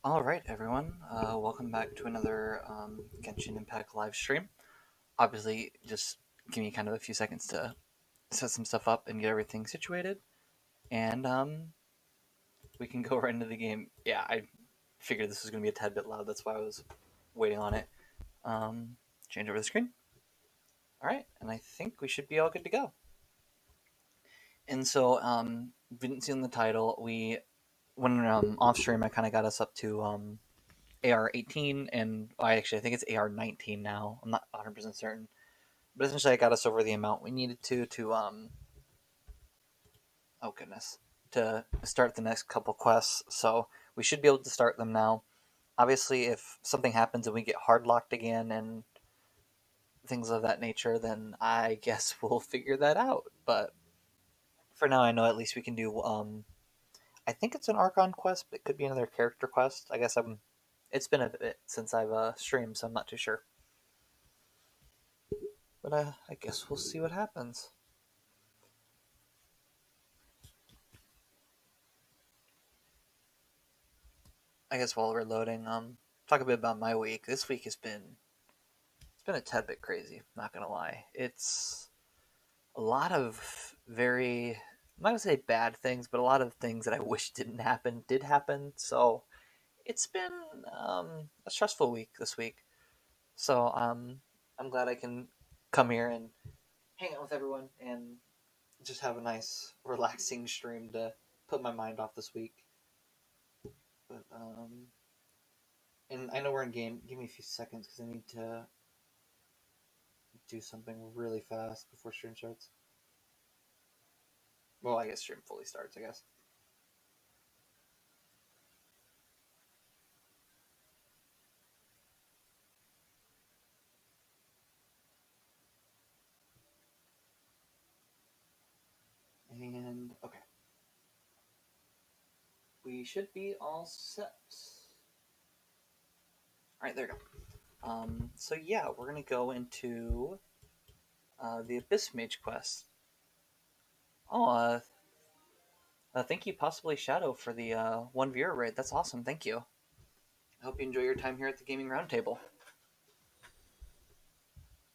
Alright, everyone. Welcome back to another Genshin Impact live stream. Obviously, just give me kind of a few seconds to set some stuff up and get everything situated, and we can go right into the game. Yeah, I figured this was going to be a tad bit loud, that's why I was waiting on it. Change over the screen. Alright, and I think we should be all good to go. And so, didn't see in the title, when off stream, I kind of got us up to AR 18, and I think it's AR 19 now. I'm not 100% certain, but essentially, I got us over the amount we needed to oh goodness, to start the next couple quests. So we should be able to start them now. Obviously, if something happens and we get hard locked again and things of that nature, then I guess we'll figure that out. But for now, I know at least we can do. I think it's an Archon quest, but it could be another character quest. I guess I'm. It's been a bit since I've streamed, so I'm not too sure. But I guess we'll see what happens. I guess while we're loading, talk a bit about my week. This week has been a tad bit crazy. Not gonna lie, it's a lot of very, I'm not gonna say bad things, but a lot of things that I wish didn't happen did happen. So it's been a stressful week this week. So I'm glad I can come here and hang out with everyone and just have a nice, relaxing stream to put my mind off this week. But and I know we're in game. Give me a few seconds because I need to do something really fast before stream starts. Well, I guess stream fully starts, I guess. And okay. We should be all set. Alright, there you go. So yeah, we're gonna go into the Abyss Mage quest. Oh, thank you, possibly Shadow, for the one viewer raid. That's awesome. Thank you. I hope you enjoy your time here at the Gaming Roundtable.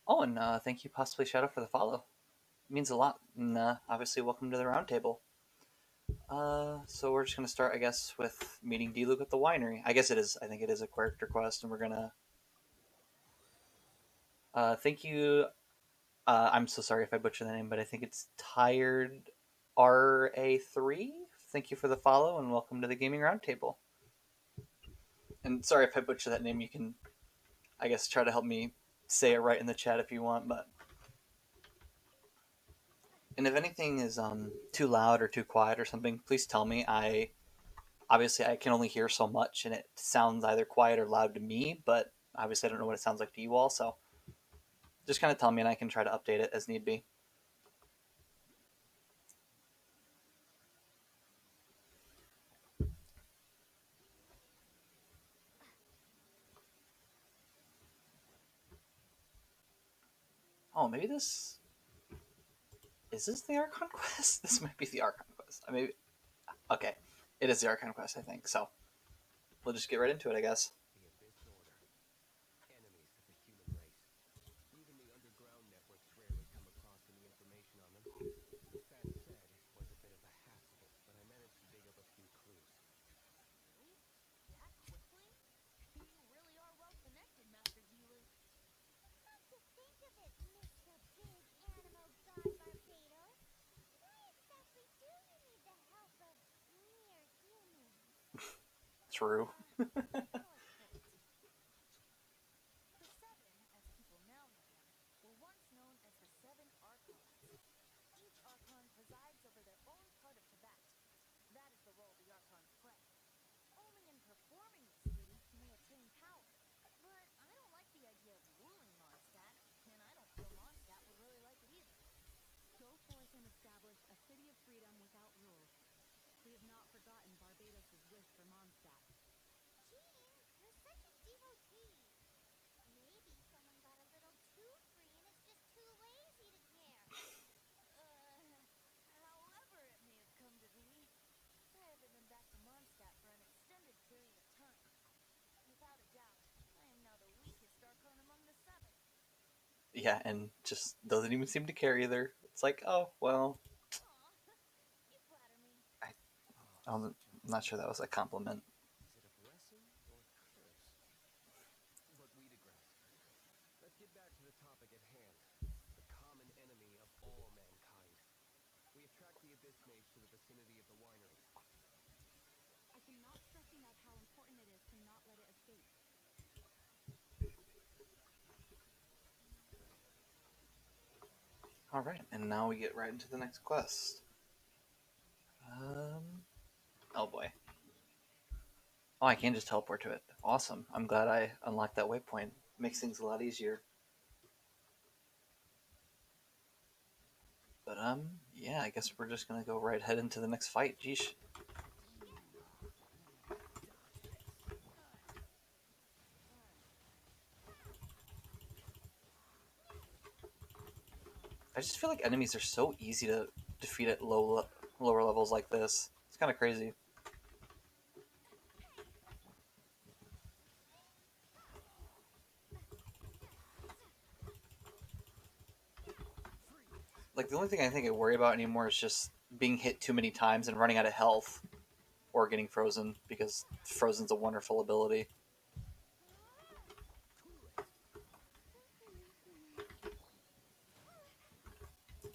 Oh, and thank you, possibly Shadow, for the follow. It means a lot. And obviously, welcome to the roundtable. So we're just gonna start, I guess, with meeting Diluc at the winery. I guess it is. I think it is a character quest, and we're gonna. Thank you. I'm so sorry if I butcher the name, but I think it's Tired RA3. Thank you for the follow, and welcome to the Gaming Roundtable. And sorry if I butcher that name. You can, I guess, try to help me say it right in the chat if you want. But and if anything is too loud or too quiet or something, please tell me. Obviously I can only hear so much, and it sounds either quiet or loud to me. But obviously I don't know what it sounds like to you all. So just kind of tell me, and I can try to update it as need be. Oh, maybe this is this the Archon Quest? This might be the Archon Quest. Maybe okay, it is the Archon Quest, I think. So we'll just get right into it, I guess. True. We have not forgotten Barbados' wish for Mondstadt. Jean, you're such a devotee. Maybe someone got a little too free and is just too lazy to care. However it may have come to be, I haven't been back to Mondstadt for an extended period of time. Yeah, and just doesn't even seem to care either. It's like, oh well, Aw, you flatter me. I, I'm not sure that was a compliment. Is it a blessing or a curse? But we digress. Let's get back to the topic at hand. The common enemy of all mankind. We have tracked the Abyss Mage to the vicinity of the winery. I cannot stress enough how important it is to not let it escape. All right, and now we get right into the next quest. Um, oh boy. Oh, I can just teleport to it. Awesome. I'm glad I unlocked that waypoint. Makes things a lot easier. But yeah, I guess we're just gonna go right head into the next fight. Geesh. I just feel like enemies are so easy to defeat at lower levels like this. It's kind of crazy. Like the only thing I think I worry about anymore is just being hit too many times and running out of health, or getting frozen because frozen's a wonderful ability.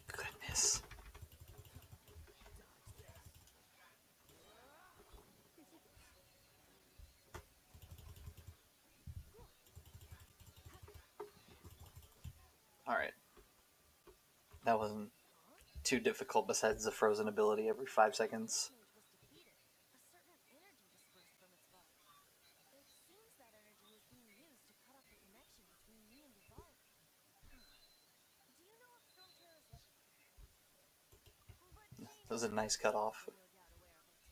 Goodness. All right, that wasn't too difficult. Besides the frozen ability every 5 seconds. Mage was defeated. A certain energy dispersed from its vault. It seems that energy was being used to cut off the connection between me and the vault. Do you know if Storm Terror's left? But That was Gene a nice cutoff. is no doubt aware of it.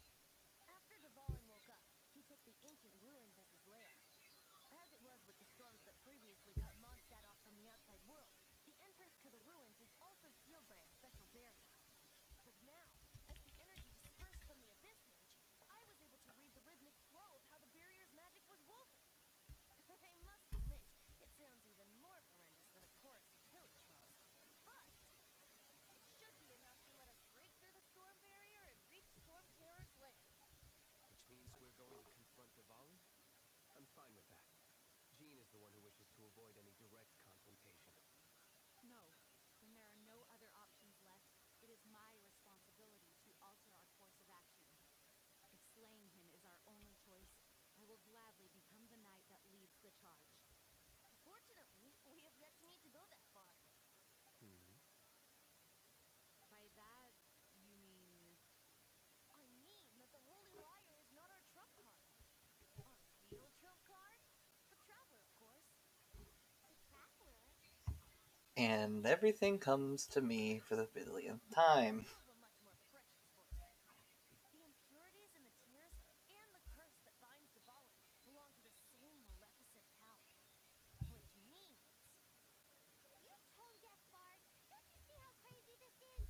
After Dvalin woke up, he took the ancient ruins as his lair. As it was with the storms that previously cut Mondstadt off from the outside world, the entrance to the ruins is also sealed by a special barrier. But now, as the energy dispersed from the Abyss Mage, I was able to read the rhythmic flow of how the barrier's magic was woven. I must admit, it sounds even more horrendous than a chorus of pillage moans. But it should be enough to let us break through the storm barrier and reach Storm Terror's lair. Which means we're going to confront Diwali? I'm fine with that. Jean is the one who wishes to avoid any direct confrontation. No, when there are no other options left, it is my responsibility to alter our course of action. If slaying him is our only choice, I will gladly become the knight that leads the charge. Fortunately, we have yet to need to go that far. By that, you mean... I mean that the Holy Wire is not our trump card. Our real trump card? The Traveler, of course. The Traveler? And everything comes to me for the billionth time. You have a much more precious voice. The impurities in the tears and the curse that binds Dvalin belong to the same maleficent power. Which means... You tone-deaf bard! Don't you see how crazy this is?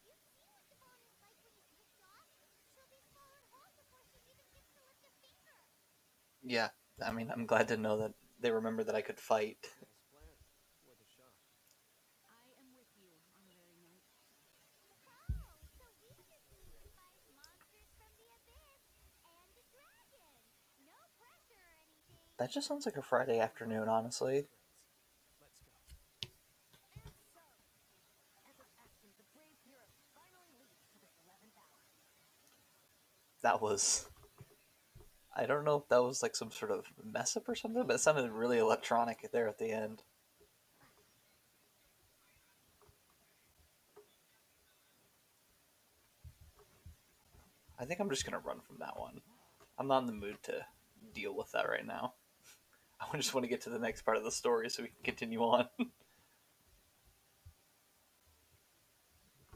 You've seen what Dvalin's like when he's ticked off. She'll be swallowed whole before she even gets to lift a finger. Yeah, I mean, I'm glad to know that they remember that I could fight. Nice plan. Worth a shot. I am with you, honorary knight. Oh, so we just need to fight monsters from the abyss and a dragon. No pressure or anything. That just sounds like a Friday afternoon, honestly. Let's go. And so, epic action, the brave hero finally leads to this 11th hour. That was. I don't know if that was like some sort of mess up or something, but it sounded really electronic there at the end. I think I'm just gonna run from that one. I'm not in the mood to deal with that right now. I just want to get to the next part of the story so we can continue on.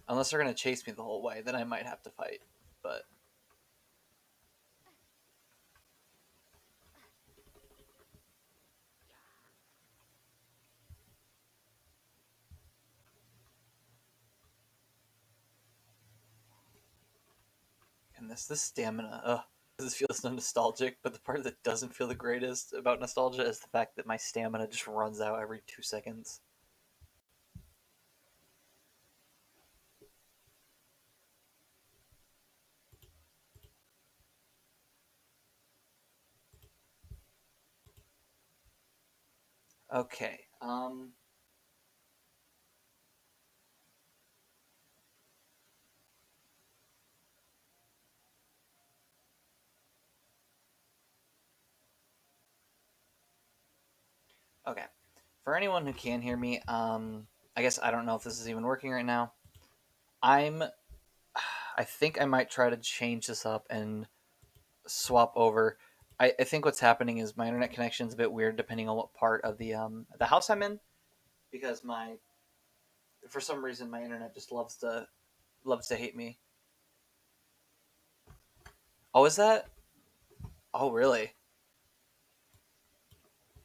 Unless they're gonna chase me the whole way, then I might have to fight. But and this stamina, this feels so nostalgic. But the part that doesn't feel the greatest about nostalgia is the fact that my stamina just runs out every 2 seconds. Okay. Okay. For anyone who can hear me, I guess I don't know if this is even working right now. I'm. I think I might try to change this up and swap over. I think what's happening is my internet connection is a bit weird depending on what part of the house I'm in, because my for some reason my internet just loves to hate me. Oh, is that? Oh, really?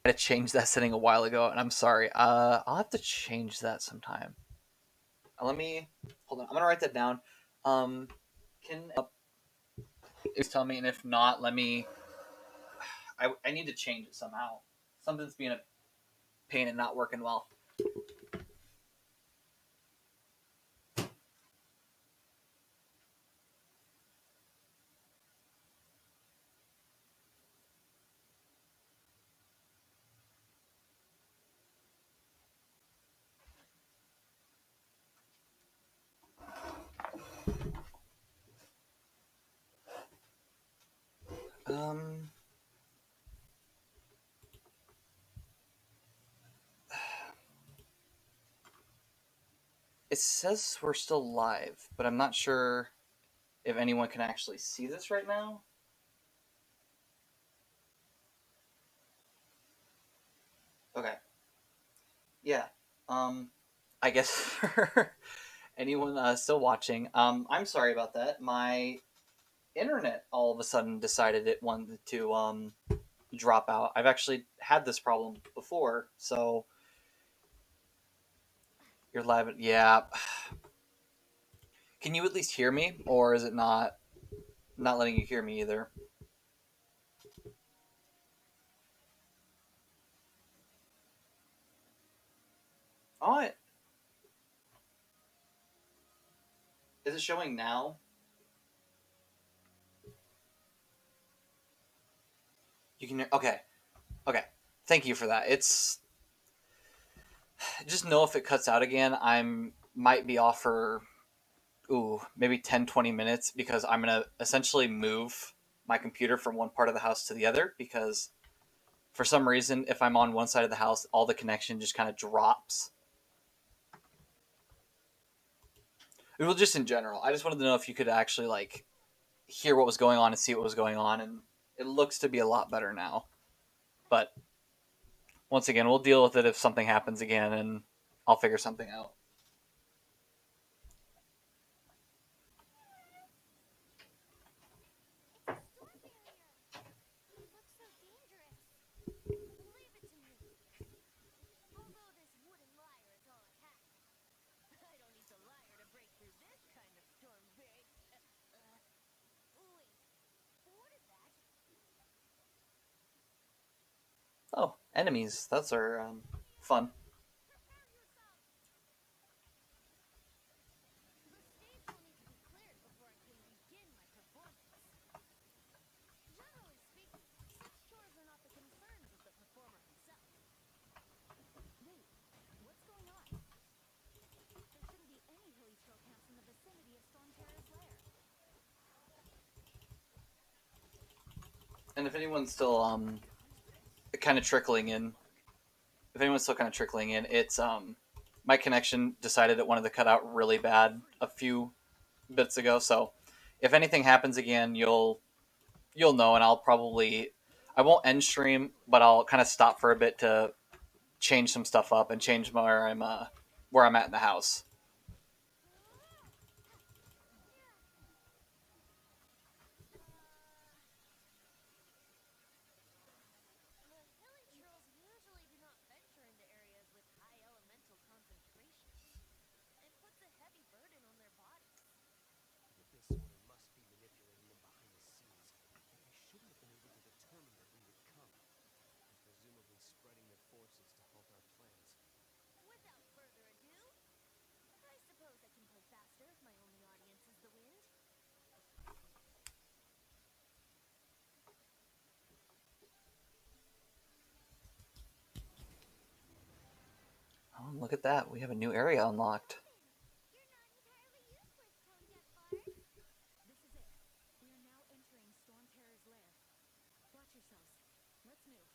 I had to change that setting a while ago, and I'm sorry. I'll have to change that sometime. Let me hold on. I'm gonna write that down. Um, can please tell me, and if not, let me. I need to change it somehow. Something's being a pain and not working well. Um, it says we're still live, but I'm not sure if anyone can actually see this right now. Okay. Yeah. I guess for anyone still watching, I'm sorry about that. My internet all of a sudden decided it wanted to drop out. I've actually had this problem before, so you're live. Yeah. Can you at least hear me, or is it not letting you hear me either? Oh, is it showing now? You can. Okay. Okay. Thank you for that. It's just know if it cuts out again, I'm might be off for maybe 10-20 minutes because I'm gonna essentially move my computer from one part of the house to the other because for some reason if I'm on one side of the house all the connection just kind of drops. Well, just in general, I just wanted to know if you could actually like hear what was going on and see what was going on, and it looks to be a lot better now. But once again, we'll deal with it if something happens again, and I'll figure something out. It's a storm barrier. It looks so dangerous. Leave it to me. Although this wooden lyre is all I have. I don't need the lyre to break through this kind of storm wait. What is that? Oh, enemies. Those are fun. Prepare yourself! The stage will need to be cleared before I can begin my performance. Generally speaking, such chores are not the concerns of the performer himself. Wait, what's going on? There shouldn't be any hilly trail camps in the vicinity of Storm Terror's lair. And if anyone's still kind of trickling in, if anyone's still kind of trickling in, it's my connection decided it wanted to cut out really bad a few bits ago. So if anything happens again, you'll know, and I won't end stream, but I'll kind of stop for a bit to change some stuff up and change where I'm at in the house. The hilly trolls usually do not venture into areas with high elemental concentrations. It puts a heavy burden on their bodies. If this order must be manipulating them behind the scenes, then they shouldn't have been able to determine that we would come, and presumably spreading their forces to halt our plans. Without further ado, look at that. We have a new area unlocked. You're not entirely useless, Cone Jet Bard. This is it. We are now entering Storm Terror's lair. Watch yourselves. Let's move.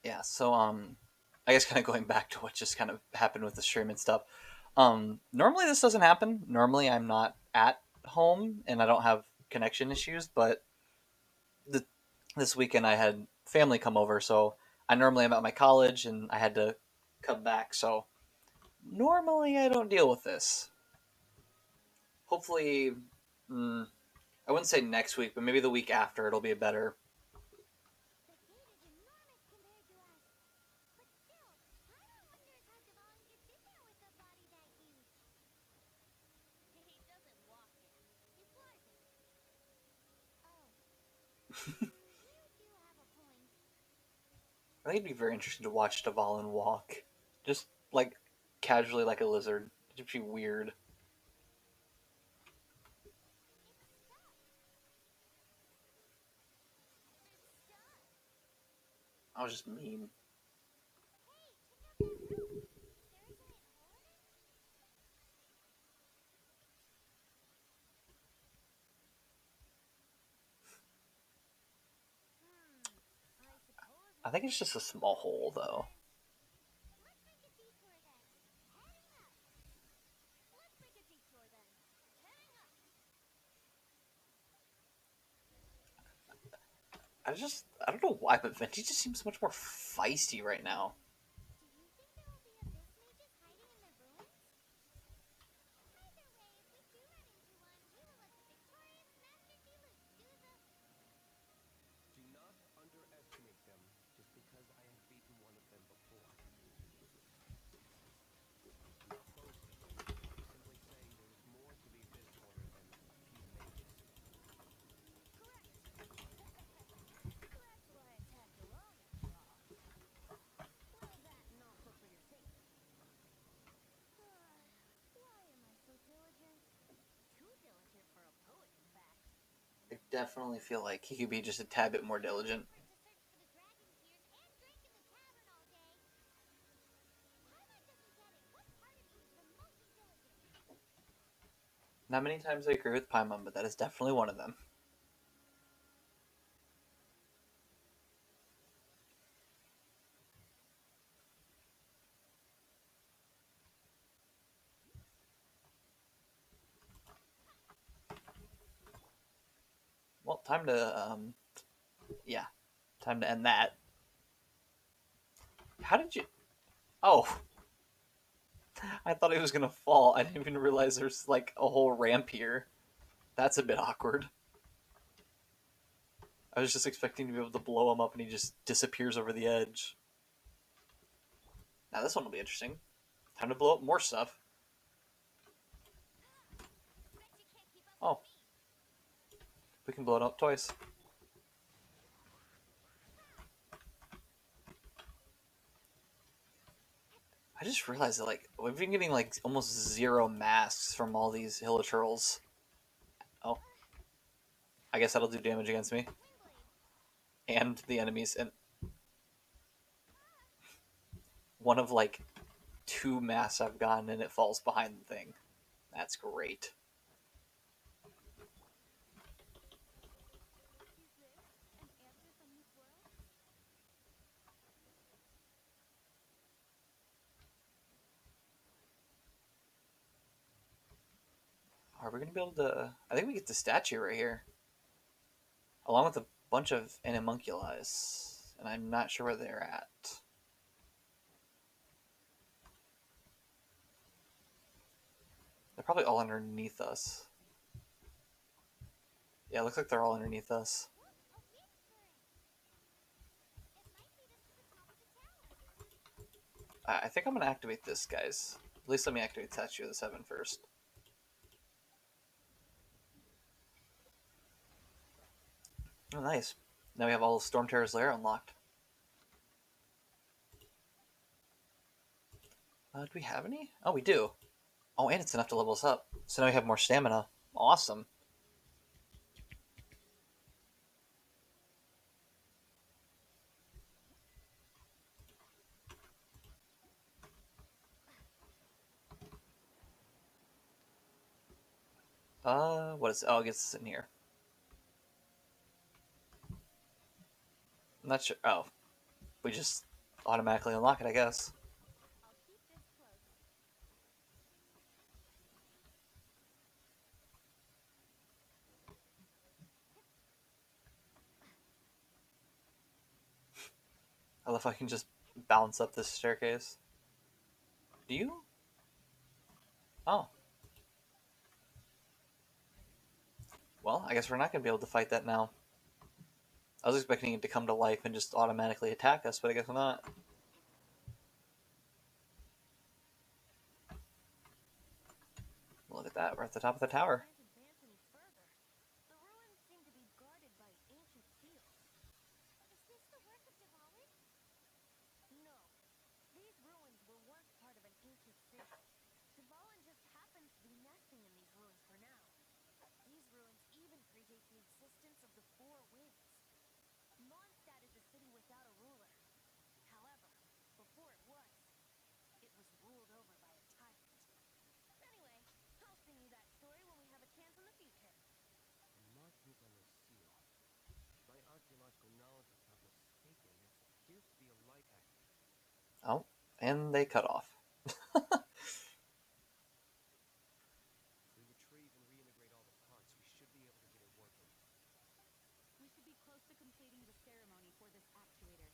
Yeah, so I guess kind of going back to what just kind of happened with the stream and stuff. Normally this doesn't happen. Normally I'm not at home and I don't have connection issues, but the, this weekend I had family come over, so I normally am at my college and I had to come back. So normally I don't deal with this. Hopefully, I wouldn't say next week, but maybe the week after it'll be better. The gate is enormous compared to us. But still, Paimon wonders how Devon gets in there with a body that huge. He doesn't walk it. He flies it. Oh. You do have a point. I think it'd be very interesting to watch Tavalin walk, just like casually like a lizard. It'd be weird. It's stuck. It's stuck. I was just mean. Hey, check out that roof. There a giant hole in it? I suppose I think it's just a small hole though. let's make a detour then. Heading up. Let's make a detour then. Heading up. I don't know why, but Venti just seems much more feisty right now. Do you think there will be abyss mages hiding in the ruins? Either way, if we do run into one, we will let the victorious Master Diluc do the... Do not underestimate them just because I have beaten one of them before. I'm not boasting. Simply saying there is more to the Abyss Order than a few mages. Correct. That's why I attacked alone, after all. Was that not for your safety? Why am I so diligent? Too diligent for a poet, in fact. I definitely feel like he could be just a tad bit more diligent. To search for the dragon tears and drink in the tavern all day. Paimon doesn't get it. What part of you is the most diligent? Not many times I agree with Paimon, but that is definitely one of them. Well, time to yeah, time to end that. How did you? Oh, I thought he was gonna fall. I didn't even realize there's like a whole ramp here. That's a bit awkward. I was just expecting to be able to blow him up and he just disappears over the edge. Now this one will be interesting. Time to blow up more stuff. Bet you can't keep up Oh, with me. we can blow it up twice. I just realized that like we've been getting like almost zero masks from all these hilichurls. Oh, I guess that'll do damage against me Windblade. and the enemies. And one of like two masks I've gotten and it falls behind the thing. That's great. Is this an answer from this world? Are we gonna be able to? I think we get the statue right here, along with a bunch of animunculies, and I'm not sure where they're at. They're probably all underneath us. Yeah, it looks like they're all underneath us. Look, a whispering. It might lead us to the top of the tower. I think I'm gonna activate this, guys. At least let me activate Statue of the Seven first. Oh, nice. Now we have all of Storm Terror's lair unlocked. Do we have any? Oh, we do. Oh, and it's enough to level us up. So now we have more stamina. Awesome. What is it? Oh, it gets us in here. I'm not sure. Oh, we just automatically unlock it, I guess. I'll keep this close. I love how I can just bounce up this staircase. Do you? Oh. Well, I guess we're not going to be able to fight that now. I was expecting it to come to life and just automatically attack us, but I guess not. Look at that, we're at the top of the tower. Can't advance any further. The ruins seem to be guarded by ancient seals. Is this the work of Diluc? No. These ruins were once part of an ancient city. Dvalin just happens to be nesting in these ruins for now. These ruins even predate the existence of the Four Winds. Mondstadt is a city without a ruler. However, before it was ruled over by a tyrant. Anyway, I'll sing you that story when we have a chance in the future. The markings on this seal. If my archaeological knowledge is not mistaken, this appears to be a light activator. Oh, and they cut off. If we retrieve and reintegrate all the parts, we should be able to get it working. We should be close to completing the ceremony for this actuator.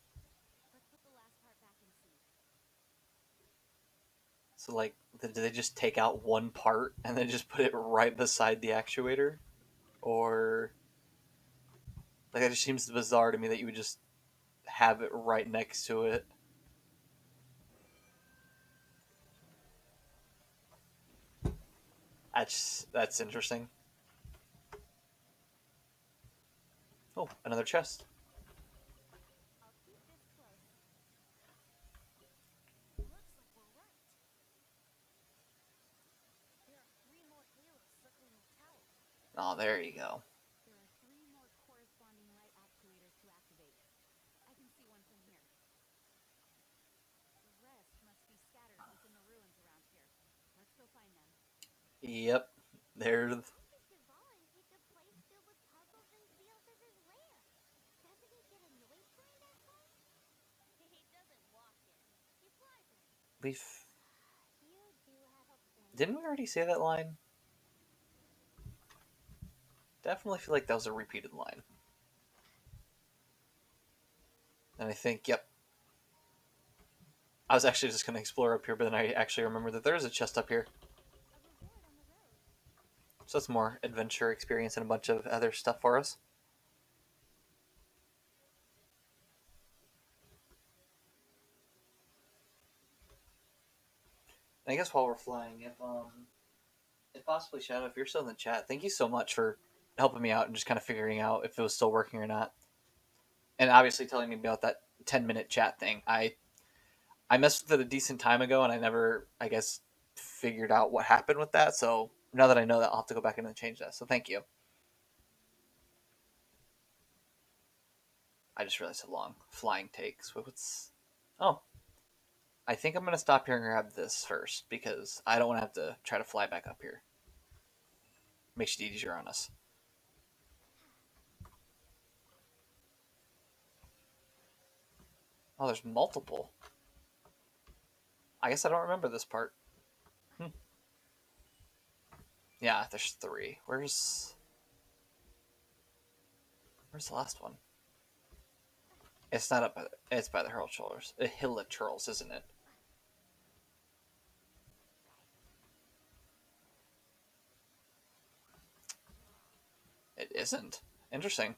Let's put the last part back in sync. So, like, did they just take out one part and then just put it right beside the actuator? Or, like, that just seems bizarre to me that you would just have it right next to it. That's interesting. Oh, another chest. I'll keep this close. Looks like we're right. There are 3 more halos circling the tower. Oh, there you go. There are 3 more corresponding light actuators to activate. I can see one from here. The rest must be scattered within the ruins around here. Let's go find them. Yep, there's. Why did Diluc pick a place filled with puzzles and seals as his lair? Doesn't he get annoyed playing that place? He doesn't walk in. He flies in. We've. You do have a point. Didn't we already say that line? Definitely feel like that was a repeated line. And I think, yep. I was actually just going to explore up here, but then I actually remember that there is a chest up here. A reward on the road. So that's more adventure experience and a bunch of other stuff for us. And I guess while we're flying, if possibly Shadow, if you're still in the chat, thank you so much for helping me out and just kind of figuring out if it was still working or not. And obviously telling me about that 10-minute chat thing. I messed with it a decent time ago, and I never, I guess, figured out what happened with that. So now that I know that, I'll have to go back in and change that. So thank you. I just realized how long flying takes. What's... Oh. I think I'm going to stop here and grab this first, because I don't want to have to try to fly back up here. Makes it easier on us. Oh, there's multiple. I guess I don't remember this part. Yeah, there's 3. Where's the last one? It's not up by the, it's by the Hilichurls, isn't it? It isn't. Interesting.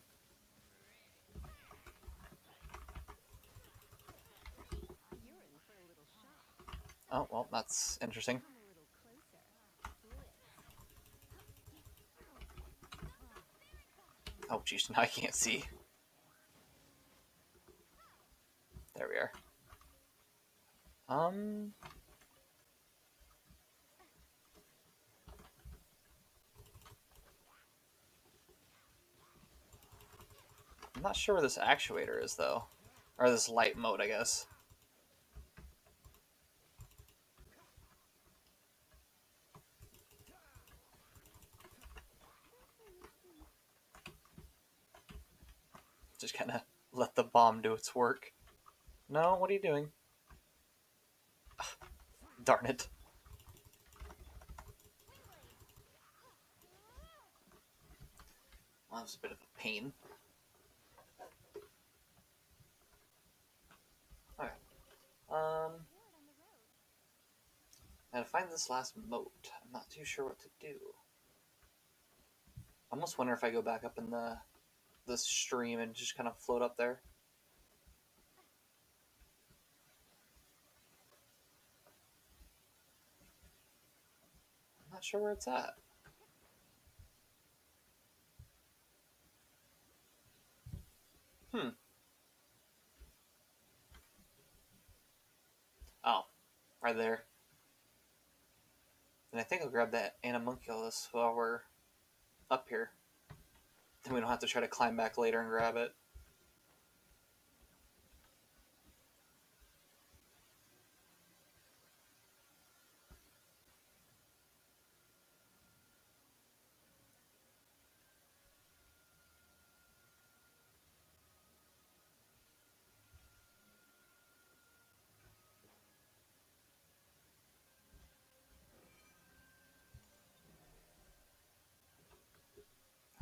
You're in for a little shock. Oh, well, that's interesting. Come a little closer. Oh, jeez, now I can't see. There we are. I'm not sure where this actuator is, though. Or this light mode, I guess. Just kind of let the bomb do its work. No, what are you doing? Darn it. Well, that was a bit of a pain. Alright. Now to find this last moat, I'm not too sure what to do. I almost wonder if I go back up in the stream and just kind of float up there. I'm not sure where it's at. Oh, right there. And I think I'll grab that animunculus while we're up here. Then we don't have to try to climb back later and grab it.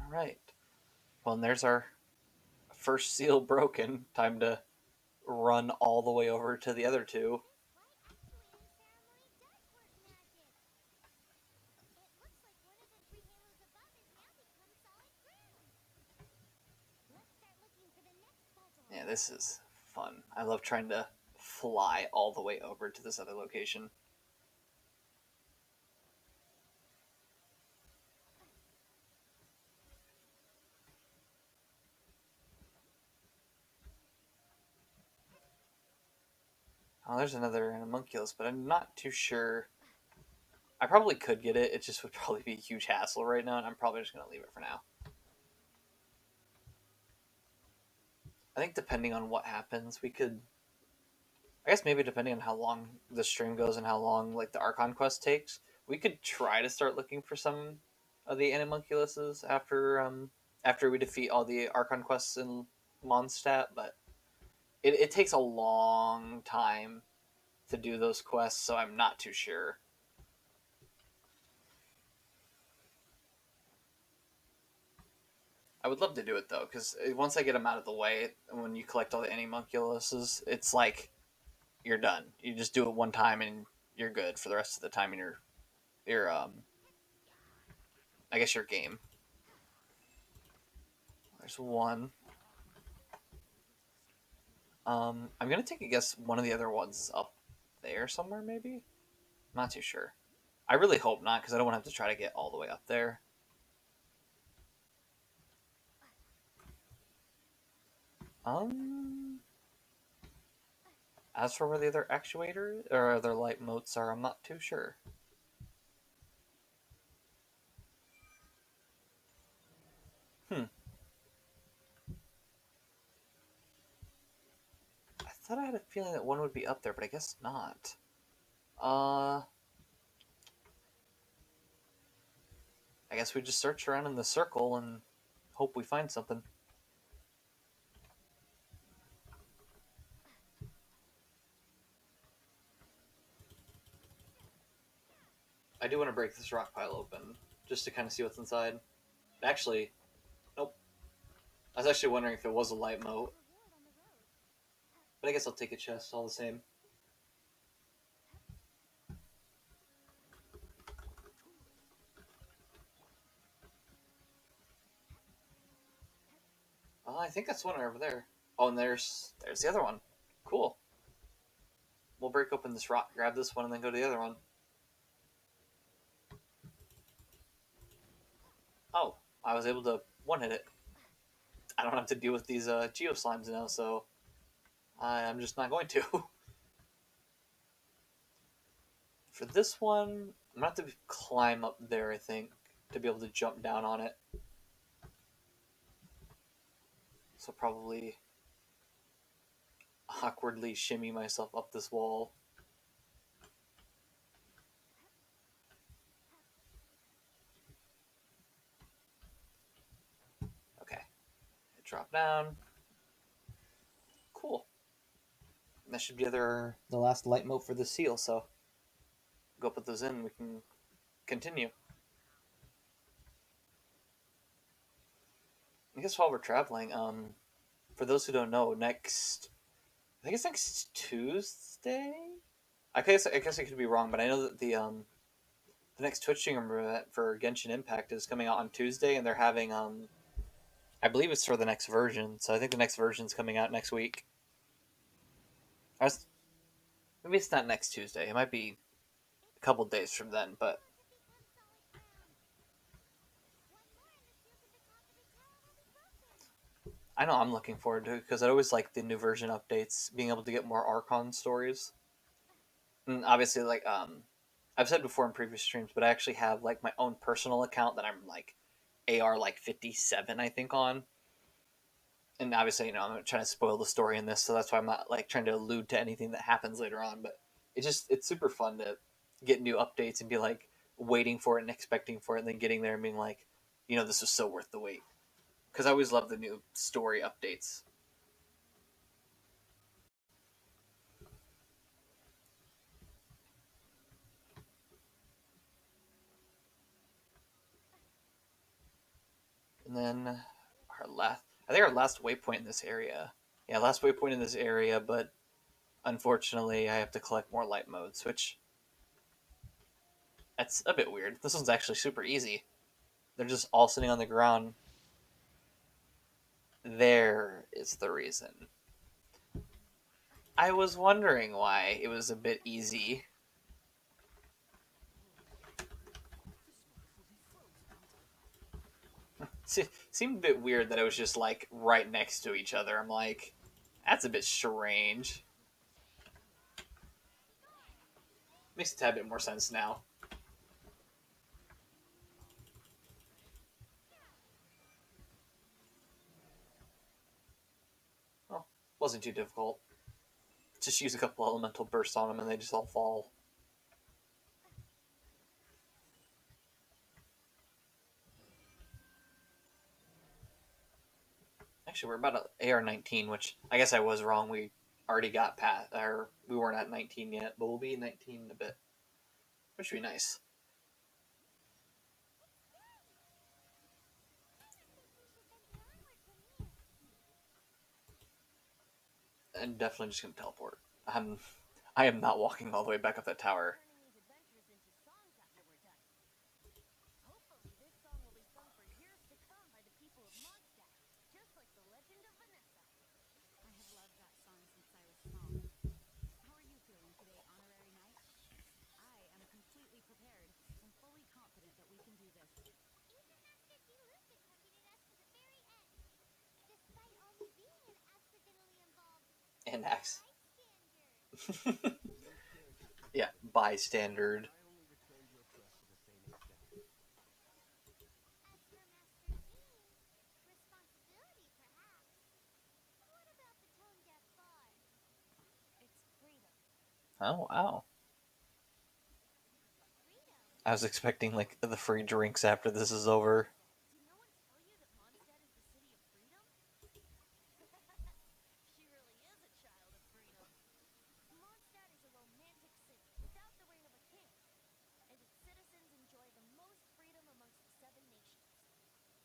Alright. Well, and there's our first seal broken. Time to run all the way over to the other two. Yeah, this is fun. I love trying to fly all the way over to this other location. Oh, there's another animunculus, but I'm not too sure. I probably could get it. It just would probably be a huge hassle right now, and I'm probably just going to leave it for now. I think depending on what happens, we could. I guess maybe depending on how long the stream goes and how long like the Archon Quest takes, we could try to start looking for some of the animunculuses after we defeat all the Archon Quests in Mondstadt. But it takes a long time to do those quests, so I'm not too sure. I would love to do it though, because once I get them out of the way, when you collect all the animunculuses, it's like you're done. You just do it one time and you're good for the rest of the time in your I guess your game. There's one. I'm gonna take a guess. One of the other ones up there somewhere, maybe. I'm not too sure. I really hope not, because I don't want to have to try to get all the way up there. As for where the other actuator or other light motes are, I'm not too sure. I thought I had a feeling that one would be up there, but I guess not. I guess we just search around in the circle and hope we find something. I do want to break this rock pile open, just to kind of see what's inside. Actually, nope. I was actually wondering if it was a light mote. But I guess I'll take a chest all the same. I think that's one over there. Oh, and there's the other one. Cool. We'll break open this rock, grab this one, and then go to the other one. Oh, I was able to one-hit it. I don't have to deal with these geo slimes now, so I'm just not going to. For this one, I'm gonna have to climb up there, I think, to be able to jump down on it. So probably awkwardly shimmy myself up this wall. Okay, drop down. Cool. That should be the last light mote for the seal. So go put those in. We can continue. I guess while we're traveling, for those who don't know, I think it's next Tuesday. I guess I could be wrong, but I know that the next Twitch stream event for Genshin Impact is coming out on Tuesday, and they're having I believe it's for the next version. So I think the next version's coming out next week. Maybe it's not next Tuesday. It might be a couple days from then, but I know I'm looking forward to it because I always like the new version updates, being able to get more Archon stories. And obviously, like I've said before in previous streams, but I actually have like my own personal account that I'm like AR like 57, I think, on. And obviously, I'm not trying to spoil the story in this, so that's why I'm not like trying to allude to anything that happens later on. But it's super fun to get new updates and be like waiting for it and expecting for it, and then getting there and being like, this was so worth the wait. Because I always love the new story updates. And then I think our last waypoint in this area. Yeah, last waypoint in this area, but unfortunately, I have to collect more light modes, which that's a bit weird. This one's actually super easy. They're just all sitting on the ground. There is the reason. I was wondering why it was a bit easy. Seemed a bit weird that it was just like right next to each other. I'm like, that's a bit strange. Makes a tad bit more sense now. Well, wasn't too difficult. Just use a couple elemental bursts on them and they just all fall. Actually, we're about AR-19, which I guess I was wrong. We already got past, or we weren't at 19 yet, but we'll be 19 in a bit, which would be nice. And definitely just gonna teleport. I am not walking all the way back up that tower. Turning these adventures into songs after we're done. Hopefully, this song will be sung for years to come by the people of Mondstadt, just like the legend of Vanessa. I have loved that song since I was small. How are you feeling today, Honorary Knight? I am completely prepared and fully confident that we can do this. Even Master Diluc accompanied us to the very end, despite only being an accidentally involved And Axe. bystander. Yeah, bystander. I only returned your trust to the same extent. As for Master Z, responsibility perhaps. What about the tone deaf bard? It's freedom. Oh, wow. Freedom. I was expecting like the free drinks after this is over. Did no one tell you that Mondstadt is the city of freedom? She really is a child of freedom. Mondstadt is a romantic city without the reign of a king, and its citizens enjoy the most freedom amongst the 7 nations.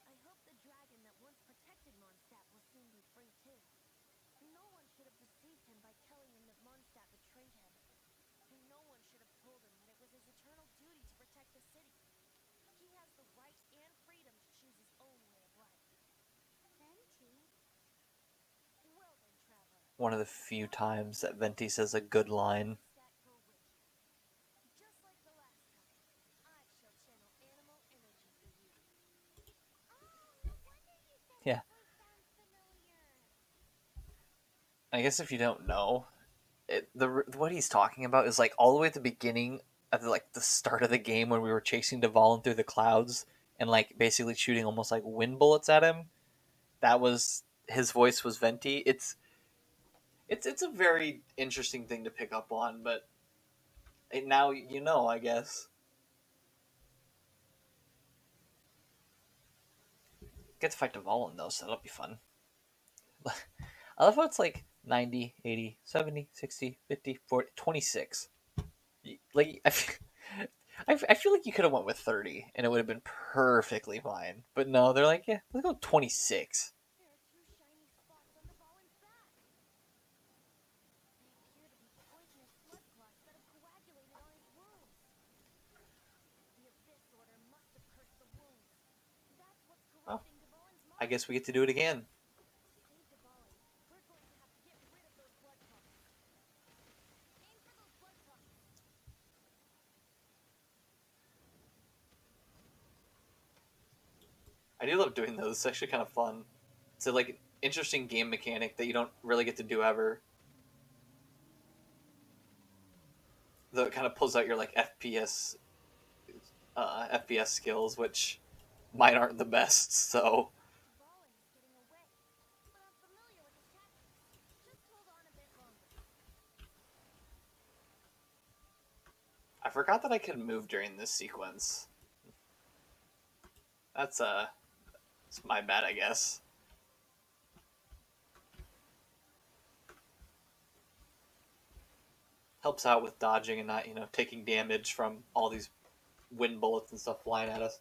I hope the dragon that once protected Mondstadt will soon be free too. No one should have deceived him by telling him that Mondstadt betrayed him. And no one should have told him that it was his eternal duty to protect the city. He has the right and freedom to choose his own way of life. Venti. Well then, traveler. One of the few times that Venti says a good line. Mondstadt go with you. Just like the last time, I shall channel animal energy for you. Oh, no wonder you said Yeah. that place sounds familiar. I guess if you don't know, what he's talking about is like all the way at the beginning at like the start of the game when we were chasing Dvalin through the clouds and like basically shooting almost like wind bullets at him. That was his voice was venti. It's a very interesting thing to pick up on, but now you know, I guess. Get to fight Dvalin though, so that'll be fun. I love how it's like 90, 80, 70, 60, 50, 40, 26. Like I feel like you could have went with 30 and it would have been perfectly fine. But no, they're like, yeah, let's go 26. There are two shiny spots on the Valen's back. They appear to be poisonous blood clots that have coagulated on his wounds. The Abyss Order must have cursed the wounds. That's what's Well, corrupting Dvalin's I mind. guess we get to do it again. To save Dvalin, we're going to have to get rid of those blood clots. Aim for those blood clots. I do love doing those. It's actually kind of fun. It's a like interesting game mechanic that you don't really get to do ever. Though it kind of pulls out your like FPS skills, which mine aren't the best. So Dvalin is getting away, but I'm familiar with his tactics. Just hold on a bit longer. I forgot that I could move during this sequence. That's it's my bad, I guess. Helps out with dodging and not taking damage from all these wind bullets and stuff flying at us.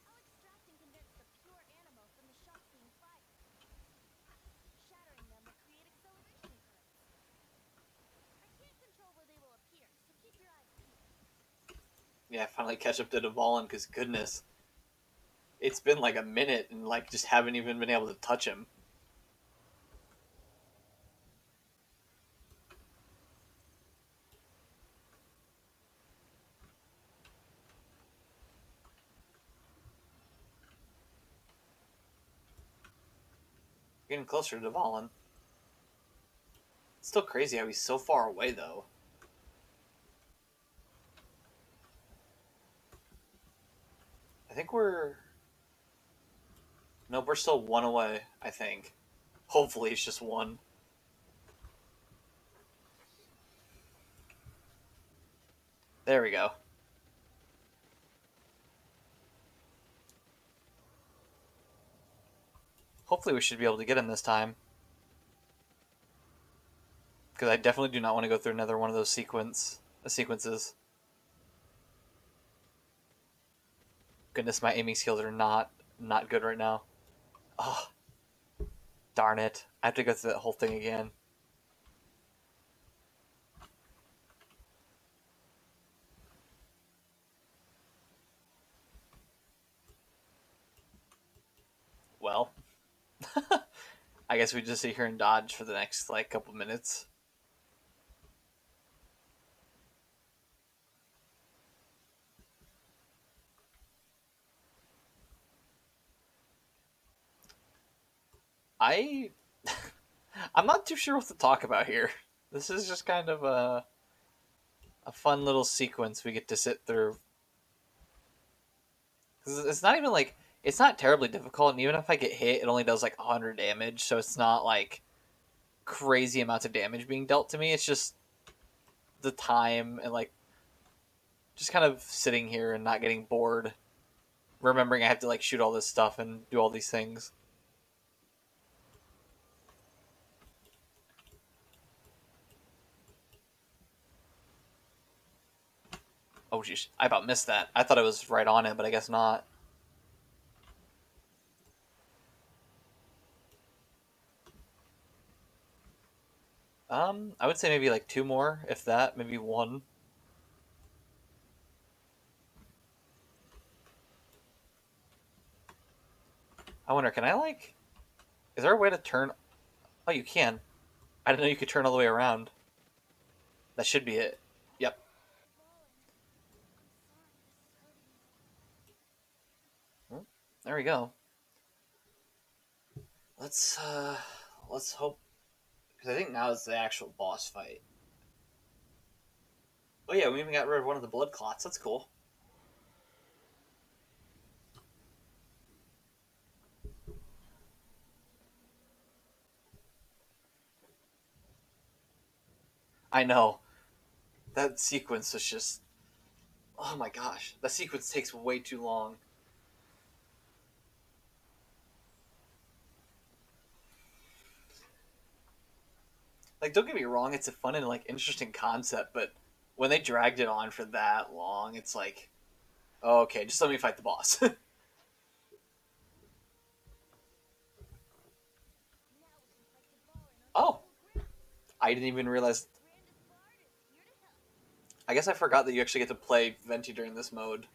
I'll extract and condense the pure animo from the shots being fired. Shattering them will create acceleration currents. I can't control where they will appear, so keep your eyes peeled. Yeah, finally catch up to Dvalin because goodness, it's been like a minute and like just haven't even been able to touch him. Getting closer to Dvalin. It's still crazy how he's so far away though. I think we're nope, we're still one away. I think. Hopefully, it's just one. There we go. Hopefully, we should be able to get him this time. Because I definitely do not want to go through another one of those sequences. Goodness, my aiming skills are not good right now. Oh, darn it! I have to go through that whole thing again. Well, I guess we just sit here and dodge for the next like couple minutes. I I'm not too sure what to talk about here. This is just kind of a fun little sequence we get to sit through. 'Cause it's not even like it's not terribly difficult, and even if I get hit, it only does like 100 damage, so it's not like crazy amounts of damage being dealt to me. It's just the time and like just kind of sitting here and not getting bored, remembering I have to like shoot all this stuff and do all these things. Oh jeez, I about missed that. I thought it was right on it, but I guess not. I would say maybe like two more, if that, maybe one. I wonder, can I like? Is there a way to turn? Oh, you can. I didn't know you could turn all the way around. That should be it. Yep. Dvalin, I'm sorry this is hurting you. Well, there we go. Let's let's hope because I think now is the actual boss fight. yeah, we even got rid of one of the blood clots. That's cool. I know. That sequence was just. Oh my gosh. That sequence takes way too long. Like, don't get me wrong, it's a fun and, like, interesting concept, but when they dragged it on for that long, it's like, oh, okay, just let me fight the boss. Now we can fight Dvalin on Oh, equal ground. I didn't even realize. The grandest bard is here to help. I guess I forgot that you actually get to play Venti during this mode.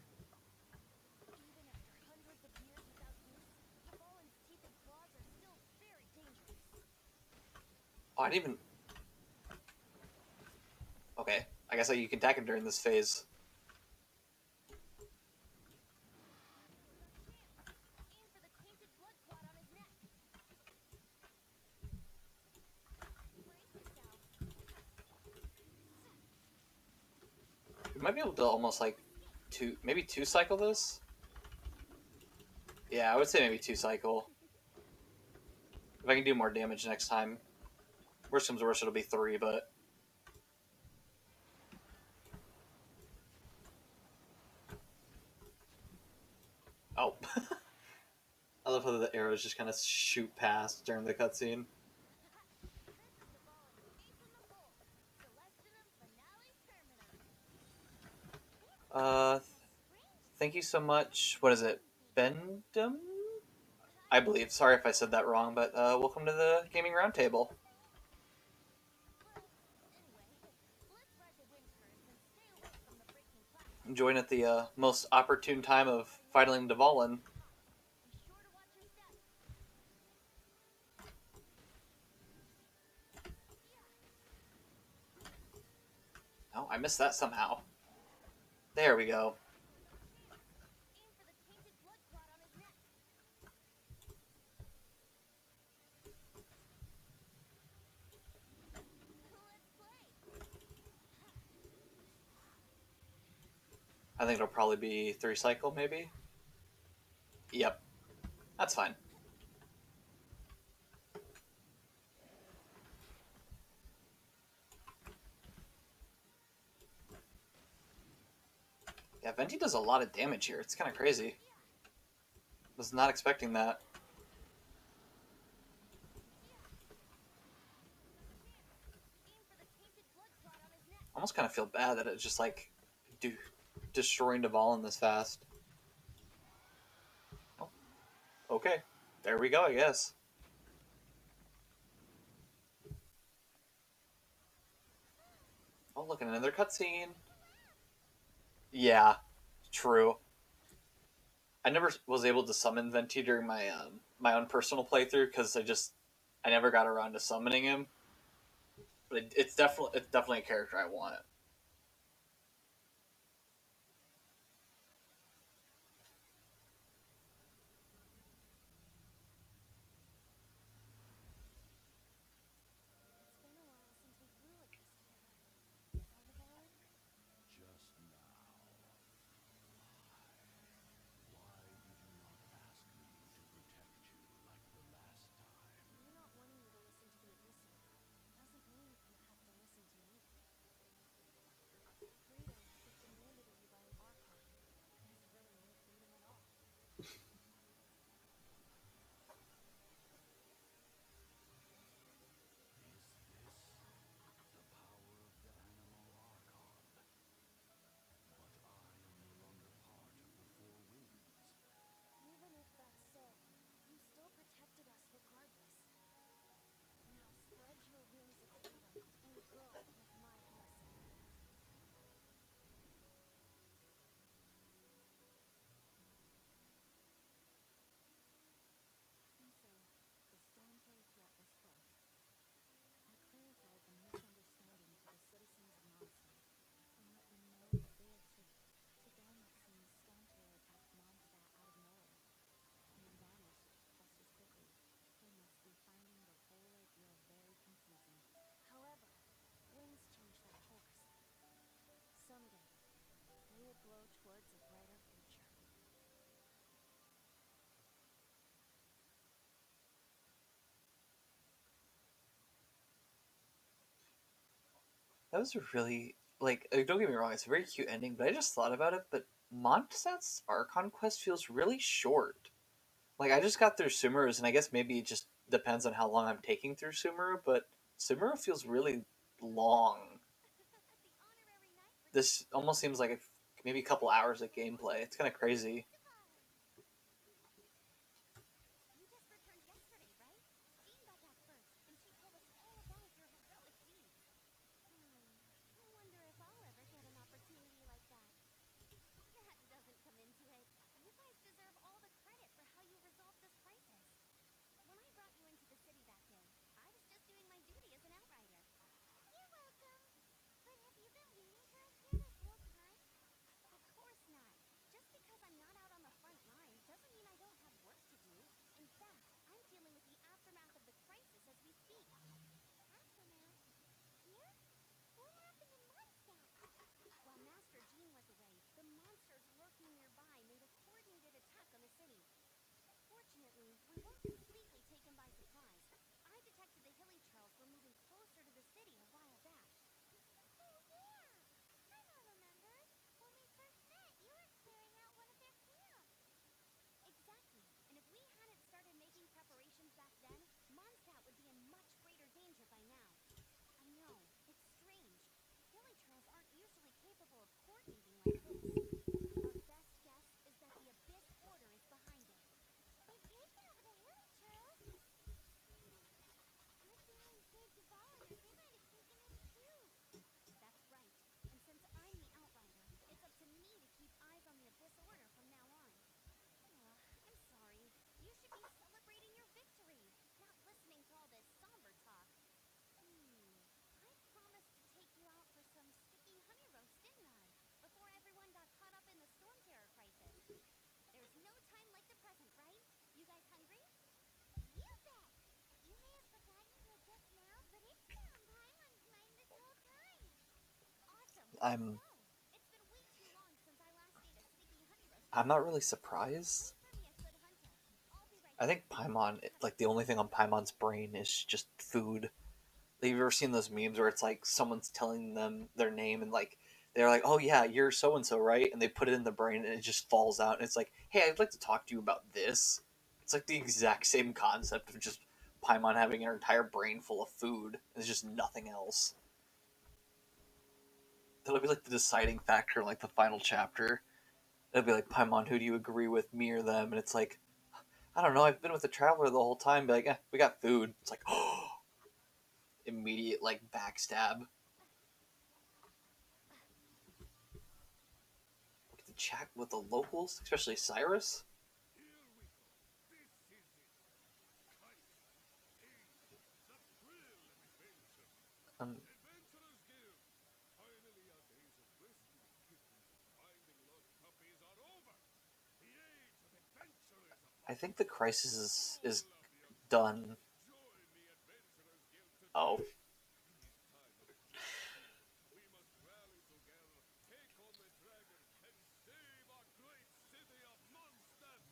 Even after hundreds of years without use, Dvalin's teeth and claws are still very dangerous. Oh, I didn't even. Okay, I guess you can attack him during this phase. Aim for the tainted blood clot on his neck. Brace yourself. You might be able to almost, like, maybe two cycle this? Yeah, I would say maybe two cycle. If I can do more damage next time. Worst comes to worst, it'll be three, but. Oh. I love how the arrows just kind of shoot past during the cutscene. This is Dvalin's ace in the hole. Celestinum Finale Terminum. Uh, thank you so much. What is it? Bendum? I believe. Sorry if I said that wrong, but welcome to the Gaming Roundtable. Well, anyway, let's ride the wind currents and stay away from the breaking platform. Join at the most opportune time of fighting Dvalin. Be sure to watch your step. Oh, I missed that somehow. There we go. Aim for the tainted blood clot on his neck. Let's play. I think it'll probably be three cycle, maybe? Yep. That's fine. Yeah, Venti does a lot of damage here. It's kind of crazy. Was not expecting that. Aim for the tainted blood clot on his neck. Almost kind of feel bad that it's just like destroying Dvalin this fast. Oh, okay. There we go, I guess. Oh, look, another cutscene. Yeah, true. I never was able to summon Venti during my own personal playthrough because I never got around to summoning him. But it's definitely a character I want. It's been a while since we flew like this together. Huh, Dvalin? Just now. Why did you not ask me to protect you like the last time? You not wanting me to listen to the Abyssal doesn't mean you have to listen to me. That was a really don't get me wrong, it's a very cute ending, but I just thought about it, but Mondstadt's Archon Quest feels really short. Like I just got through Sumeru's, and I guess maybe it just depends on how long I'm taking through Sumeru, but Sumeru feels really long. The honorary knight This almost seems like maybe a couple hours of gameplay. It's kind of crazy. You just returned yesterday, right? Jean got back first, and she told us all about your heroic deeds. I wonder if I'll ever get an opportunity like that. That doesn't come into it. You guys deserve all the credit for how you resolved this crisis. When I brought you into the city that day, I was just doing my duty as an outrider. You're welcome. But have you been waiting for us here this whole time? Of course not. Just because I'm not out on the front lines doesn't mean I don't have work to do. In fact, I'm dealing with the aftermath of the crisis as we speak. Aftermath? Here? What happened in Mondstadt? While Master Jean was away, the monsters lurking nearby made a coordinated attack on the city. Fortunately, we weren't completely taken by surprise. I detected the hilly trails were moving closer to the city a while back. Oh yeah! I remember. When we first met, you were clearing out one of their camps. Exactly. And if we hadn't started making preparations back then, Mondstadt would be in much greater danger by now. I know, it's strange. Hilly trails aren't usually capable of coordinating like this. Our best guess is that the Abyss Order is behind it. They've taken over the hilly trails. Your feelings saved Duval, and they might have taken him too. That's right. And since I'm the outrider, it's up to me to keep eyes on the Abyss Order from now on. I'm sorry. You should be celebrating your victory, not listening to all this somber talk. I promised to take you out for some sticky honey roast, didn't I? Before everyone got caught up in the storm terror crisis. There's no time like the present, right? You guys hungry? You bet! You may have forgotten her just now, but it's been on Paimon's mind this whole time. Awesome! Let's I'm go! It's been way too long since I last ate a sticky honey roast I'm not myself. really surprised. Wait for me at Good Hunter. I'll be right I back. think Paimon, like the only thing on Paimon's brain is just food. Like, have you ever seen those memes where it's like someone's telling them their name and like they're like, "Oh yeah, you're so and so, right?" And they put it in the brain and it just falls out and it's like, "Hey, I'd like to talk to you about this." It's like the exact same concept of just Paimon having her entire brain full of food. There's just nothing else. That'll be like the deciding factor in like the final chapter. It'll be like, Paimon, who do you agree with, me or them? And it's like, I don't know. I've been with the traveler the whole time. Be like, we got food. It's like, oh, immediate like backstab. Get to chat with the locals, especially Cyrus. Here we go. This is it. Crisis. Danger. The thrill of adventure. Um, Adventurers Guild. Finally, our days of rescuing kittens and finding lost puppies are over. The age of adventure is I upon think us. the crisis is All of the Abyss. done. Join the Adventurers Guild Oh, today. It is time of great fear. We must rally together, take on the dragon, and save our great city of Mondstadt.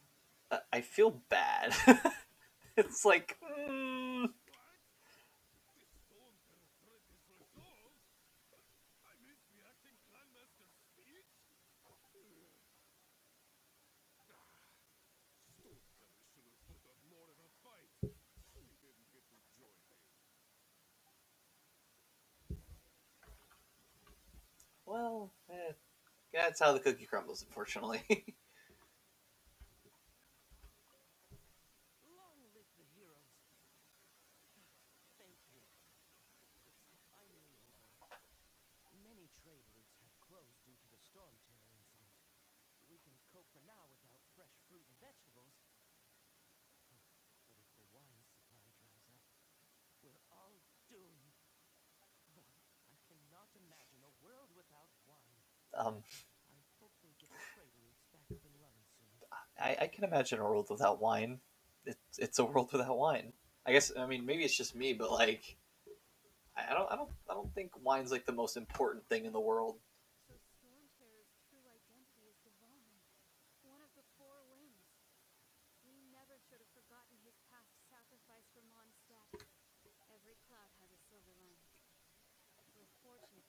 I feel bad. It's like, What? The storm terror threat is resolved? I missed the acting Clanmaster's speech? Storm terror should have put up more of a fight. We didn't get to join him. well, that's how the cookie crumbles, unfortunately. Long live the heroes. Thank you. It's finally over. Many trade routes have closed due to the storm terror incident. We can cope for now without fresh fruit and vegetables. But if the wine supply dries up, we're all doomed. Oh, I cannot imagine a world without wine. um, I hope they get the trade routes back up and running soon. I can imagine a world without wine. It's a world without wine. I guess. I mean, maybe it's just me, but like, I don't think wine's like the most important thing in the world. So Storm Terror's true identity is divine. One of the four winds. We never should have forgotten his past sacrifice for Mondstadt. Every cloud has a silver lining. We're fortunate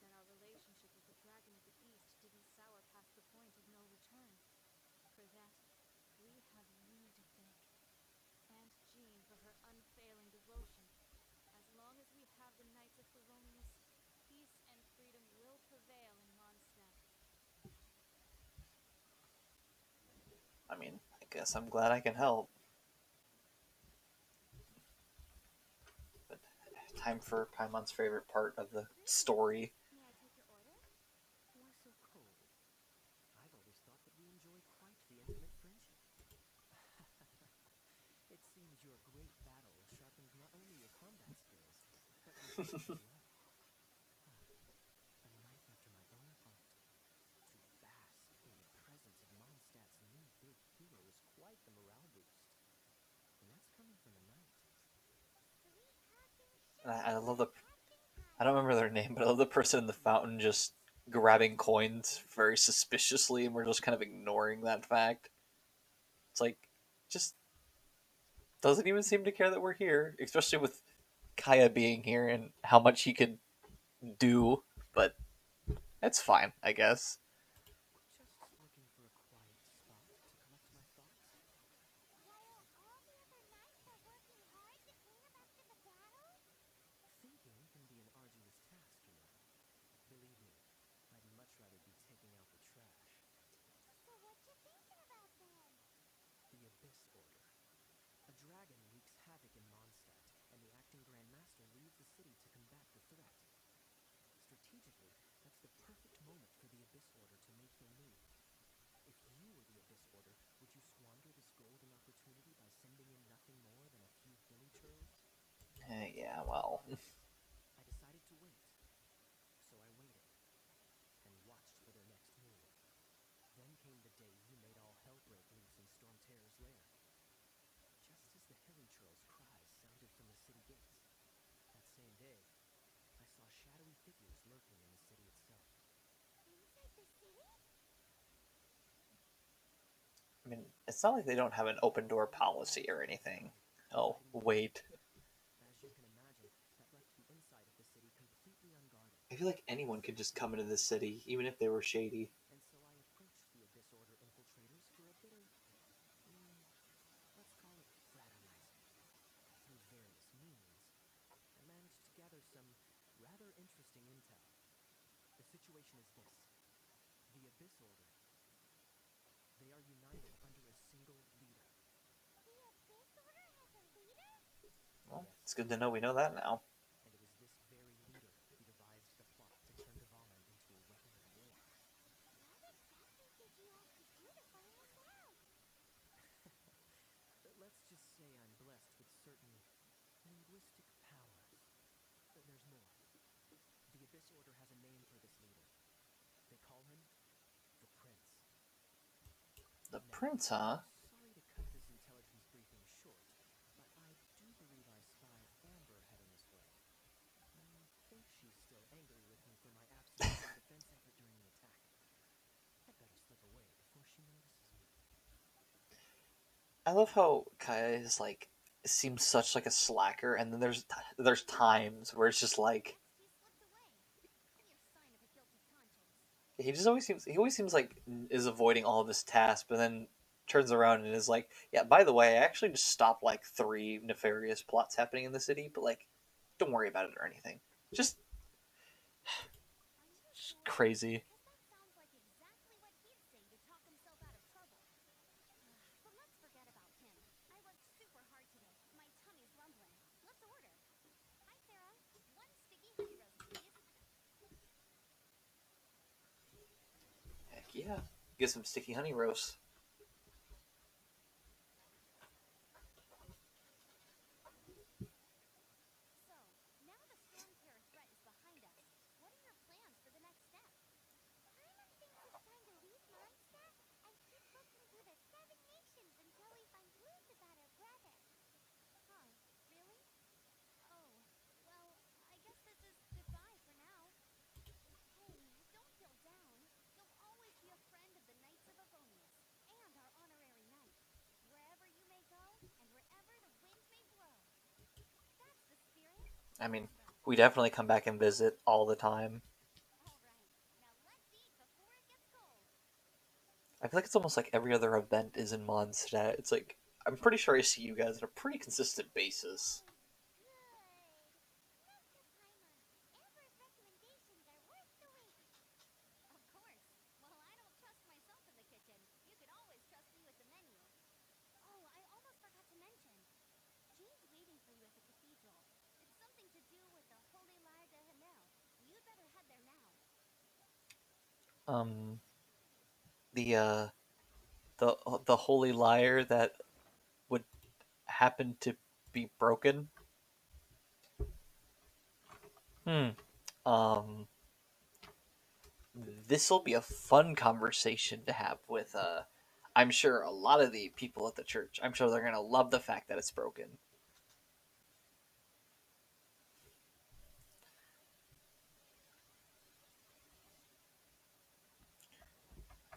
guess I'm glad I can help. But time for Paimon's favorite part of the story. May I take your order? Why so cold? I've always thought that we enjoy quite the intimate friendship. It seems your great battle sharpened not only your combat skills, but your wit as well. A knife after my own heart. To bask in the presence of Mondstadt's new big hero is quite the morale boost. And that's coming from a knight. Sweet talking I sugar. love the. Acting I don't remember their name, but I love the person in the fountain just grabbing coins very suspiciously, and we're just kind of ignoring that fact. It's like, just doesn't even seem to care that we're here, especially with Kaya being here and how much he could do. But it's fine, I guess. Just looking for a quiet spot to collect my thoughts. While all the other knights are working hard to clean up after the battle? Thinking can be an arduous task, you know. Believe me, I'd much rather be taking out the trash. So what you thinking about then? The Abyss Order. A dragon wreaks havoc in Mondstadt, and the acting Grand Master leaves the city to combat the threat. Strategically, that's the perfect moment for the Abyss Order to make their move. If you were the Abyss Order, would you squander this golden opportunity by sending in nothing more than a few hilly churls? Yeah, well. I decided to wait. So I waited, and watched for their next move. Then came the day you made all hell break loose in Stormterror's lair. Just as the hilly churl's cries sounded from the city gates. That same day, I saw shadowy figures lurking in the city itself. Inside the city? I mean, it's not like they don't have an open door policy or anything. Oh, wait. As you can imagine, that left the inside of the city completely unguarded. I feel like anyone could just come into this city, even if they were shady. And so I approached the Abyss Order infiltrators for a bit of, let's call it fraternizing. Through various means, I managed to gather some rather interesting intel. The situation is this. The Abyss Order. They are united under a single leader. The Abyss Order has a leader? Well, Yes, it's good to know we know that now. and it was this very leader who devised the plot to turn Dvalan into a weapon of war. What exactly did you have to do to find this out? Let's just say I'm blessed with certain linguistic powers. There's more. The Abyss Order has a name for this leader. They call him the Prince. The Now, prince, huh? sorry to cut this intelligence briefing short, but I do believe I spy Amber heading this way. I think she's still angry with me for my absence from the defense effort during the attack. I'd better slip away before she notices me. I love how Kaya is like seems such like a slacker, and then there's times where it's just like Next, he slipped away. Clear sign of a guilty conscience. he always seems like is avoiding all of his tasks, but then turns around and is like, yeah, by the way, I actually just stopped like 3 nefarious plots happening in the city, but like, don't worry about it or anything. Just Are you sure? crazy. Because that sounds like exactly what he'd say to talk himself out of trouble. But let's forget about him. I worked super hard today. My tummy's rumbling. Let's order. Hi, Sarah. One sticky honey roast, please. Heck yeah, get some sticky honey roast. So, now the storm terror threat is behind us. What are your plans for the next step? Paimon thinks it's time to leave Mondstadt and keep looking through the 7 nations until we find clues about her brother. Huh, really? Oh, well, I guess this is goodbye for now. Hey, don't feel down. You'll always be a friend of the Knights of Avonius, and our honorary knight. Wherever you may go, and wherever the wind may blow. That's the spirit. I mean, Remember. we definitely come back and visit all the time. All right, now let's eat before it gets cold. I feel like it's almost like every other event is in Mondstadt. It's like I'm pretty sure I see you guys on a pretty consistent basis. Oh, good. Master Paimon, Amber's recommendations are worth the wait. Of course. Well, I don't trust myself in the kitchen. You can always trust me with the menu. um the uh the holy lyre that would happen to be broken. Hmm. Um, this will be a fun conversation to have with. I'm sure a lot of the people at the church. I'm sure they're gonna love the fact that it's broken.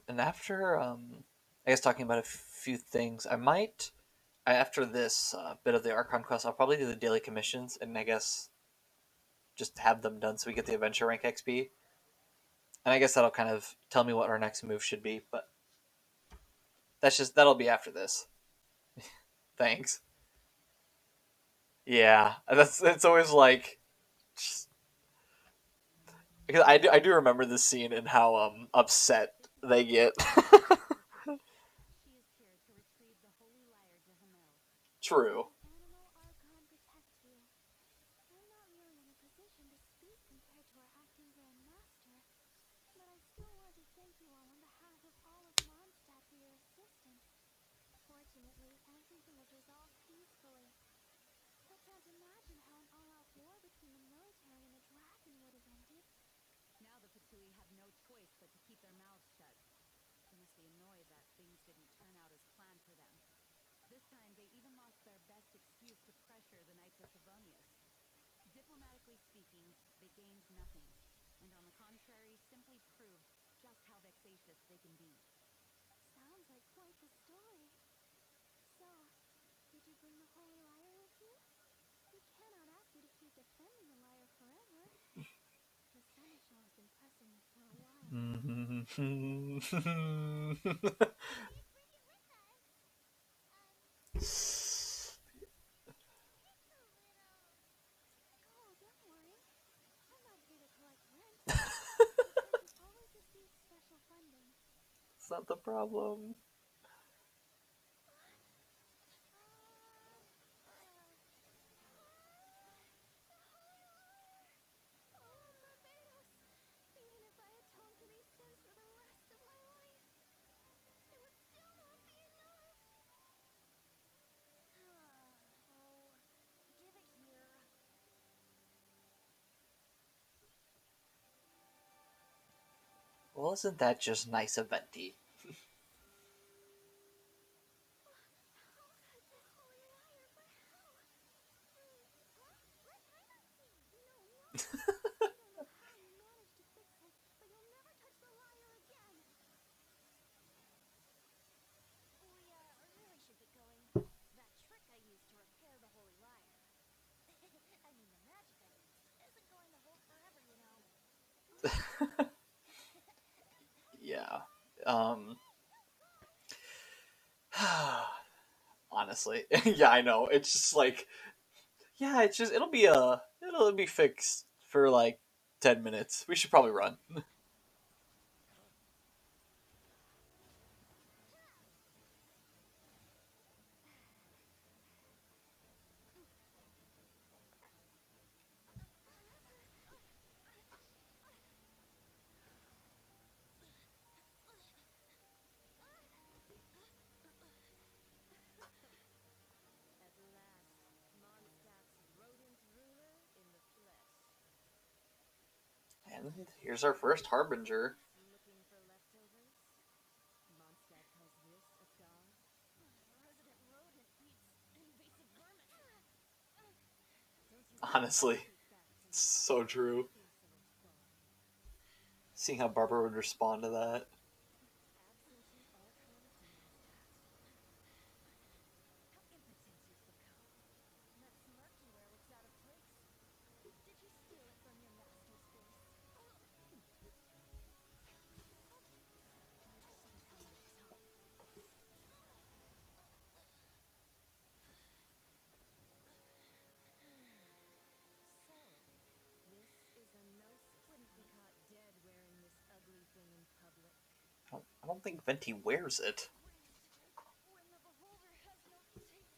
And after, I guess talking about a few things, I might after this bit of the Archon Quest, I'll probably do the daily commissions, and I guess just have them done so we get the adventure rank XP. And I guess that'll kind of tell me what our next move should be. But that'll be after this. Thanks. Yeah, that's it's always like because I do remember this scene and how upset they get. She is here to retrieve the holy lyre to Hamel. True. Animal Archon protect you. I'm not really in a position to speak compared to our acting Grand Master, but I still want to thank you all on behalf of all of Mondstadt for your assistance. Fortunately, everything was resolved peacefully. I can't imagine how an all-out war between the military and a dragon would have ended. Now the Patui have no choice but to keep their mouths shut. They must be annoyed that things didn't turn out as planned for them. This time, they even lost their best excuse to pressure the Knights of Favonius. Diplomatically speaking, they gained nothing, and on the contrary, simply proved just how vexatious they can be. Sounds like quite the story. So, did you bring the holy lyre with you? We cannot ask you to keep defending the lyre forever. The seneschal has been pressing you for a while now. Please bring it with us. It's a little. Oh, don't worry. I'm not here to collect rent. The church always receives special funding. It's not the problem. Oh, Barbados! Even if I atone for these sins for the rest of my life, it would still not be enough. Oh, give it here. Well, isn't that just nice of Venti? How could this holy lyre, but how? Let Tyler see. No, no! I don't know how you managed to fix it, but you'll never touch the lyre again. We really should get going. That trick I used to repair the holy lyre. I mean, the magic I used isn't going to hold forever, you know. Yeah. Um. Honestly, yeah, I know. It's just like, yeah, it'll be fixed for like 10 minutes. We should probably run. At last, Mondstadt's rodent ruler in the flesh. And here's our first harbinger. Looking for leftovers? Mondstadt calls this a god? Resident rodent eats invasive vermin. Don't you Honestly, speak back to it's me. so true. Insolent boy. Seeing how Barbara would respond to that. Absentee Archon to Mondstadt. How impotent you've become. That smirk you wear looks out of place. Did you steal it from your master's face? Somehow you're tough. So, this is a gnosis. Wouldn't be caught dead wearing this ugly thing in public. I don't think Venti wears it. When the beholder has no taste.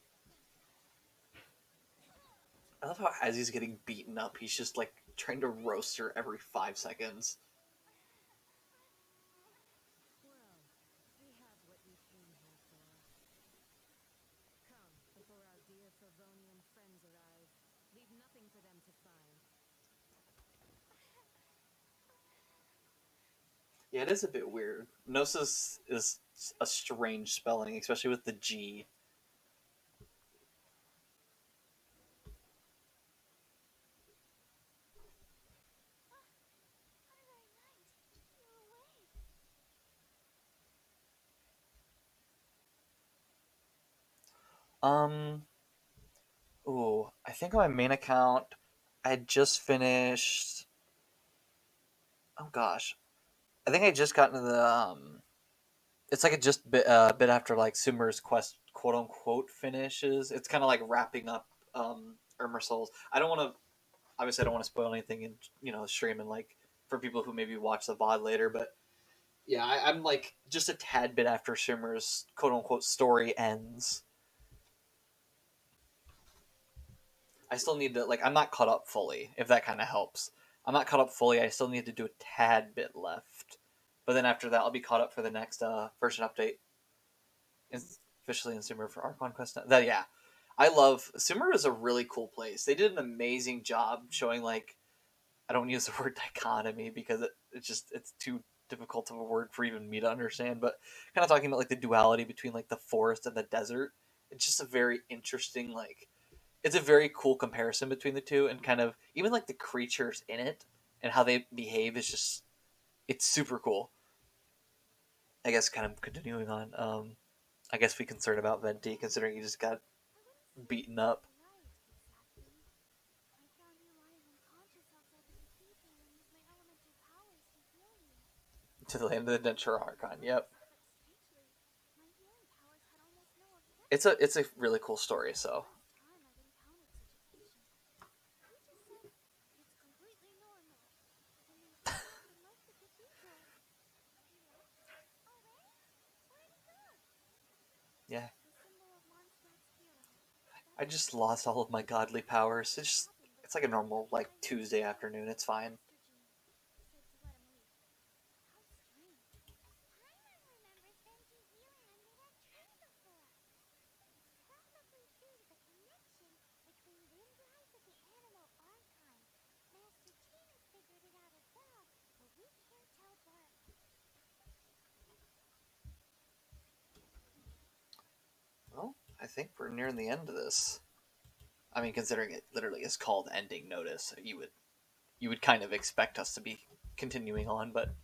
I love how as he's getting beaten up, he's just like trying to roast her every 5 seconds. Corvonian friends arrive. Leave nothing for them to find. Yeah, it is a bit weird. Gnosis is a strange spelling, especially with the G. Other night, you're awake. Um, ooh, I think on my main account, I had just finished. Oh gosh, I think I just got into the. It's like a just bit after like Sumer's quest, quote unquote, finishes. It's kind of like wrapping up Irma Souls. I don't want to. Obviously, I don't want to spoil anything in stream and like for people who maybe watch the VOD later, but yeah, I'm like just a tad bit after Shimmer's quote unquote story ends. I still need to like I'm not caught up fully, if that kind of helps. I'm not caught up fully. I still need to do a tad bit left, but then after that, I'll be caught up for the next version update. It's officially in Sumer for Archon Quest. That yeah, I love Sumer is a really cool place. They did an amazing job showing like I don't use the word dichotomy because it's too difficult of a word for even me to understand. But kind of talking about like the duality between like the forest and the desert. It's just a very interesting like it's a very cool comparison between the two and kind of even like the creatures in it and how they behave is just it's super cool. I guess kind of continuing on. I guess we concerned about Venti considering he just got I wouldn't say beaten up right, exactly. I found you lying unconscious outside the cathedral and used my elemental powers to heal you. to the land of the Denture Archon. Yep, But strangely, my healing powers had almost no effect. it's a really cool story. So First time I've encountered such a patient. He just said it's completely normal, and then ran off and left the cathedral. He left? Already? Where'd he go? yeah, The symbol of Mondstadt's hero. I That's just lost all of my godly powers. It's like a normal like Tuesday afternoon. It's fine. Master Jean said to let him leave. How strange. Paimon remembers Venti healing under that tree before. It's probably due to the connection between Windrise and the animal Archon. Master Jean has figured it out as well, but we can't tell what. Well, I think we're nearing the end of this. I mean, considering it literally is called ending notice, you would kind of expect us to be continuing on, but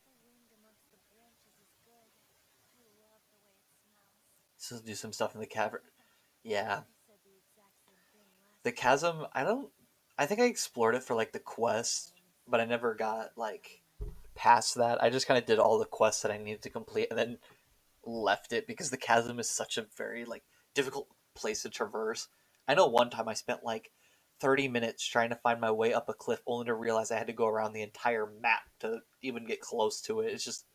The wind amongst the branches is good. I love the way it smells. let's do some stuff in the cavern. Yeah, He said the exact same thing last the time. chasm. I don't. I think I explored it for like the quest, but I never got like past that. I just kind of did all the quests that I needed to complete, and then left it because the chasm is such a very like difficult place to traverse. I know one time I spent like 30 minutes trying to find my way up a cliff only to realize I had to go around the entire map to even get close to it. It's just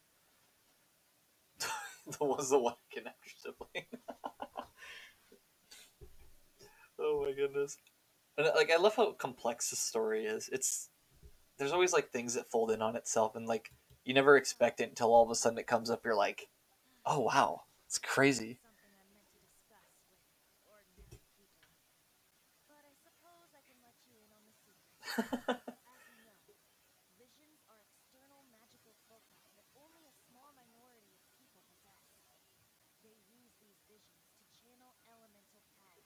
the was the one can after sibling. Oh my goodness. And like I love how complex the story is. It's there's always like things that fold in on itself and like you never expect it until all of a sudden it comes up you're like, "Oh wow. It's crazy." Something I meant to discuss with ordinary people. But I suppose I can let you in on the secret. As you know, visions are external magical foci that only a small minority of people possess. They use these visions to channel elemental power.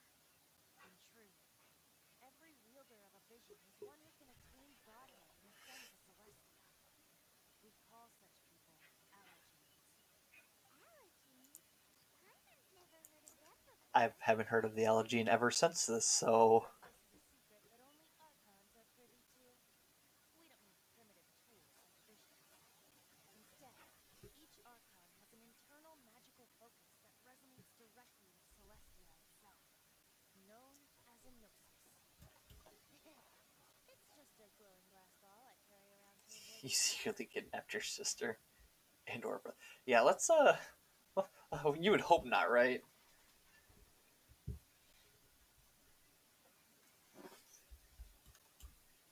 In truth, every wielder of a vision is one who can attain godhood and ascend to Celestia. We call such people Allergenes. Allergies? Paimon's never heard of them I before. haven't heard of the allergene ever since this, so This is a secret that only Archons are privy to. We don't need primitive tools like visions. Instead, each Archon has an internal magical focus that resonates directly with Celestia itself, known as a gnosis. It's just a glowing glass ball I carry around to avoid you detection. secretly kidnapped your sister and or yeah, let's you would hope not, right?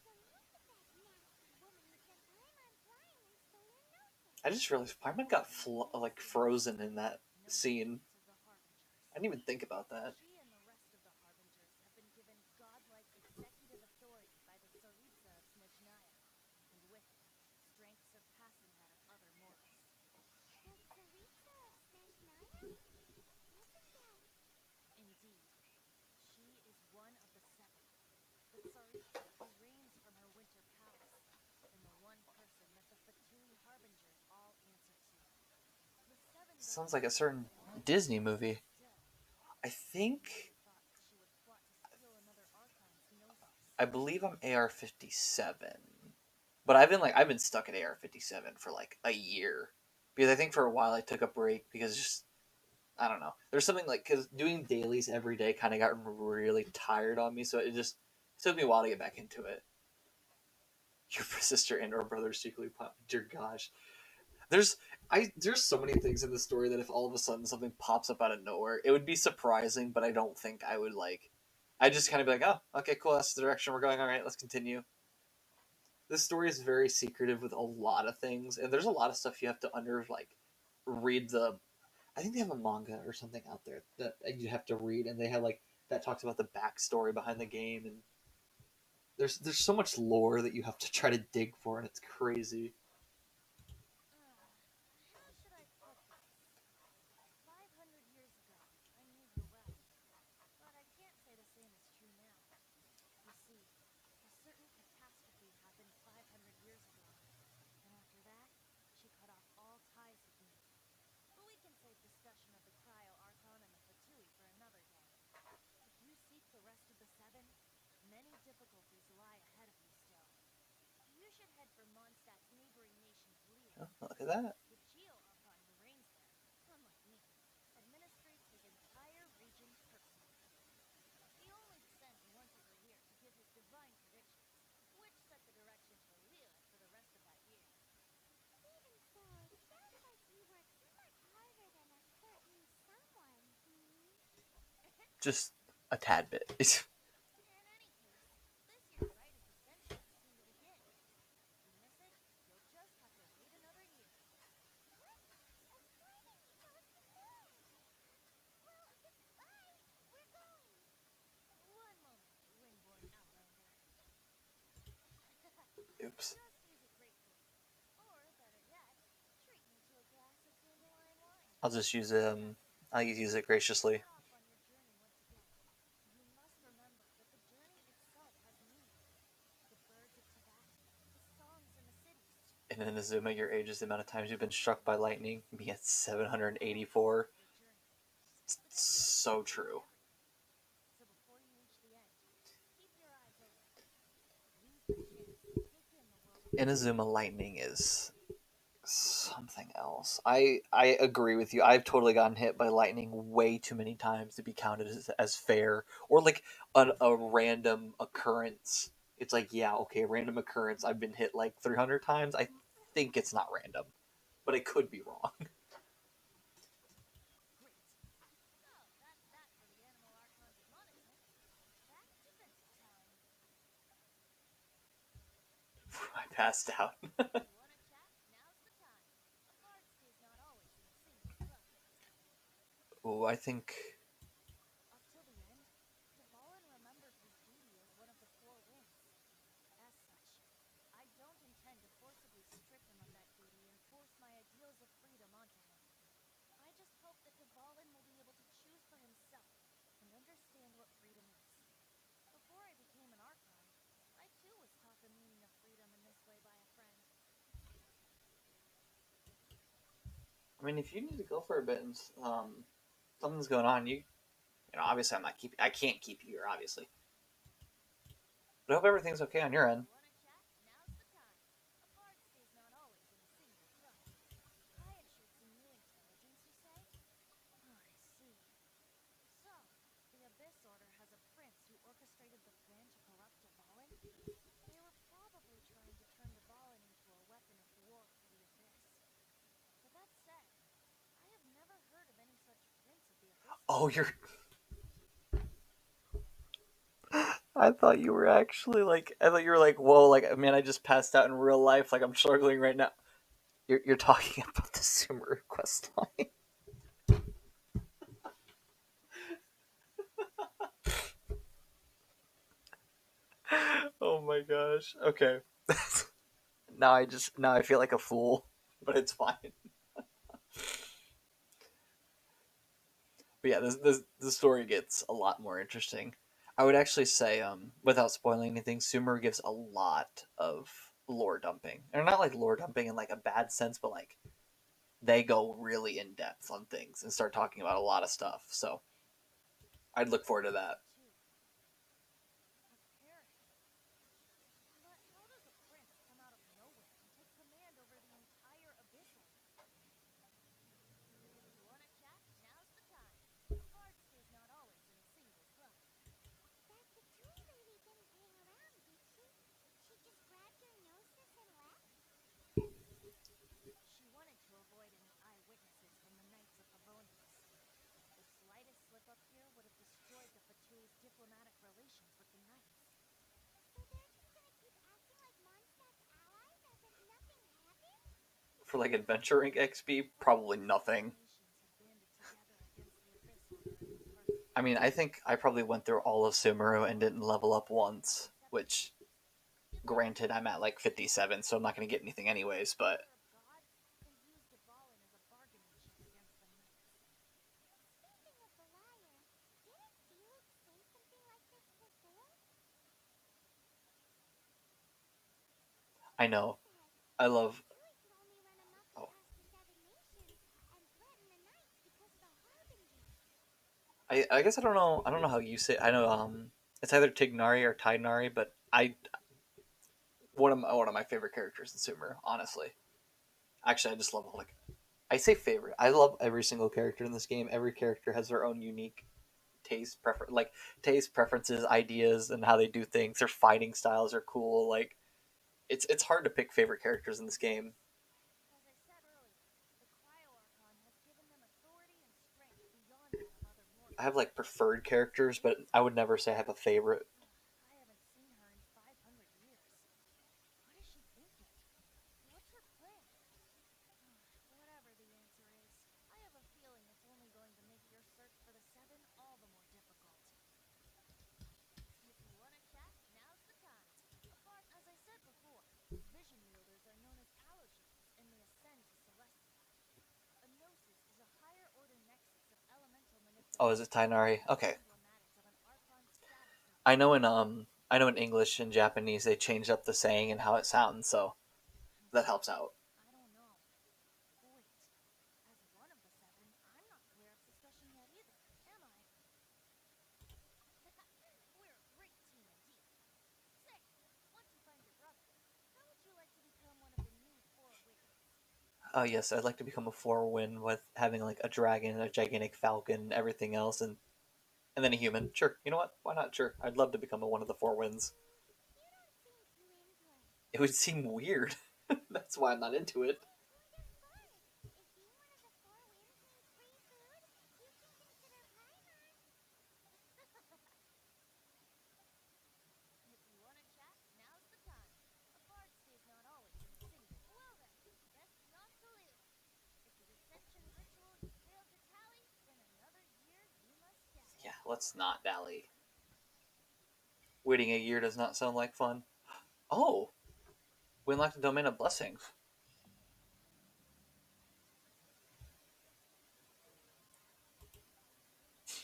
So look at that nasty woman who sent Paimon flying instead I just realized Paimon got like frozen in that scene. I didn't even think about that. She and the rest of the Harbingers have been given godlike executive authority by the Tsaritsa of Snezhnaya, and with it, strength surpassing that of other mortals. The Tsaritsa of Snezhnaya? What's a that? Indeed, she is one of the seven, the Tsaritsa who reigns from her winter palace, and the one person that the Fatui Harbingers all answer to. The seven Sounds like a certain Disney movie. still, I think thought that she would plot to steal another Archon's gnosis. I believe I'm AR-57, but I've been stuck at AR-57 for like a year because I think for a while I took a break because just I don't know. There's something like because doing dailies every day kind of got really tired on me, so it just took me a while to get back into it. Your sister and or brother secretly pop. Dear gosh, there's there's so many things in the story that if all of a sudden something pops up out of nowhere, it would be surprising, but I don't think I would like. I just kind of be like, oh, okay, cool. That's the direction we're going. All right, let's continue. This story is very secretive with a lot of things, and there's a lot of stuff you have to read the. I think they have a manga or something out there that you have to read, and they have like that talks about the backstory behind the game, and there's so much lore that you have to try to dig for, and it's crazy. How should I put this? 500 years ago, I knew her well, but I can't say the same is true now. You see, a certain catastrophe happened 500 years ago, and after that, she cut off all ties with me. But we can save discussion of the Cryo Archon and the Fatui for another day. If you seek the rest of the seven, many difficulties lie ahead of you still. You should head for Mondstadt's neighboring nation of Leo. Oh, look at that. The Geo-Archon who reigns there, unlike me, administrates his entire region personally. He only descends once every year to give his divine predictions, which set the direction for Lilith for the rest of that year. Even so, it sounds like he works much harder than a certain someone, Just a tad bit. In any case, this year's rite of ascension is soon to begin. If you miss it, you'll just have to wait another year. What? Explaining across the moon! Well, bye! We're going! One moment, Windborn Outlander. Oops. Just use it gratefully. Or, better yet, treat me to a glass of dandelion wine. I'll just use I'll use it graciously. Set off on your journey once again. You must remember that the journey itself has meaning. The birds of Tibet, the songs in the cities. In Inazuma, your age is the amount of times you've been struck by lightning. Me at 784. It's so true. So before you reach the end, keep your eyes open. Use the chance to take in the world. Inazuma lightning is something else. I agree with you. I've totally gotten hit by lightning way too many times to be counted as fair or like a random occurrence. It's like, yeah, okay, random occurrence. I've been hit like 300 times. I think it's not random, but it could be wrong. Great. So that's that for the Animal Archon's admonishment. Back to visit time. I passed out. You wanna chat? Now's the time. A bard stays not always in a single throat. Oh, I think Up till the end, Dvalin remembered his duty as one of the four winds. As such, I don't intend to forcibly strip him of that duty and force my ideals of freedom onto him. I just hope that Dvalin will be able to choose for himself and understand what freedom is. Before I became an Archon, I too was taught the meaning of freedom in this way by a friend. I mean, if you need to go for a bit and something's going on, obviously I can't keep you here, obviously. But I hope everything's okay on your end. You wanna chat? Now's the time. A bard stays not always in a single throat. I had shared some new intelligence, you say? Oh, I see. So, the Abyss Order has a prince who orchestrated the plan to corrupt Dvalin? They were probably trying to turn Dvalin into a weapon of war for the Abyss. But that said, I have never heard of any such prince of the Abyss. Oh, you're. I thought you were actually like. I thought you were like, whoa, like, man, I just passed out in real life. Like, I'm struggling right now. You're talking about the Sumeru quest line. Oh my gosh. Okay. Now I feel like a fool, but it's fine. But yeah, the story gets a lot more interesting. I would actually say, without spoiling anything, Sumeru gives a lot of lore dumping, and not like lore dumping in like a bad sense, but like they go really in depth on things and start talking about a lot of stuff. So I'd look forward to that. Too. A parrot. But how does a prince come out of nowhere and take command over the entire Abyssal? If you want to chat, now's the time. A bard stays not always in a single club. That Katui lady didn't hang around, did she? She just grabbed your gnosis and left? She wanted to avoid any eyewitnesses from the Knights of Favonius. The slightest slip up here would have destroyed the Fatui's diplomatic relations with the Knights. So they're just gonna keep acting like Mondstadt's allies as if nothing happened? For like Adventure Inc. XP, probably nothing. Nations have banded together against the Abyssal during this first I mean, I think I probably went through all of Sumeru and didn't level up once, which, granted, I'm at like 57, so I'm not going to get anything anyways, but of God and used Dvalin as a bargaining chip against the Knights. Speaking of Belial, didn't Diluc say something like this before? I know. He said I love. Katui could only run amok Oh, across the seven nations and threaten the Knights because of the Harbingers. I guess I don't know. I don't know how you say. I know it's either Tignari or Tidnari, but I one of my favorite characters in Sumeru. Honestly, actually, I just love like I say favorite. I love every single character in this game. Every character has their own unique taste, preferences, ideas, and how they do things. Their fighting styles are cool. Like it's hard to pick favorite characters in this game. As I said earlier, the Cryo-Archon has given them authority and strength beyond that of other I have mortals. like preferred characters, but I would never say I have a favorite. I haven't seen her in 500 years. What is she thinking? What's her plan? Whatever the answer is, I have a feeling it's only going to make your search for the Seven all the more difficult. If you want to chat, now's the time. Apart, as I said before, vision wielders are known as allogenes in the Ascend to Celestia. A gnosis is a higher order nexus of elemental Oh, is it manipulation, Tainari? Okay. emblematic of an Archon's status of I know in English and Japanese they changed up the saying and how it sounds, so that helps out. I don't know. Wait, as one of the seven, I'm not clear of suspicion yet either, am I? We're a great team indeed. Say, once you find your brother, how would you like to become one of the new Four Winds? Oh yes, I'd like to become a four win with having like a dragon, a gigantic falcon, everything else, and then a human. Sure, you know what? Why not? Sure, I'd love to become one of the four winds. You don't seem too into it. It would seem weird. That's why I'm not into it. It's kind of fun. If being one of the four winds means free food, you can consider Paimon. If you want to chat, now's the time. A bard stays not always in a single. Well then, best not to live. If the ascension ritual you failed to tally, then another year you must die. Yeah, let's not dally. Waiting a year does not sound like fun. Oh, we unlocked the domain of blessings.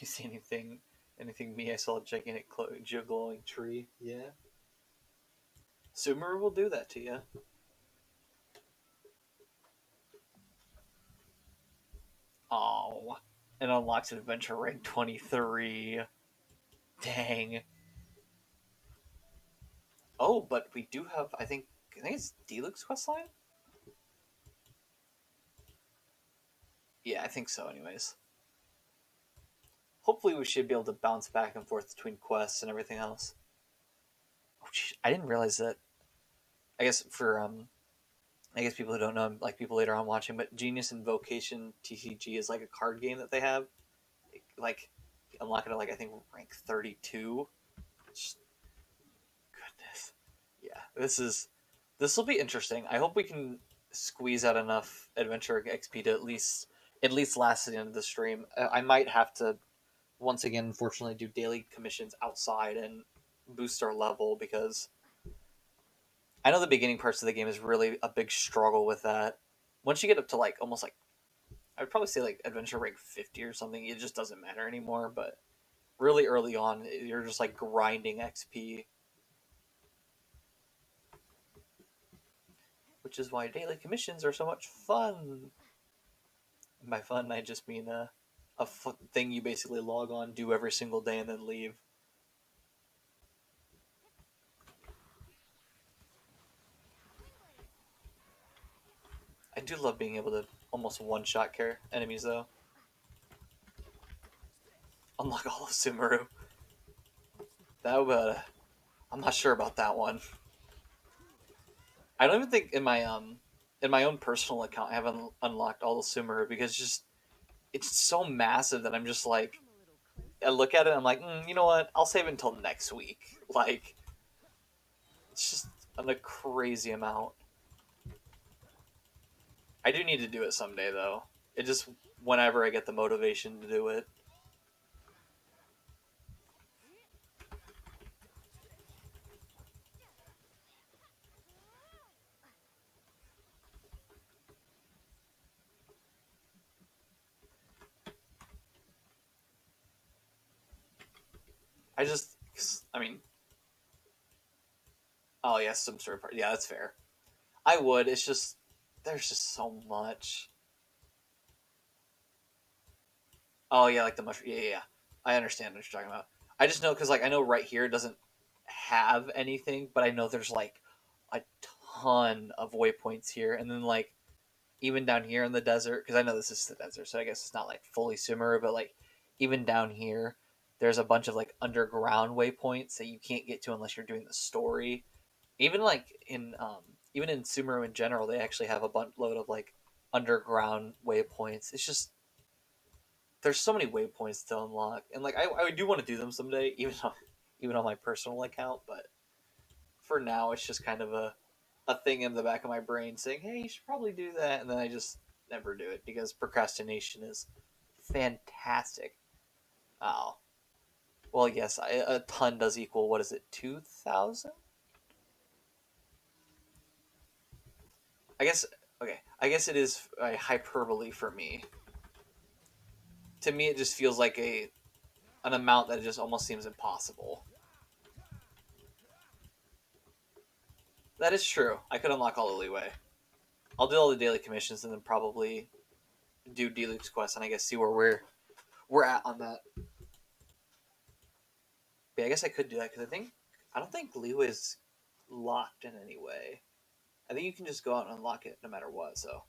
You see anything? Anything me? I saw a gigantic glowing tree. Yeah. Sumeru will do that to you. Oh, it unlocks adventure rank 23. Dang. Oh, but we do have. I think it's Diluc's questline. Yeah, I think so. Anyways, hopefully we should be able to bounce back and forth between quests and everything else. Oh, geez, I didn't realize that. I guess for I guess people who don't know, like people later on watching, but Genius Invocation TCG is like a card game that they have. Like, unlock it at like I think rank 32. Goodness, yeah, this will be interesting. I hope we can squeeze out enough adventure XP to at least last to the end of the stream. I might have to once again, unfortunately, do daily commissions outside and boost our level because I know the beginning parts of the game is really a big struggle with that. Once you get up to like almost like I'd probably say like adventure rank 50 or something, it just doesn't matter anymore. But really early on, you're just like grinding XP, which is why daily commissions are so much fun. And by fun, I just mean thing you basically log on, do every single day, and then leave. I do love being able to almost one-shot care enemies though. Unlock all of Sumeru. That would, I'm not sure about that one. I don't even think in my own personal account I haven't unlocked all the Sumeru because it's so massive that I'm just like I look at it and I'm like, you know what? I'll save it until next week. Like it's just a crazy amount. I do need to do it someday though. It just whenever I get the motivation to do it. I just, I mean, oh yeah, some sort of part. Yeah, that's fair. I would. It's just there's just so much. Oh yeah, like the mushroom. Yeah, yeah, yeah. I understand what you're talking about. I just know because like I know right here it doesn't have anything, but I know there's like a ton of waypoints here, and then like even down here in the desert because I know this is the desert, so I guess it's not like fully Sumeru, but like even down here, there's a bunch of like underground waypoints that you can't get to unless you're doing the story. Even like even in Sumeru in general, they actually have a buttload of like underground waypoints. It's just there's so many waypoints to unlock, and like I do want to do them someday, even on my personal account. But for now, it's just kind of a thing in the back of my brain saying, "Hey, you should probably do that," and then I just never do it because procrastination is fantastic. Oh, well, yes, a ton does equal what is it, 2,000? I guess okay. I guess it is a hyperbole for me. To me, it just feels like an amount that just almost seems impossible. That is true. I could unlock all the leeway. I'll do all the daily commissions and then probably do Diluc's quest and I guess see where we're at on that. But yeah, I guess I could do that because I don't think leeway is locked in any way. I think you can just go out and unlock it no matter what. So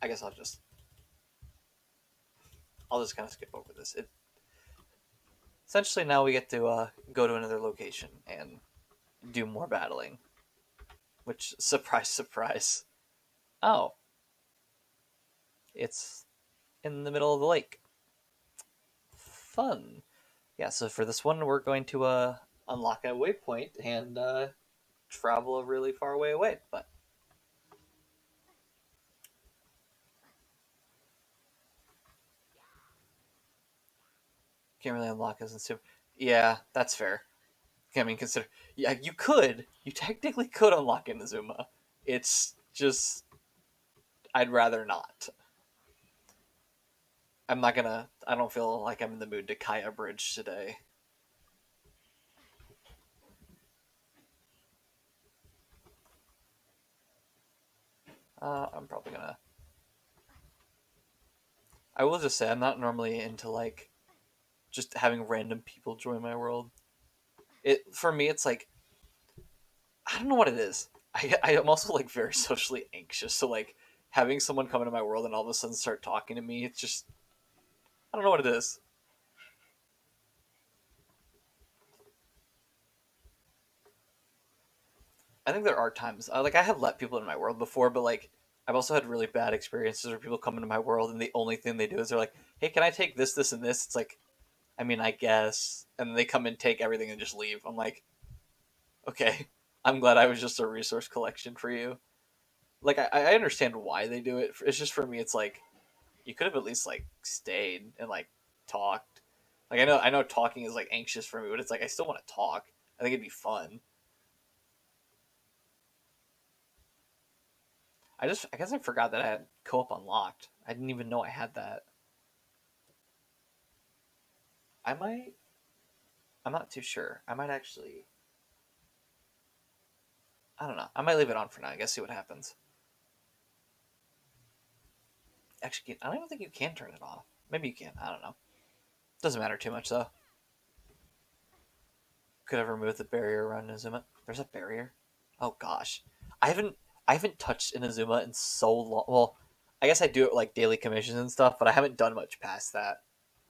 I guess I'll just kind of skip over this. Essentially now we get to go to another location and do more battling. Which surprise, surprise. Oh, it's in the middle of the lake. Fun. Yeah, so for this one, we're going to unlock a waypoint and travel a really far away. But can't really unlock as in super. Yeah, that's fair. I mean, consider. Yeah, you could. You technically could unlock Inazuma. It's just. I'd rather not. I'm not gonna. I don't feel like I'm in the mood to Kaya Bridge today. I'm probably gonna. I will just say I'm not normally into like just having random people join my world. It for me, it's like I don't know what it is. I am also like very socially anxious, so like having someone come into my world and all of a sudden start talking to me, it's just I don't know what it is. I think there are times like I have let people into my world before, but like I've also had really bad experiences where people come into my world and the only thing they do is they're like, "Hey, can I take this, this, and this?" It's like, I mean, I guess, and they come and take everything and just leave. I'm like, okay. I'm glad I was just a resource collection for you. Like I understand why they do it. It's just for me. It's like you could have at least like stayed and like talked. Like I know talking is like anxious for me, but it's like I still want to talk. I think it'd be fun. I guess I forgot that I had co-op unlocked. I didn't even know I had that. I might. I'm not too sure. I might actually. I don't know. I might leave it on for now. I guess see what happens. Actually, I don't even think you can turn it off. Maybe you can. I don't know. Doesn't matter too much though. Could have removed the barrier around Inazuma. There's a barrier. Oh gosh, I haven't I haven't touched Inazuma in so long. Well, I guess I do it like daily commissions and stuff, but I haven't done much past that.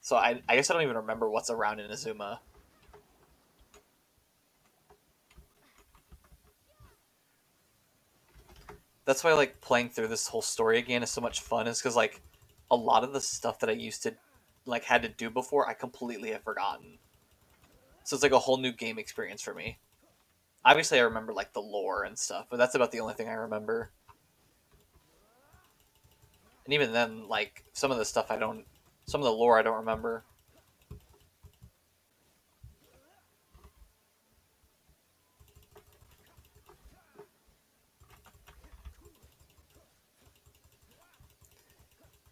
So I guess I don't even remember what's around Inazuma. That's why like playing through this whole story again is so much fun. Is because like a lot of the stuff that I used to like had to do before, I completely have forgotten. So it's like a whole new game experience for me. Obviously, I remember like the lore and stuff, but that's about the only thing I remember. And even then, like some of the stuff I don't, some of the lore I don't remember.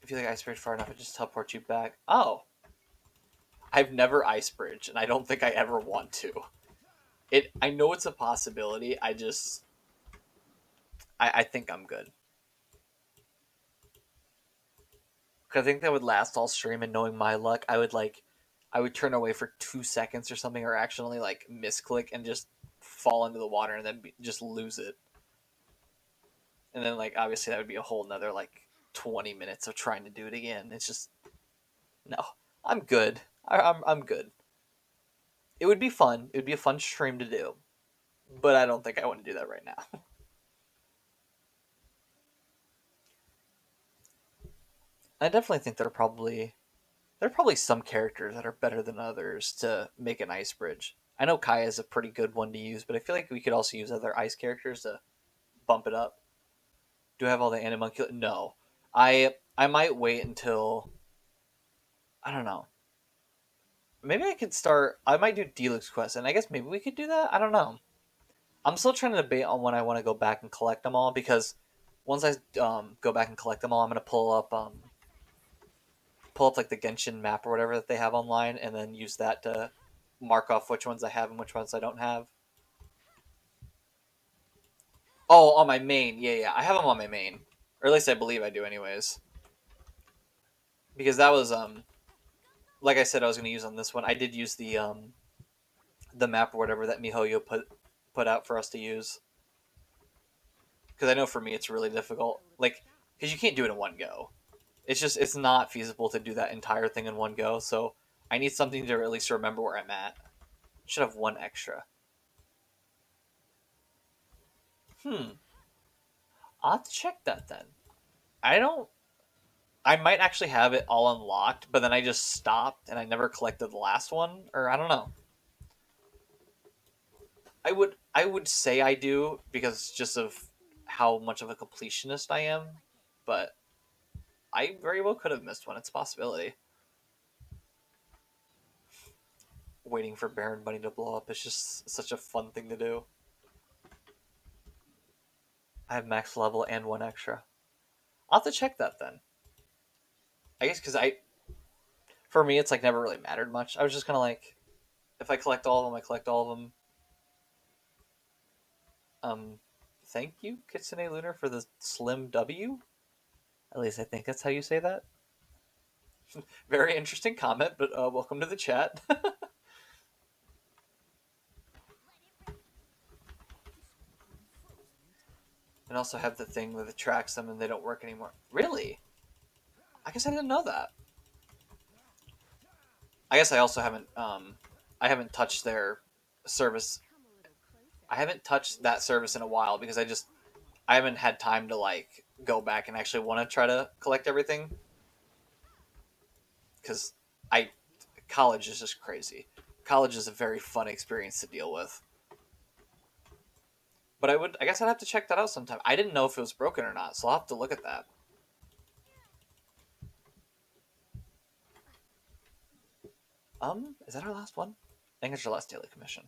If you like ice bridge far enough, it just teleports you back. Oh, I've never ice bridge, and I don't think I ever want to. I know it's a possibility. I think I'm good. Because I think that would last all stream, and knowing my luck, I would turn away for 2 seconds or something, or accidentally like misclick and just fall into the water, and then just lose it. And then like obviously that would be a whole nother like 20 minutes of trying to do it again. It's just no. I'm good. I'm good. It would be fun. It would be a fun stream to do, but I don't think I want to do that right now. I definitely think there are probably some characters that are better than others to make an ice bridge. I know Kai is a pretty good one to use, but I feel like we could also use other ice characters to bump it up. Do I have all the animuncula? No. I might wait until I don't know. Maybe I could start. I might do Diluc Quest, and I guess maybe we could do that. I don't know. I'm still trying to debate on when I want to go back and collect them all because once I go back and collect them all, I'm gonna pull up like the Genshin map or whatever that they have online, and then use that to mark off which ones I have and which ones I don't have. Oh, on my main, yeah, I have them on my main, or at least I believe I do, anyways. Because that was like I said, I was gonna use on this one. I did use the map or whatever that MiHoYo put out for us to use. Because I know for me it's really difficult, like because you can't do it in one go. It's not feasible to do that entire thing in one go. So I need something to at least remember where I'm at. Should have one extra. Hmm. I'll have to check that then. I don't. I might actually have it all unlocked, but then I just stopped and I never collected the last one, or I don't know. I would say I do because just of how much of a completionist I am, but I very well could have missed one. It's a possibility. Waiting for Baron Bunny to blow up is just such a fun thing to do. I have max level and one extra. I'll have to check that then. I guess because for me, it's like never really mattered much. I was just kind of like, if I collect all of them, I collect all of them. Um, thank you, Kitsune Lunar, for the slim W. At least I think that's how you say that. Very interesting comment, but welcome to the chat. And also have the thing that attracts them and they don't work anymore. Really? I guess I didn't know that. I guess I haven't touched their service. I haven't touched that service in a while because I haven't had time to like go back and actually want to try to collect everything because I college is just crazy. College is a very fun experience to deal with. But I guess I'd have to check that out sometime. I didn't know if it was broken or not, so I'll have to look at that. Is that our last one? I think it's our last daily commission.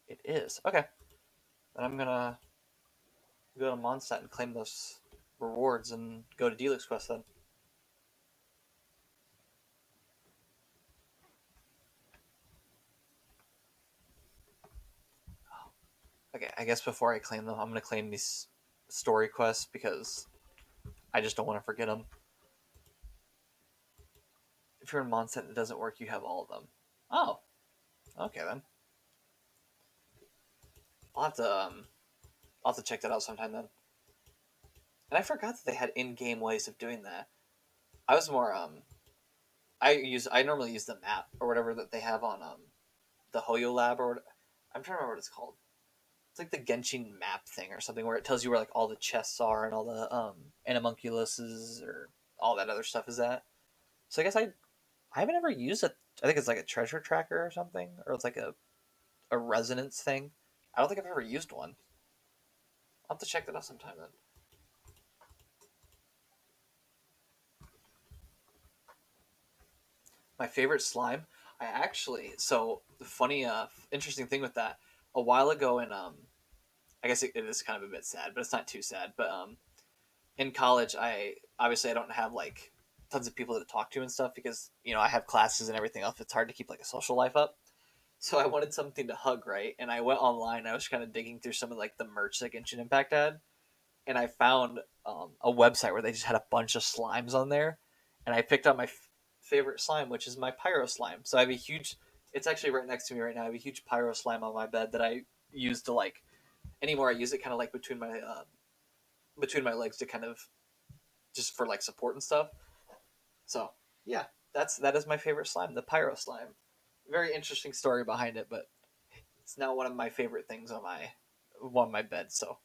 It is. Okay. Then I'm gonna go to Mondstadt and claim those rewards and go to Diluc's Quest then. Okay, I guess before I claim them, I'm gonna claim these story quests because I just don't want to forget them. If you're in Mondstadt and it doesn't work, you have all of them. Oh, okay then. I'll have to I'll have to check that out sometime then. And I forgot that they had in-game ways of doing that. I was more I normally use the map or whatever that they have on the Hoyo Lab or I'm trying to remember what it's called. It's like the Genshin map thing or something where it tells you where like all the chests are and all the animunculuses or all that other stuff is at. So I guess I haven't ever used it. I think it's like a treasure tracker or something, or it's like a resonance thing. I don't think I've ever used one. I'll have to check that out sometime then. My favorite slime. I actually so the funny interesting thing with that a while ago in I guess it is kind of a bit sad, but it's not too sad. But in college, I obviously I don't have like tons of people to talk to and stuff because I have classes and everything else. It's hard to keep like a social life up. So I wanted something to hug, right? And I went online. I was kind of digging through some of like the merch that Genshin Impact had, and I found a website where they just had a bunch of slimes on there, and I picked out my favorite slime, which is my pyro slime. So I have a huge. It's actually right next to me right now. I have a huge pyro slime on my bed that I use to like. Anymore, I use it kind of like between my legs to kind of just for like support and stuff. So yeah, that is my favorite slime, the pyro slime. Very interesting story behind it, but it's now one of my favorite things on my bed. So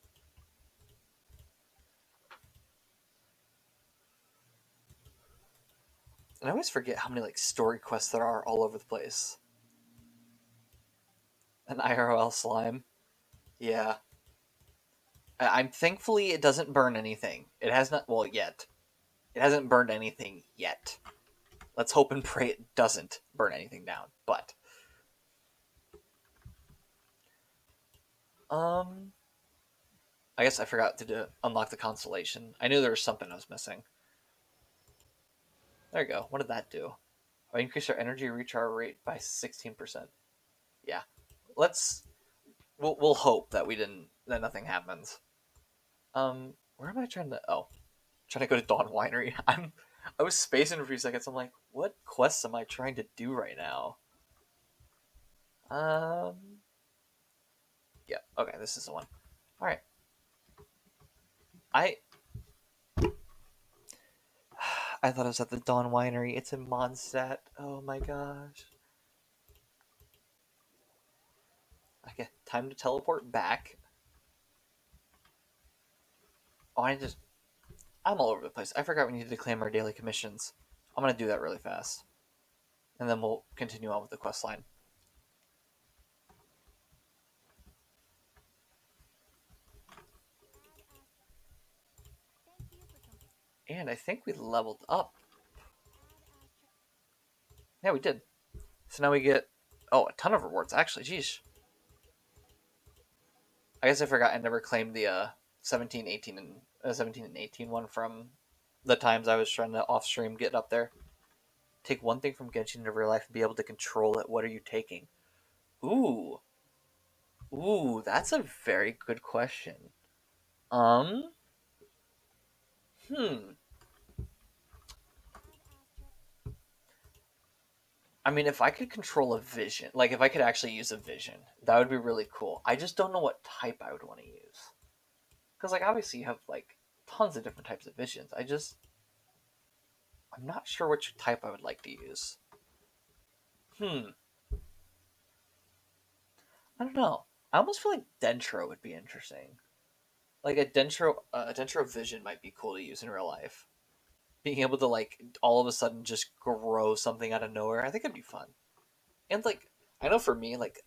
and I always forget how many like story quests there are all over the place. An IRL slime, yeah. I'm thankfully it doesn't burn anything. It has not well yet. It hasn't burned anything yet. Let's hope and pray it doesn't burn anything down. But um, I guess I forgot to unlock the constellation. I knew there was something I was missing. There you go. What did that do? I increased our energy recharge rate by 16%. Yeah. Let's we'll hope that nothing happens. Where am I trying to trying to go to Dawn Winery. I was spacing for a few seconds. I'm like, what quests am I trying to do right now? Um yeah, okay, this is the one. Alright. I I thought I was at the Dawn Winery. It's in Mondstadt. Oh my gosh. Okay, time to teleport back. Oh, I'm all over the place. I forgot we needed to claim our daily commissions. I'm gonna do that really fast. And then we'll continue on with the quest line. And I think we leveled up. Yeah, we did. So now we get a ton of rewards actually. Jeez. I guess I forgot I never claimed the 17, 18, and 17 and 18 one from the times I was trying to off stream get up there. Take one thing from Genshin into real life and be able to control it. What are you taking? Ooh. Ooh, that's a very good question. Um hmm. I mean, if I could control a vision, like if I could actually use a vision, that would be really cool. I just don't know what type I would want to use. Because, like, obviously you have, like, tons of different types of visions. I'm not sure which type I would like to use. Hmm. I don't know. I almost feel like Dentro would be interesting. Like a Dentro vision might be cool to use in real life. Being able to like all of a sudden just grow something out of nowhere, I think it'd be fun. And like, I know for me, like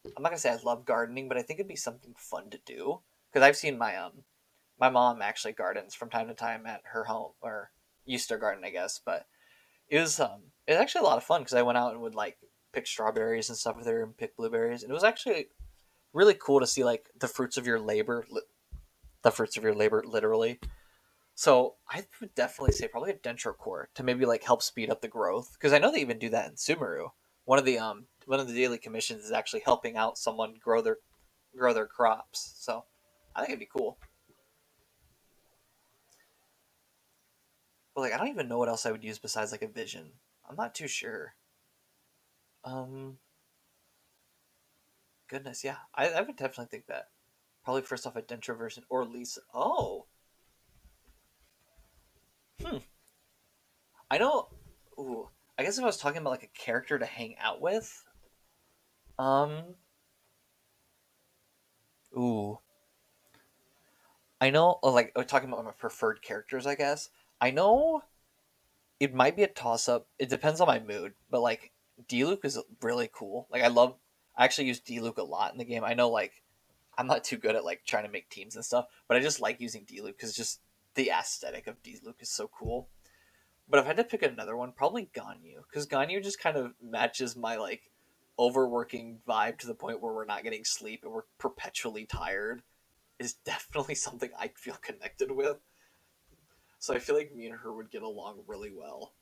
I'm not gonna say I love gardening, but I think it'd be something fun to do because I've seen my mom actually gardens from time to time at her home, or used to garden, I guess. But it was actually a lot of fun because I went out and would like pick strawberries and stuff with her and pick blueberries, and it was actually really cool to see like the fruits of your labor, literally. So I would definitely say probably a dentro core to maybe like help speed up the growth because I know they even do that in Sumeru. One of the daily commissions is actually helping out someone grow their crops. So I think it'd be cool. But like I don't even know what else I would use besides like a vision. I'm not too sure. Um, Goodness, yeah, I would definitely think that. Probably first off a dentro version or Lisa. Oh, hmm. I know. Ooh, I guess if I was talking about like a character to hang out with, um, ooh, I know. Like we're talking about my preferred characters, I guess. I know it might be a toss up. It depends on my mood, but like Diluc is really cool. Like I actually use Diluc a lot in the game. I know like I'm not too good at like trying to make teams and stuff, but I just like using Diluc because just the aesthetic of Diluc is so cool. But if I had to pick another one, probably Ganyu, because Ganyu just kind of matches my like overworking vibe to the point where we're not getting sleep and we're perpetually tired. Is definitely something I feel connected with. So I feel like me and her would get along really well.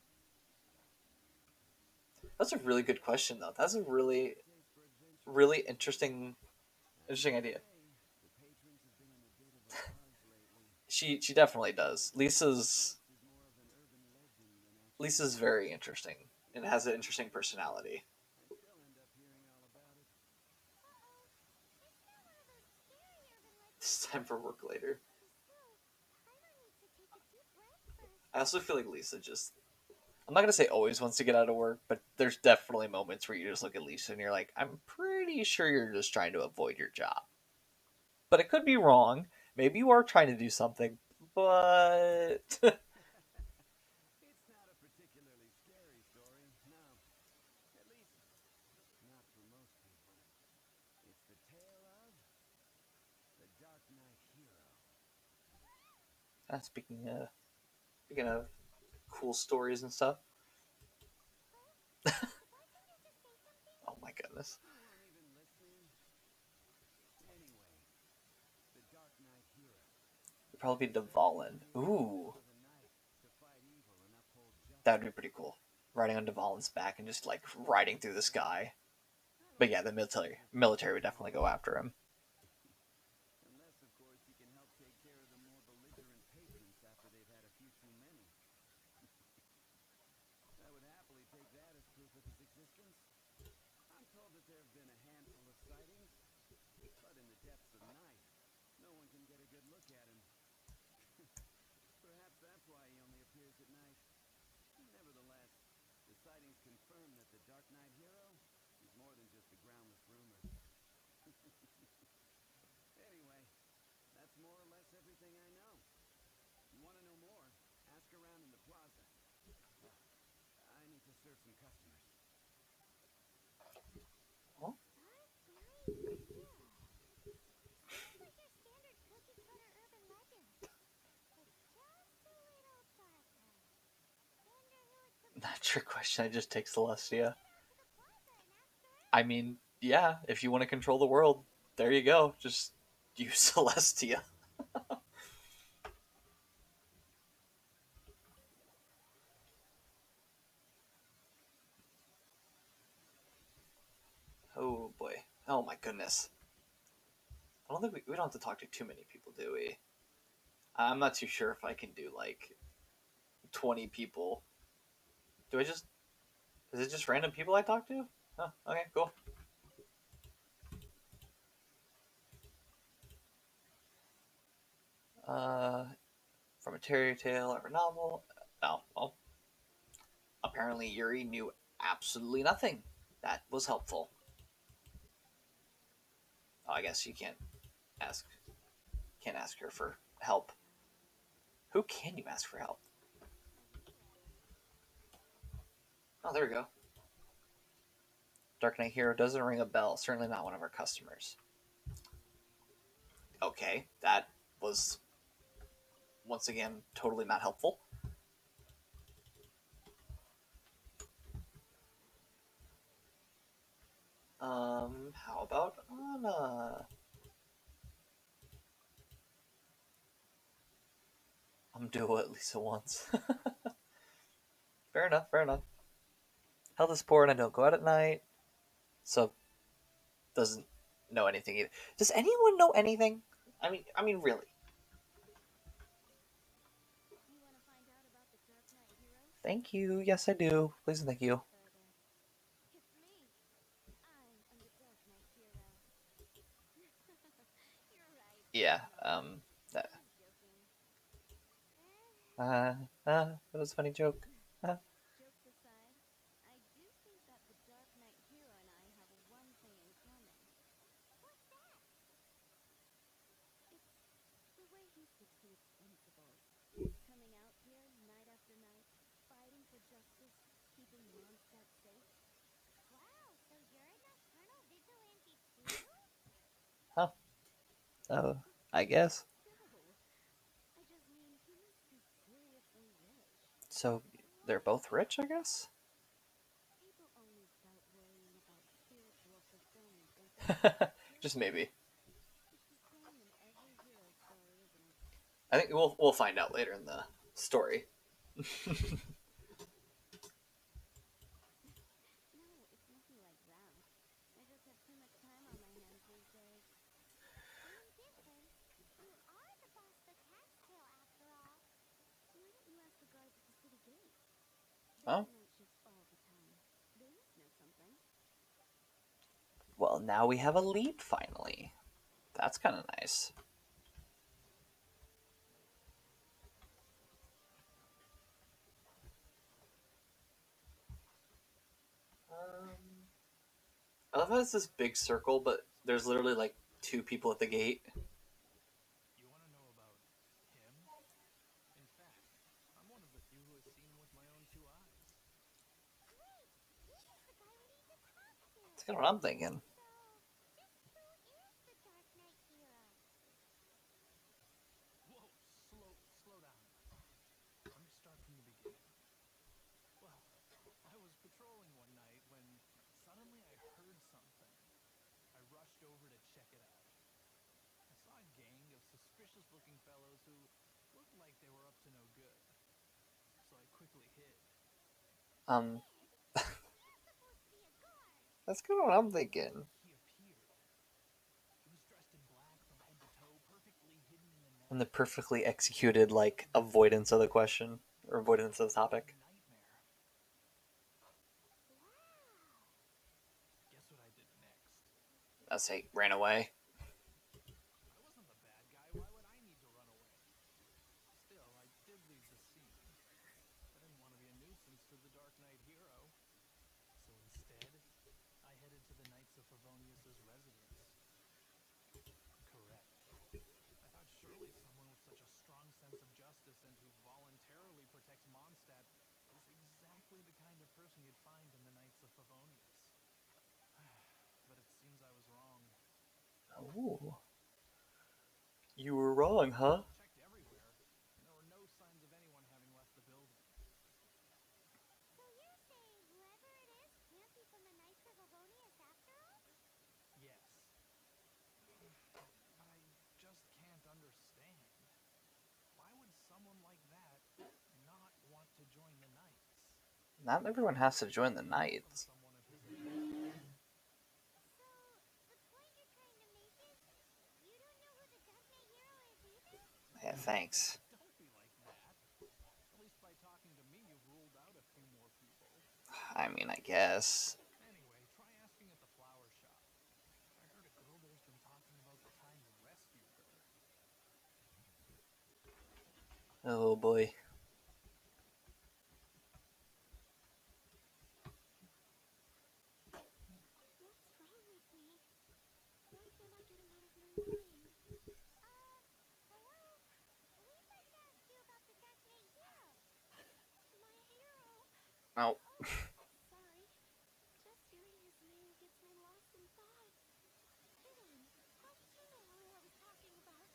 That's a really good question, though. That's a really, really interesting idea. She definitely does. Lisa's very interesting and has an interesting personality. It's time for work later. I also feel like Lisa just. I'm not gonna say always wants to get out of work, but there's definitely moments where you just look at Lisa and you're like, I'm pretty sure you're just trying to avoid your job. But it could be wrong. Maybe you are trying to do something, but It's not a particularly scary story, no. At least, not for most people. It's the tale of the Dark Knight hero. speaking of cool stories and stuff. Oh my goodness. You weren't even listening. Anyway, the Dark Knight hero. It'd probably be Set in the Devalin. new Ooh, Order of the Night to fight evil and uphold that would be justice. pretty cool. Riding on Devalin's back and just like riding through the sky. I But don't yeah, the suppose military you've military would explored definitely go Devalin. after him. Unless, of course, he can help take care of the more belligerent patrons after they've had a few too many. I would happily take that as proof of his existence. I'm told that there have been a handful of sightings, but in the depths of night, no one can get a good look at him. Perhaps that's why he only appears at night. Nevertheless, the sightings confirm that the Dark Knight hero is more than just a groundless rumor. Anyway, that's more or less everything I know. If you want to know more, ask around in the plaza. I need to serve some customers. Well, Dark Knight Hero. Sounds like your standard cookie cutter urban legend. But just a little darker. Wonder who it could be. not your question. I just take Celestia. Head out to the plaza and ask around. I mean, yeah, if you want to control the world, there you go. Just use Celestia. Oh boy. Oh my goodness. I don't think we don't have to talk to too many people, do we? I'm not too sure if I can do like 20 people. Do I just. Is it just random people I talk to? Oh, okay, cool. Uh, from a fairy tale or a novel. Oh, well, apparently Yuri knew absolutely nothing. That was helpful. Oh, I guess you ask can't ask her for help. Who can you ask for help? Oh, there we go. Dark Knight Hero doesn't ring a bell. Certainly not one of our customers. Okay, that was once again totally not helpful. How about Anna? I'm due at least once. Fair enough, fair enough. Health is poor and I don't go out at night. So doesn't know anything either. Does anyone know anything? I mean, really. You want to find out about the Dark Knight Hero? Thank you. Yes, I do. Please and thank you. Further. It's me. I am the Dark Knight Hero. You're right. Yeah. I That. was joking. That was a funny joke. Jokes aside, I do think that the Dark Knight Hero and I have one thing in common. What's that? It's the way he sticks to his principles. Coming out here night after night, fighting for justice, keeping Mondstadt safe. Wow, so you're a nocturnal vigilante too? Huh. Oh, I guess. No, I just mean he must be seriously rich. So they're both rich, I guess? People only start worrying about spiritual fulfillment once they start to kill Just people. maybe. It's the same in every hero story, isn't it? I think we'll find out later in the story. No, it's nothing like that. I just have too much time on my hands these days. Same difference. You are the boss of the cat's tail after all. Why don't you ask the guards at the city gate? They Oh, run night shifts all the time. They must know something. well, now we have a lead finally. That's kind of nice. I love how it's this big circle, but there's literally like two people at the gate. You want to know about him? In fact, I'm one of the few who has seen him with my own two eyes. Wait, he's the guy we need to talk to. That's kind of what I'm thinking. So, just who is the Dark Knight Hero? Whoa, slow down. Let me start from the beginning. Well, I was patrolling one night when suddenly I heard something. I rushed over to check it out. I saw a gang of suspicious-looking fellows who looked like they were up to no good. So I quickly hid. Um, You're supposed to be a guard. that's kind of what I'm thinking. He appeared. He was dressed in black from head to toe, perfectly hidden in the And the night. perfectly executed like avoidance of the question or avoidance of the topic. Nightmare. Wow. Guess what I did next? I say ran away. I wasn't the bad guy. Why would I need to run away? Still, I did leave the scene. I didn't want to be a nuisance to the Dark Knight Hero. So instead, I headed to the Knights of Favonius's residence. Correct. I thought surely someone with such a strong sense of justice and who voluntarily protects Mondstadt is exactly the kind of person you'd find in the Knights of Favonius. But it seems I was wrong. Oh, you were wrong, huh? Checked everywhere, and there were no signs of anyone having left the building. So you're saying whoever it is can't be from the Knights of Avonius after all? Yes. But I just can't understand. Why would someone like that not want to join the Knights? Not everyone has to join the From Knights. someone of his age. So, the point you're trying to make is you don't know who the Dark Knight Hero is either? Yeah, thanks. Don't be like that. At least by talking to me, you've ruled out a few more people. I mean, I guess. Anyway, try asking at the flower shop. I heard a girl there's been talking about the time you rescued her. Oh boy. What's wrong with me? Why can't I get him out of my mind? Hello? We like to ask you about the Dark Knight Hero. My hero! Oh, Sorry. Just hearing his name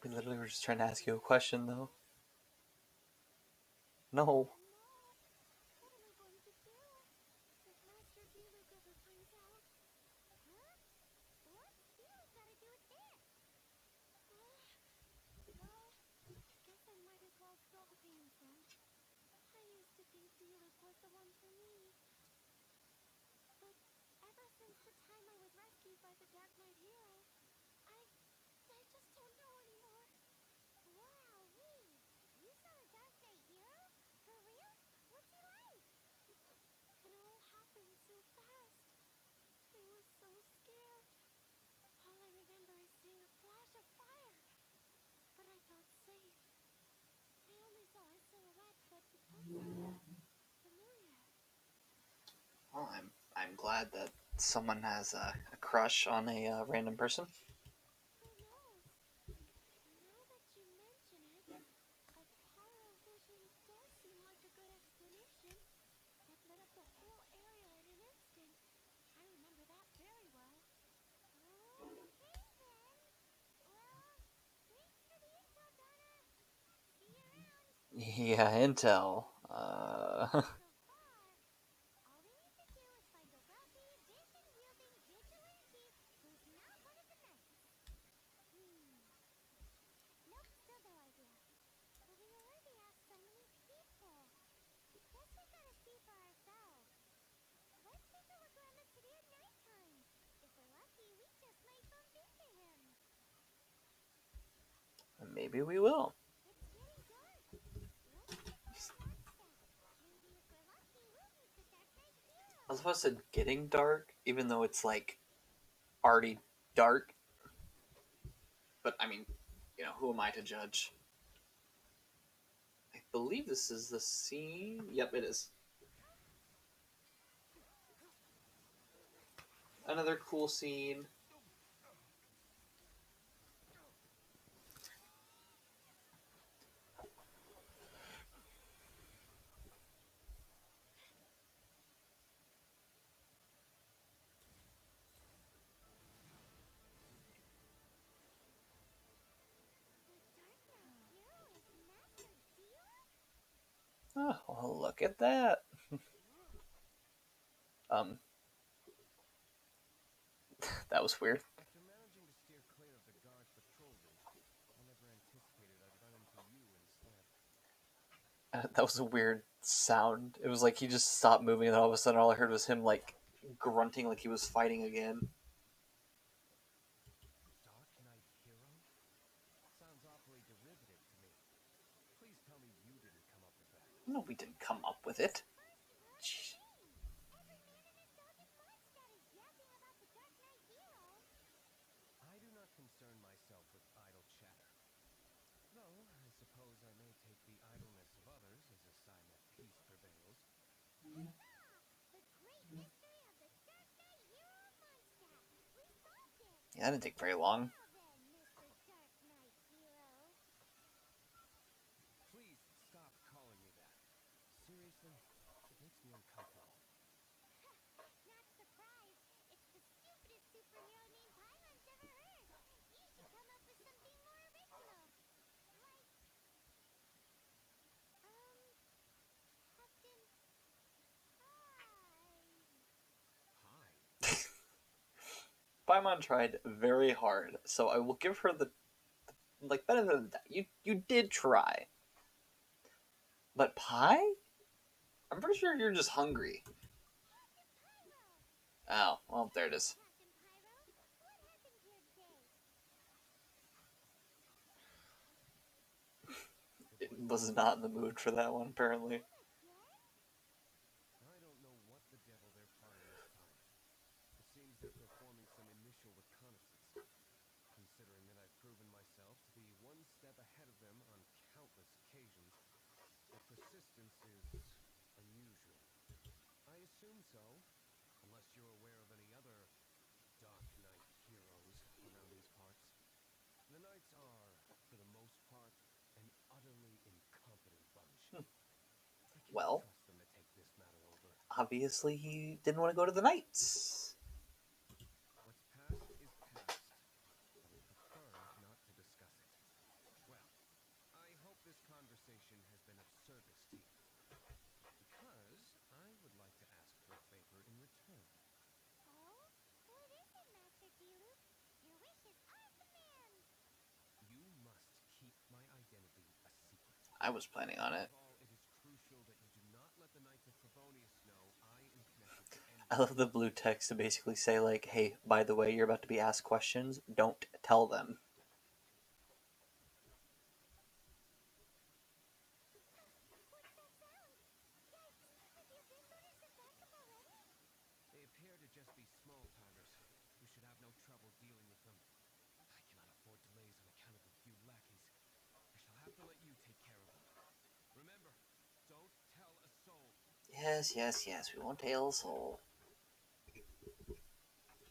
We literally were just trying to ask you a question, though. No. No. What am I going to do if Master Diluc ever finds out? Huh? What's Diluc got to do with this? Well, guess I might as well spill the beans then. I used to think Diluc was the one for me. But ever since the time I was rescued by the Dark Knight hero, I just don't know anymore. Wow-wee! You saw a Dark Knight hero? For real? What's he like? It all happened so fast. I was so scared. All I remember is seeing a flash of fire. But I felt safe. I only saw his silhouette, but it looked familiar. Well, I'm glad that someone has a crush on a random person. Who knows? Now that you mention it, a pyro vision does seem like a good explanation. It lit up the whole area in an instant. I remember that very well. Okay then. Well, thanks for the intel, Donna. See you around. Yeah, intel. So far, all we need to do is find a wealthy, vision-wielding vigilante who's not one of the knights. Nope, still no idea. But we already asked so many people. Guess we gotta see for ourselves. Let's take a look around the city at nighttime. If we're lucky, we just might bump into him. Maybe we will. It's getting dark. Let's head towards Mondstadt. Maybe if we're lucky, we'll meet the Dark Knight hero. I was supposed to getting dark, even though it's like already dark. But I mean, who am I to judge? I believe this is the scene. Yep, it is. Another cool scene. The Dark Knight hero is Master Diluc? Oh, well, look at that. um, that was weird. After managing to steer clear of the guard's patrol route, I never anticipated I'd run into you instead. That was a weird sound. It was like he just stopped moving, and all of a sudden, all I heard was him like grunting, like he was fighting again. Dark Knight hero? Sounds awfully derivative to me. Please tell me you didn't come up with that. No, we didn't come up with it. Jeez. Every man and his dog in Mondstadt is yapping about the Dark Knight hero. I do not concern myself with idle chatter. Though, I suppose I may take the idleness of others as a sign that peace prevails. Huzzah! The great mystery of the Dark Knight hero of Mondstadt. We solved it. Yeah, that didn't take very long. Well then, Mr. Dark Knight hero. Please stop calling me that. Seriously, it makes me uncomfortable. Not surprised. It's the stupidest superhero name Paimon's ever heard. You should come up with something more original. Like, Captain Hyde. Hi. Paimon tried very hard, so I will give her the benefit of the doubt. You did try. But pie? I'm pretty sure you're just hungry. Captain Pyro. Oh, well, there it is. Captain Pyro, what happened here today? It was not in the mood for that one, apparently. I don't know what the devil they're plotting this time. It seems they're performing some initial reconnaissance. Considering that I've proven myself to be one step ahead of them on countless occasions, their persistence is unusual. I assume so, unless you're aware of any other Dark Knight heroes around these parts. The Knights are, for the most part, an utterly incompetent bunch. I can't Well, trust them to take this matter over. obviously he didn't want to go to the Knights. What's past is past. I would prefer not to discuss it. I was planning on it. Above all, it is crucial that you do not let the Knights of Favonius know I am connected to any. I love the blue text to basically say, like, hey, by the way, you're about to be asked questions. Don't tell them. What's that sound? Yikes! Have the Abyss Owners sent back up already? They appear to just be small timers. We should have no trouble dealing with them. I cannot afford delays on account of a few lackeys. I shall have to let you take care of them. Remember, don't tell a soul. Yes, yes, yes. We won't tell a soul.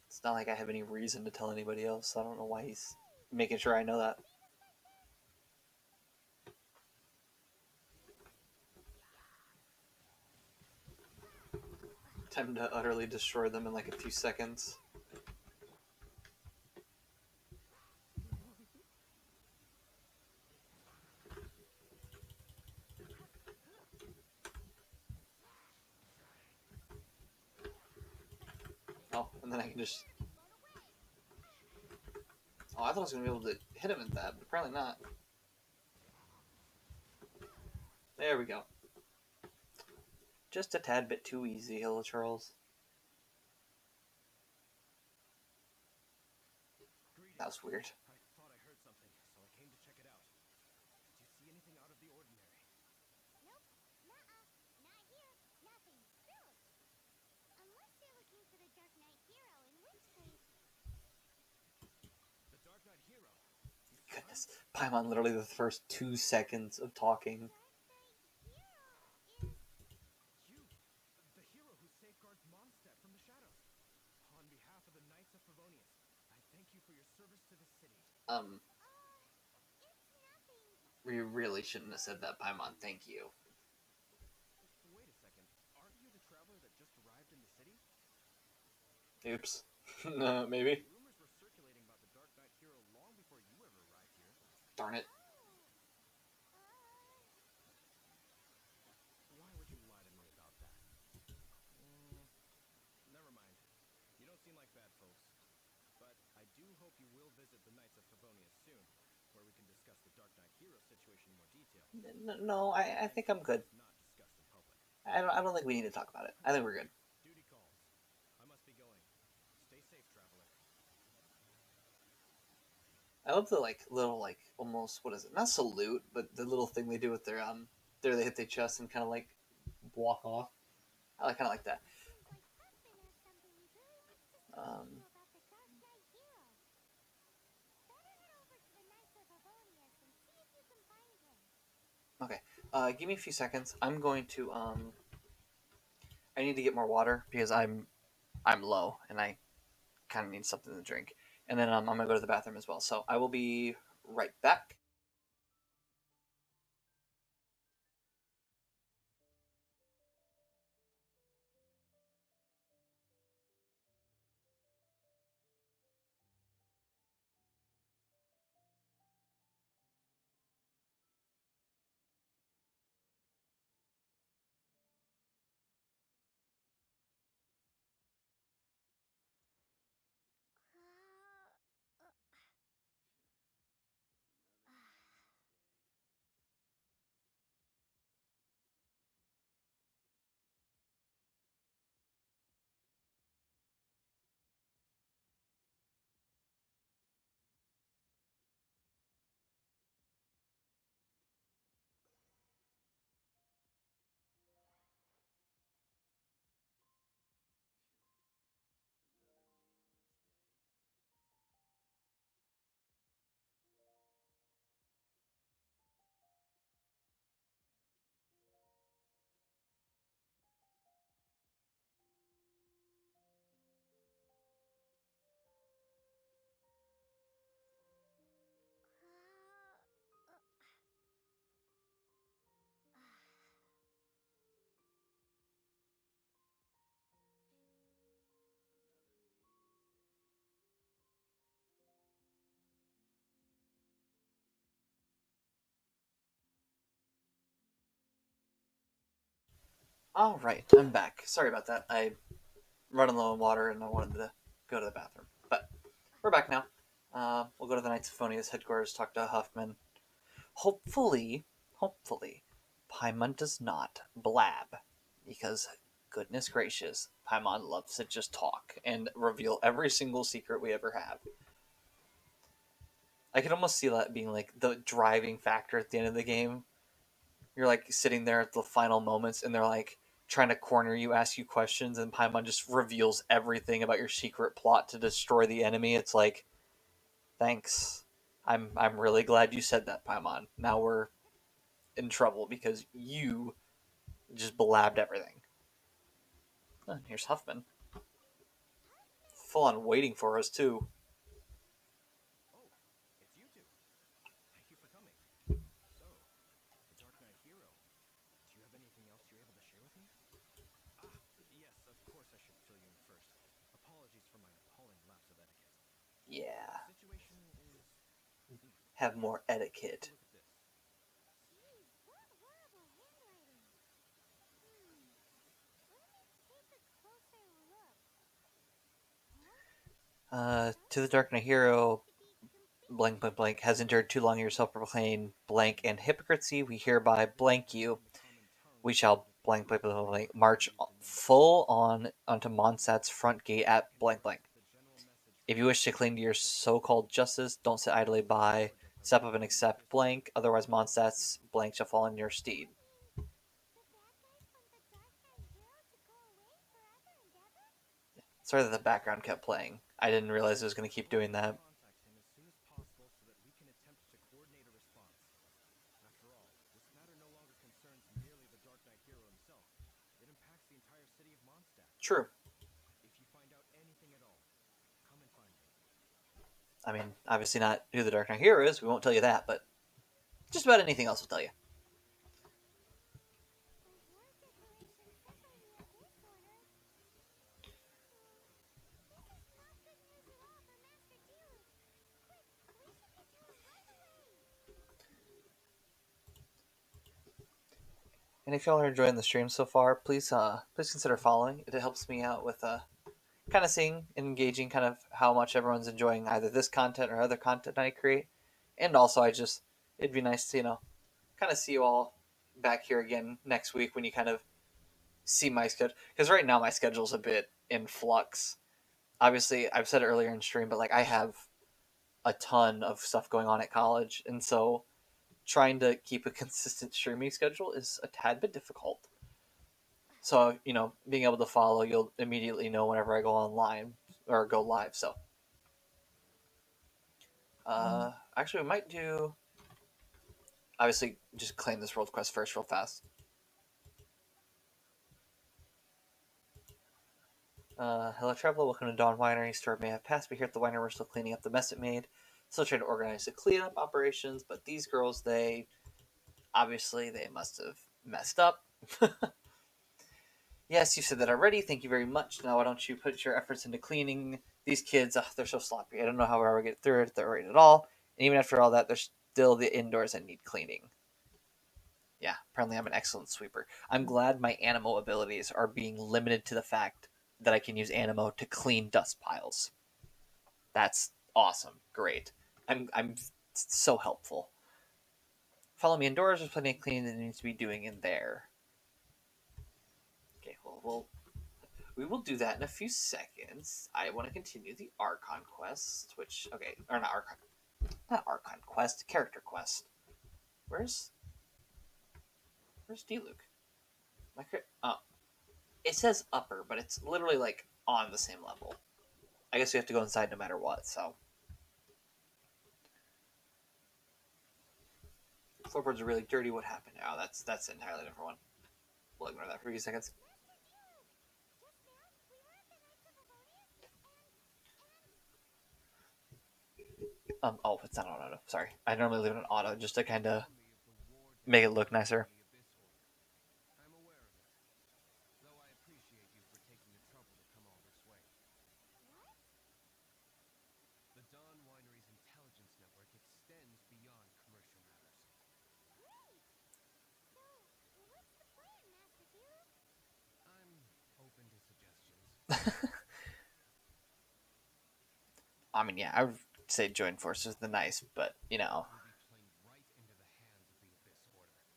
It's not like I have any reason to tell anybody else. So I don't know why he's making sure I know that. Time to utterly destroy them in like a few seconds. Oh, and then I can just... Oh, I thought I was going to be able to hit him at that, but apparently not. There we go. Just a tad bit too easy, Hello Charles. That was weird. I thought I heard something, so I came to check it out. Did you see anything out of the ordinary? Nope. Nuh-uh. Not here. Nothing. Zilch. Unless you're looking for the Dark Knight hero, in which case... The Dark Knight hero. Goodness. Paimon literally the first 2 seconds of talking. Dark Knight hero is... You, the hero who safeguards Mondstadt from the shadows. On behalf of the Knights of Favonius, I thank you for your service to the city. It's nothing. We really shouldn't have said that, Paimon. Thank you. Wait a second. Aren't you the traveler that just arrived in the city? Oops. No, maybe. Rumors were circulating about the Dark Knight hero long before you ever arrived here. Darn it. Why would you lie to me about that? Never mind. You don't seem like bad folks. But I do hope you will visit the Knights of Favonius soon, where we can discuss the Dark Knight hero situation in more detail. No, I think I'm good. Not discussed in public. I don't think we need to talk about it. I think we're good. Duty calls. I must be going. Stay safe, traveler. I love the like little like almost what is it? Not salute, but the little thing they do with their there they hit their chest and kind of like walk off. I kind of like that. Seems like Husband has something he really wants to say to Um, you about the Dark Knight hero. Better head over to the Knights of Favonius and see if you can find him. Okay. Give me a few seconds. I'm going to I need to get more water because I'm low and I kind of need something to drink. And then I'm gonna go to the bathroom as well. So I will be right back. All right, I'm back. Sorry about that. I'm running low on water and I wanted to go to the bathroom. But we're back now. We'll go to the Knights of Favonius headquarters, talk to Huffman. Hopefully, hopefully, Paimon does not blab, because goodness gracious, Paimon loves to just talk and reveal every single secret we ever have. I could almost see that being like the driving factor at the end of the game. You're like sitting there at the final moments, and they're like trying to corner you, ask you questions, and Paimon just reveals everything about your secret plot to destroy the enemy. It's like, thanks. I'm really glad you said that, Paimon. Now we're in trouble because you just blabbed everything. Oh, here's Huffman. Full on waiting for us too. Oh, it's you two. Thank you for coming. So, the Dark Knight hero. Do you have anything else you're able to share with me? Ah, yes, of course I should fill you in first. Apologies for my appalling lapse of etiquette. Yeah, The situation is... have more etiquette. Look at this. Jeez, what horrible handwriting. Let me take a closer look. Huh? To the Dark Knight hero, To be blank completely blank blank has endured too long your self-proclaimed blank and hypocrisy. We hereby blank you. We shall blank blank blank blank march full on onto Mondstadt's front gate at blank blank. If you wish to cling to your so-called justice, don't sit idly by. Step up and accept blank. Otherwise, Mondstadt's blank shall fall on your steed. the bad guys from the Dark Knight Hero to go away forever and ever? Sorry that the background kept playing. I didn't realize it was going to keep doing that. Contact him as soon as possible so that we can attempt to coordinate a response. After all, this matter no longer concerns merely the Dark Knight hero himself. It impacts the entire city of Mondstadt. True. If you find out anything at all, come and find me. I mean, obviously not who the Dark Knight hero is. We won't tell you that, but just about anything else we'll tell you. The hero decoration says I'm the abyss order. This is not good news at all for Master Diluc. Quick, we should get to him right away. And if y'all are enjoying the stream so far, please consider following. It helps me out with kind of seeing and engaging kind of how much everyone's enjoying either this content or other content I create. And also, it'd be nice to kind of see you all back here again next week when you kind of see my schedule, because right now my schedule's a bit in flux. Obviously, I've said it earlier in stream, but like I have a ton of stuff going on at college, and so trying to keep a consistent streaming schedule is a tad bit difficult. So, being able to follow, you'll immediately know whenever I go online or go live. So, actually, we might do. Obviously, just claim this world quest first, real fast. Hello, traveler. Welcome to Dawn Winery. Store may have passed, but here at the winery, we're still cleaning up the mess it made. Still trying to organize the cleanup operations, but these girls, they must have messed up. Yes, you said that already. Thank you very much. Now, why don't you put your efforts into cleaning these kids? They're so sloppy. I don't know how we'll ever get through it. They're right at all. And even after all that, they're still the indoors that need cleaning. Yeah, apparently I'm an excellent sweeper. I'm glad my Animo abilities are being limited to the fact that I can use Animo to clean dust piles. That's awesome. Great. I'm so helpful. Follow me indoors. There's plenty of cleaning that needs to be doing in there. Okay, well, we will do that in a few seconds. I want to continue the Archon Quest, or not Archon Quest, Character Quest. Where's Diluc? Oh, it says upper, but it's literally like on the same level. I guess we have to go inside no matter what. So floorboards are really dirty. What happened? Oh, that's an entirely different one. We'll ignore that for a few seconds. Oh, it's not on auto. Sorry, I normally leave it on auto just to kind of make it look nicer. I'm aware of it, though I appreciate you for taking the trouble to come all this way. What? The Dawn Winery's intelligence network extends beyond commercial matters. Great! So, what's the plan, Master Diluc? I'm open to suggestions. I mean, yeah, I would say join forces with the nice, but You'll be playing right into the hands of the Abyss Order.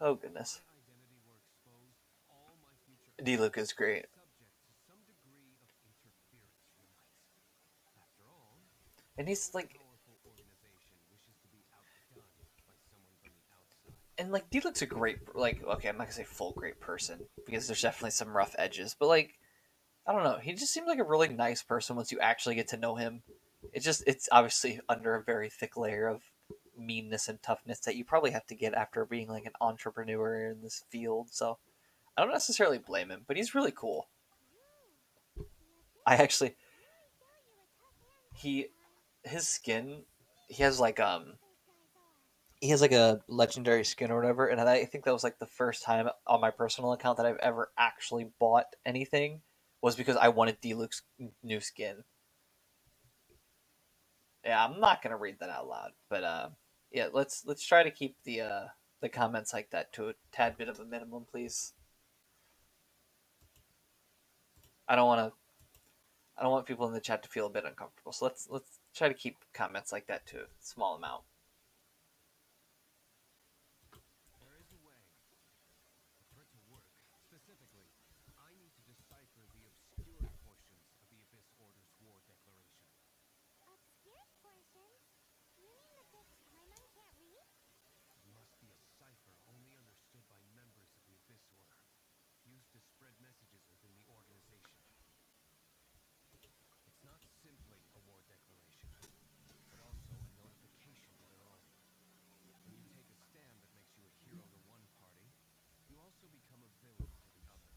Oh goodness. my identity were exposed, all my future Diluc is great. subject to some degree of interference from the Knights. After all, And no he's like, powerful organization wishes to be outdone by someone from the outside. and like Diluc's a great, like, okay, I'm not gonna say full great person because there's definitely some rough edges, but like, I don't know, he just seems like a really nice person once you actually get to know him. It's obviously under a very thick layer of meanness and toughness that you probably have to get after being like an entrepreneur in this field. So I don't necessarily blame him, but he's really cool. I actually, he, his skin, he has like he has like a legendary skin or whatever, and I think that was like the first time on my personal account that I've ever actually bought anything was because I wanted Diluc's new skin. Yeah, I'm not gonna read that out loud, but yeah, let's try to keep the comments like that to a tad bit of a minimum, please. I don't want to. I don't want people in the chat to feel a bit uncomfortable. So let's try to keep comments like that to a small amount. There is a way. For it to work, specifically, I need to decipher the obscured portions of the Abyss Order's war declaration. Obscured portions? You mean the bits Paimon can't read? It must be a cipher only understood by members of the Abyss Order, used to spread messages within the organization. It's not simply a war declaration, but also a notification to their own. When you take a stand that makes you a hero to one party, you also become a villain to the other.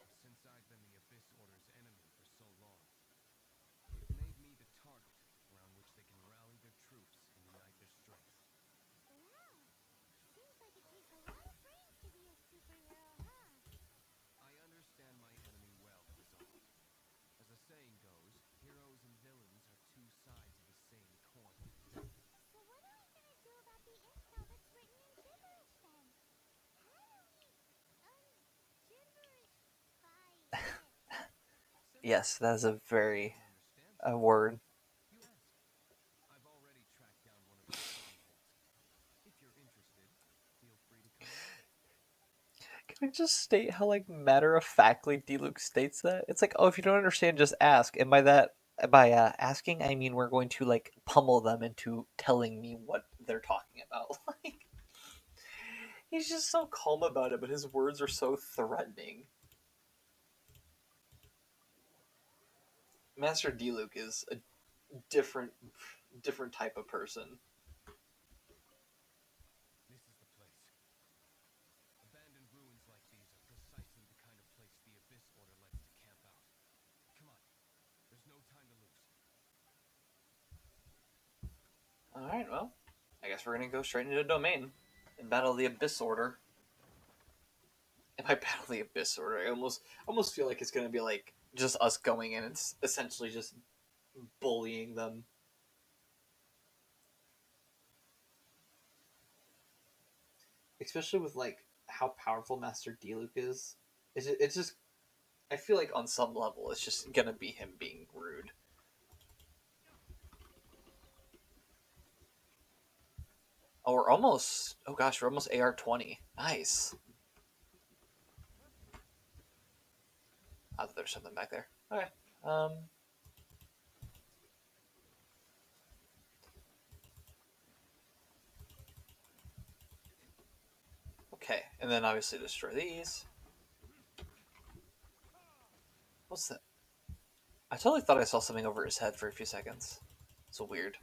And since I've been the Abyss Order's enemy for so long, they've made me the target around which they can rally their troops and unite their strength. Wow. Seems like it takes a lot of brains to be a superhero, huh? I understand my enemy well, is all. As the saying goes, heroes and villains are two sides of the same coin. So what are we gonna do about the intel that's written in gibberish then? How do we, gibberish by it? Simple. Yes, that is a You very can understand a things. word. You ask. I've already tracked down one of their strongholds. If you're interested, feel free to come along. Can I just state how like matter of factly Diluc states that? It's like, oh, if you don't understand, just ask. And by that, by asking, I mean we're going to like pummel them into telling me what they're talking about. Like he's just so calm about it, but his words are so threatening. Master Diluc is a different, different type of person. This is the place. Abandoned ruins like these are precisely the kind of place the Abyss Order likes to camp out. Come on. There's no time to lose. All right, well, I guess we're gonna go straight into the domain and battle the Abyss Order. And by battle the Abyss Order, I almost feel like it's gonna be like just us going in and essentially just bullying them. Especially with like how powerful Master Diluc is. It's just I feel like on some level it's just gonna be him being rude. Oh, we're almost. Oh gosh, we're almost AR-20. Nice. I thought there's something back there. Okay. Um. Okay, and then obviously destroy these. What's that? I totally thought I saw something over his head for a few seconds. So weird.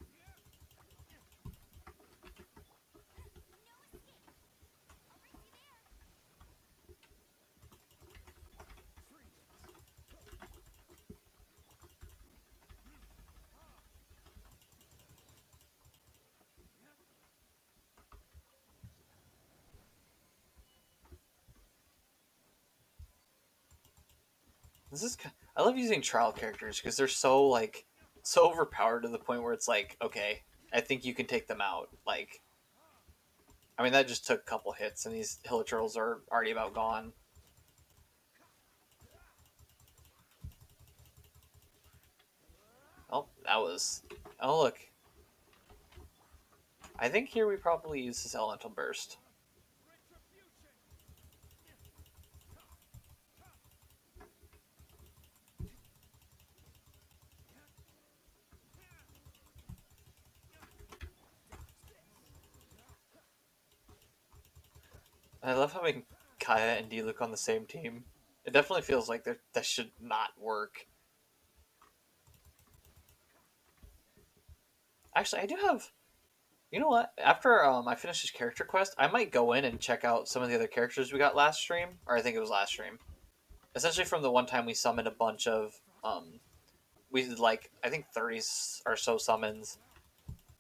This is. I love using trial characters because they're so like so overpowered to the point where it's like, okay, I think you can take them out. Like, I mean, that just took a couple hits, and these hilichurls are already about gone. Oh, that was. Oh, look. I think here we probably use this elemental burst. I love having Kaya and Diluc on the same team. It definitely feels like that should not work. Actually, I do have. You know what? After I finish this character quest, I might go in and check out some of the other characters we got last stream, or I think it was last stream. Essentially, from the one time we summoned a bunch of, we did like I think 30 or so summons,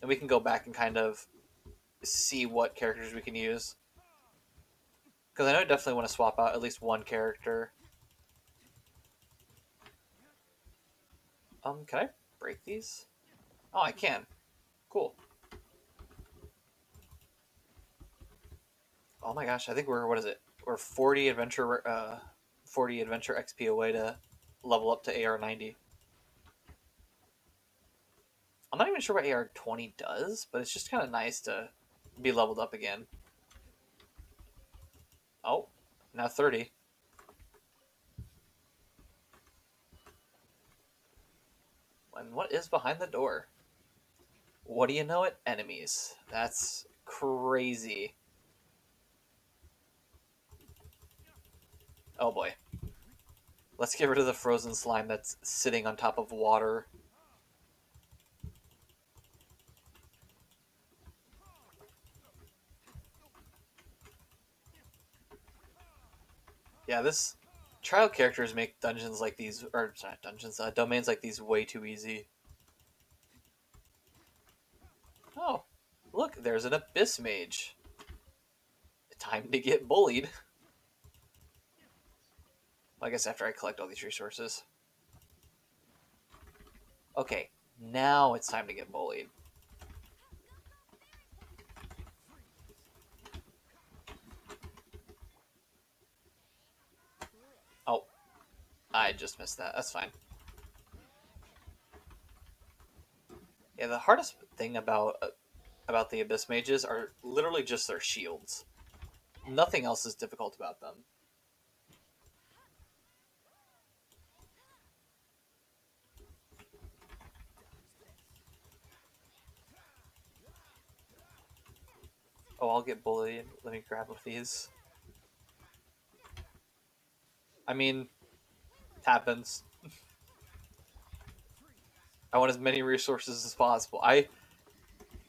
and we can go back and kind of see what characters we can use. Because I know I definitely want to swap out at least one character. Can I break these? Oh, I can. Cool. Oh my gosh, I think we're what is it? We're 40 adventure XP away to level up to AR 90. I'm not even sure what AR 20 does, but it's just kind of nice to be leveled up again. Oh, now 30. And what is behind the door? What do you know it? Enemies. That's crazy. Oh boy. Let's get rid of the frozen slime that's sitting on top of water. Yeah, this trial characters make dungeons like these, or sorry, dungeons, domains like these way too easy. Oh, look, there's an abyss mage. Time to get bullied. Well, I guess after I collect all these resources. Okay, now it's time to get bullied. Oh, I just missed that. That's fine. Yeah, the hardest thing about the abyss mages are literally just their shields. Nothing else is difficult about them. Oh, I'll get bullied. Let me grab with these. I mean, it happens. I want as many resources as possible.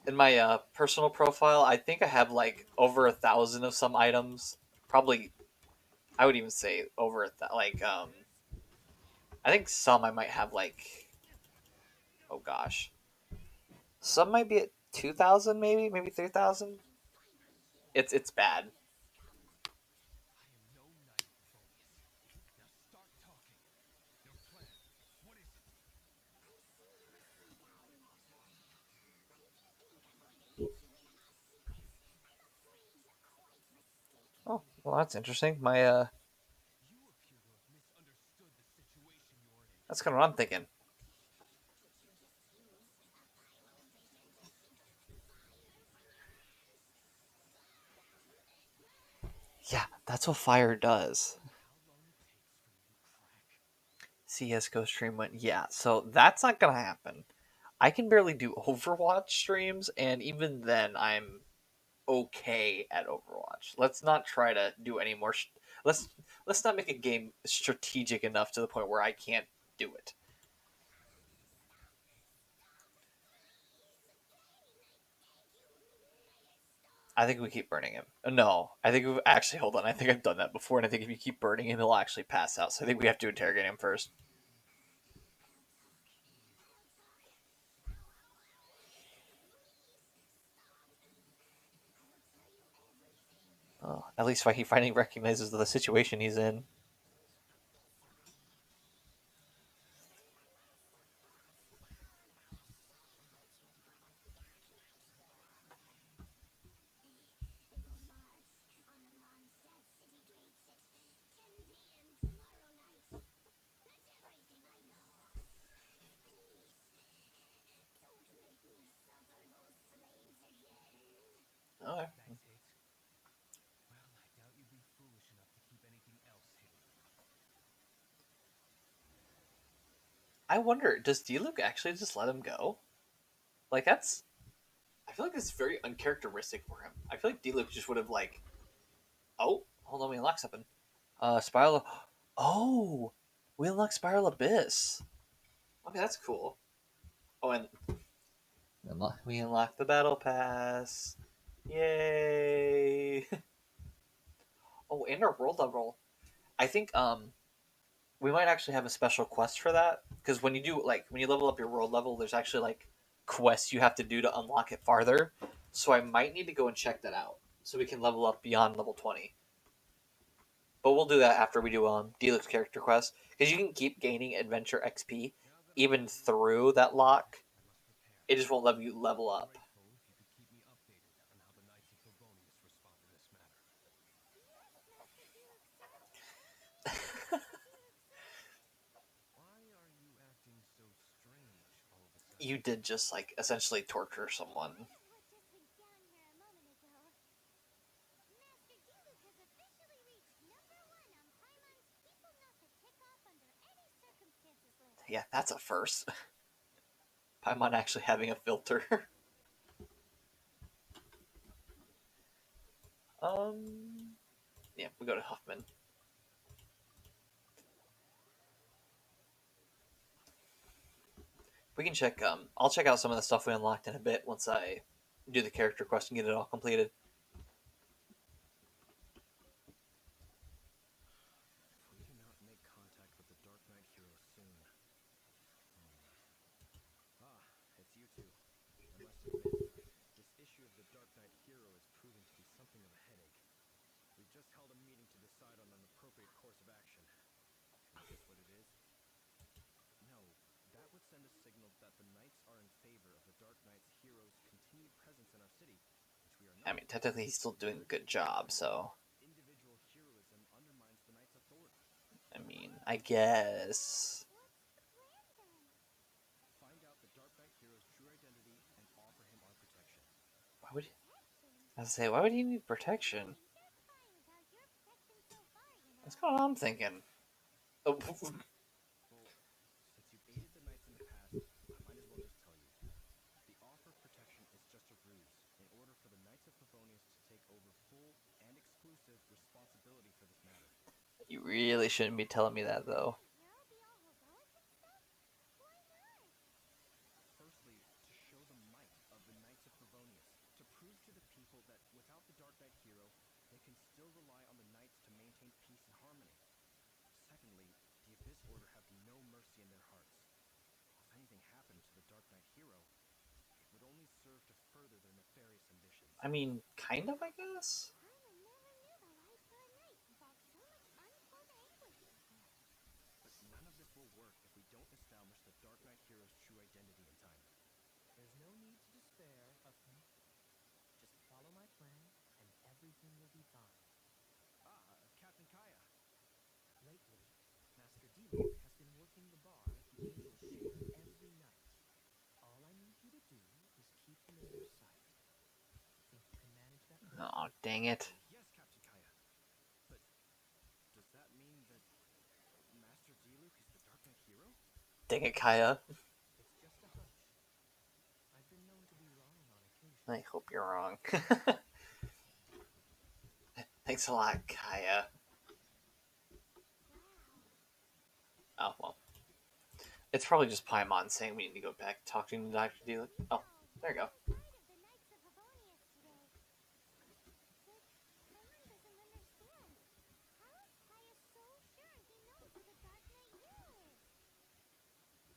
In my personal profile, I think I have like over 1,000 of some items. Probably, I would even say over like I think some I might have like, oh gosh, some might be at 2,000, maybe 3,000. It's bad. I am no knight, Euphonius. Now start talking. Your plan. What is it? Oh, well, that's interesting. My You appear to have misunderstood the situation you're in. that's kind of what I'm thinking. Yeah, that's what fire does. How long it takes for you to crack? CS:GO stream went, yeah, so that's not gonna happen. I can barely do Overwatch streams, and even then, I'm okay at Overwatch. Let's not try to do any more. Let's let's not make a game strategic enough to the point where I can't do it. I think we keep burning him. No, I think we've actually hold on. I think I've done that before, and I think if you keep burning him, he'll actually pass out. So I think we have to interrogate him first. Oh, at least he finally recognizes the situation he's in. March on the Mondstadt city gates at 10 p.m. tomorrow night. That's everything I know. Please, don't make me suffer those flames again. Okay. That's it? Well, I doubt you'd be foolish enough to keep anything else hidden. I wonder, does Diluc actually just let him go? Like that's, I feel like it's very uncharacteristic for him. I feel like Diluc just would have like Oh, hold on, we unlock something. Spiral. Oh, we unlock Spiral Abyss. Okay, that's cool. Oh, and we unlock the Battle Pass. Yay! Oh, and our world level. I think we might actually have a special quest for that because when you do when you level up your world level, there's actually like quests you have to do to unlock it farther. So I might need to go and check that out so we can level up beyond level 20. But we'll do that after we do Diluc's character quest because you can keep gaining adventure XP Now that I'm even ready, through that lock. I must prepare. It just won't let you level I'd be up. grateful if you could keep me updated on how the Knights of Favonius respond to this matter. Yes, Master Diluc, sir. Please, Master Diluc, sir. Why are you acting so strange all of a sudden? You did just like essentially torture someone. That is what just went down here a moment ago. Master Diluc has officially reached #1 on Paimon's People Not to Tick Off Under Any Circumstances list. Yeah, that's a first. Paimon actually having a filter. Yeah, we go to Huffman. We can check. I'll check out some of the stuff we unlocked in a bit once I do the character quest and get it all completed. If we do not make contact with the Dark Knight hero soon. It's you two. I must admit, this issue of the Dark Knight hero is proving to be something of a headache. We've just held a meeting to decide on an appropriate course of action. Is this what it is? No, that would send a signal that the Knights are in favor of the Dark Knight's hero's continued presence in our city, which we are I not. mean, technically he's still doing a good job, so Individual heroism undermines the Knight's authority. I mean, I guess. What's the plan then? Find out the Dark Knight hero's true identity and offer him our protection. Why would Protection? I say? Why would he need protection? Things are fine without your protection so far, you know. That's kind of what I'm thinking. Oh, Well, since you've aided the Knights in the past, I might as well just tell you. The offer of protection is just a ruse in order for the Knights of Favonius to take over full and exclusive responsibility for this matter. you really shouldn't be telling me that, though. The hero be all heroic and stuff? Why not? Firstly, to show the might of the Knights of Favonius, to prove to the people that without the Dark Knight hero, they can still rely on the Knights to maintain peace and harmony. Secondly, the Abyss Order have no mercy in their hearts. If anything happened to the Dark Knight hero, it would only serve to further their nefarious ambitions. I mean, kind of, I guess. Paimon never knew the life for a knight involved so much untold anguish before. But none of this will work if we don't establish the Dark Knight hero's true identity in time. There's no need to despair, Huffman. Just follow my plan, and everything will be fine. Captain Kaya. Lately, Master Diluc has been working the bar at the Angel's Share every night. All I need you to do is keep him in your sight. Think you can manage that? Oh, dang it. Yes, Captain Kaya. But does that mean that Master Diluc is the Dark Knight hero? Dang it, Kaya. It's just a hunch. I've been known to be wrong on occasion. I hope you're wrong. Thanks a lot, Kaya. Oh, well. It's probably just Paimon saying we need to go back talking to Dr. Diluc. Oh, there you go. Part of the Knights of Favonius today. But Paimon doesn't understand. How is Kaya so sure he knows who the Dark Knight hero is?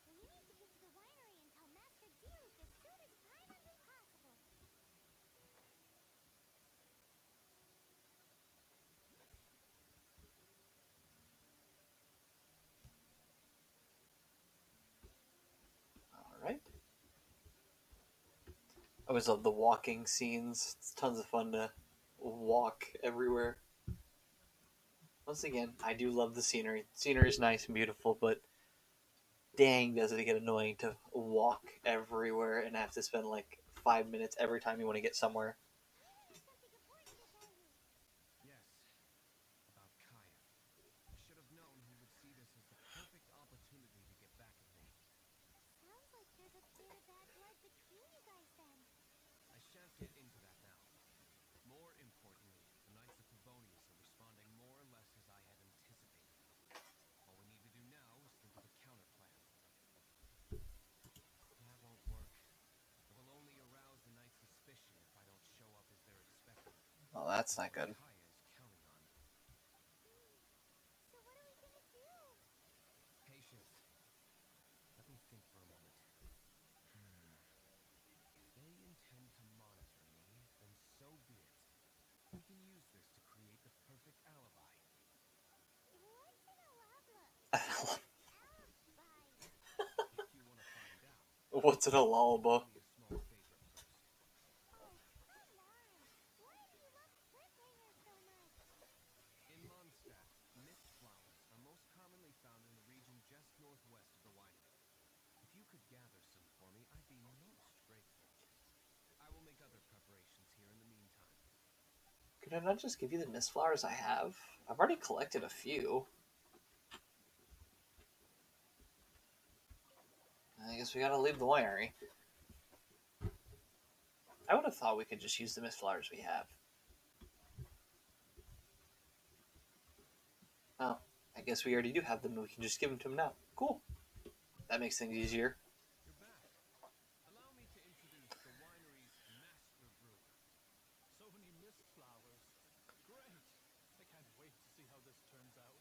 We need to get to the winery and tell Master Diluc as soon as Paimonly possible. Alright. I always love the walking scenes. It's tons of fun to walk everywhere. Once again, I do love the scenery. Scenery is nice and beautiful, but dang, does it get annoying to walk everywhere and have to spend like 5 minutes every time you want to get somewhere. I have something important to tell you. Yes. About Kaya. I should have known he would see this as the perfect opportunity to get back at me. Sounds like there's a bit of bad blood between you guys then. I shan't get into that now. More importantly, the Knights of Favonius are that's not good. Kaya is counting on. So what are we gonna do? Patience. Let me think for a moment. If they intend to monitor me, then so be it. We can use this to create the perfect alibi. What's an alabla? What's If you want to find out, an alaba? give me a small favor first. Oh, come on. Why do you love cliffhangers so much? In Mondstadt, mist flowers are most commonly found in the region just northwest of the winery. If you could gather some for me, I'd be most grateful. I will make other preparations here in the meantime. Could I not just give you the mist flowers I have? I've already collected a few. I guess we gotta leave the winery. I would have thought we could just use the mist flowers we have. Oh, I guess we already do have them and we can just give them to him now. Cool. That makes things easier. You're back. Allow me to introduce the winery's master brewer. So many mist flowers. Great! I can't wait to see how this turns out.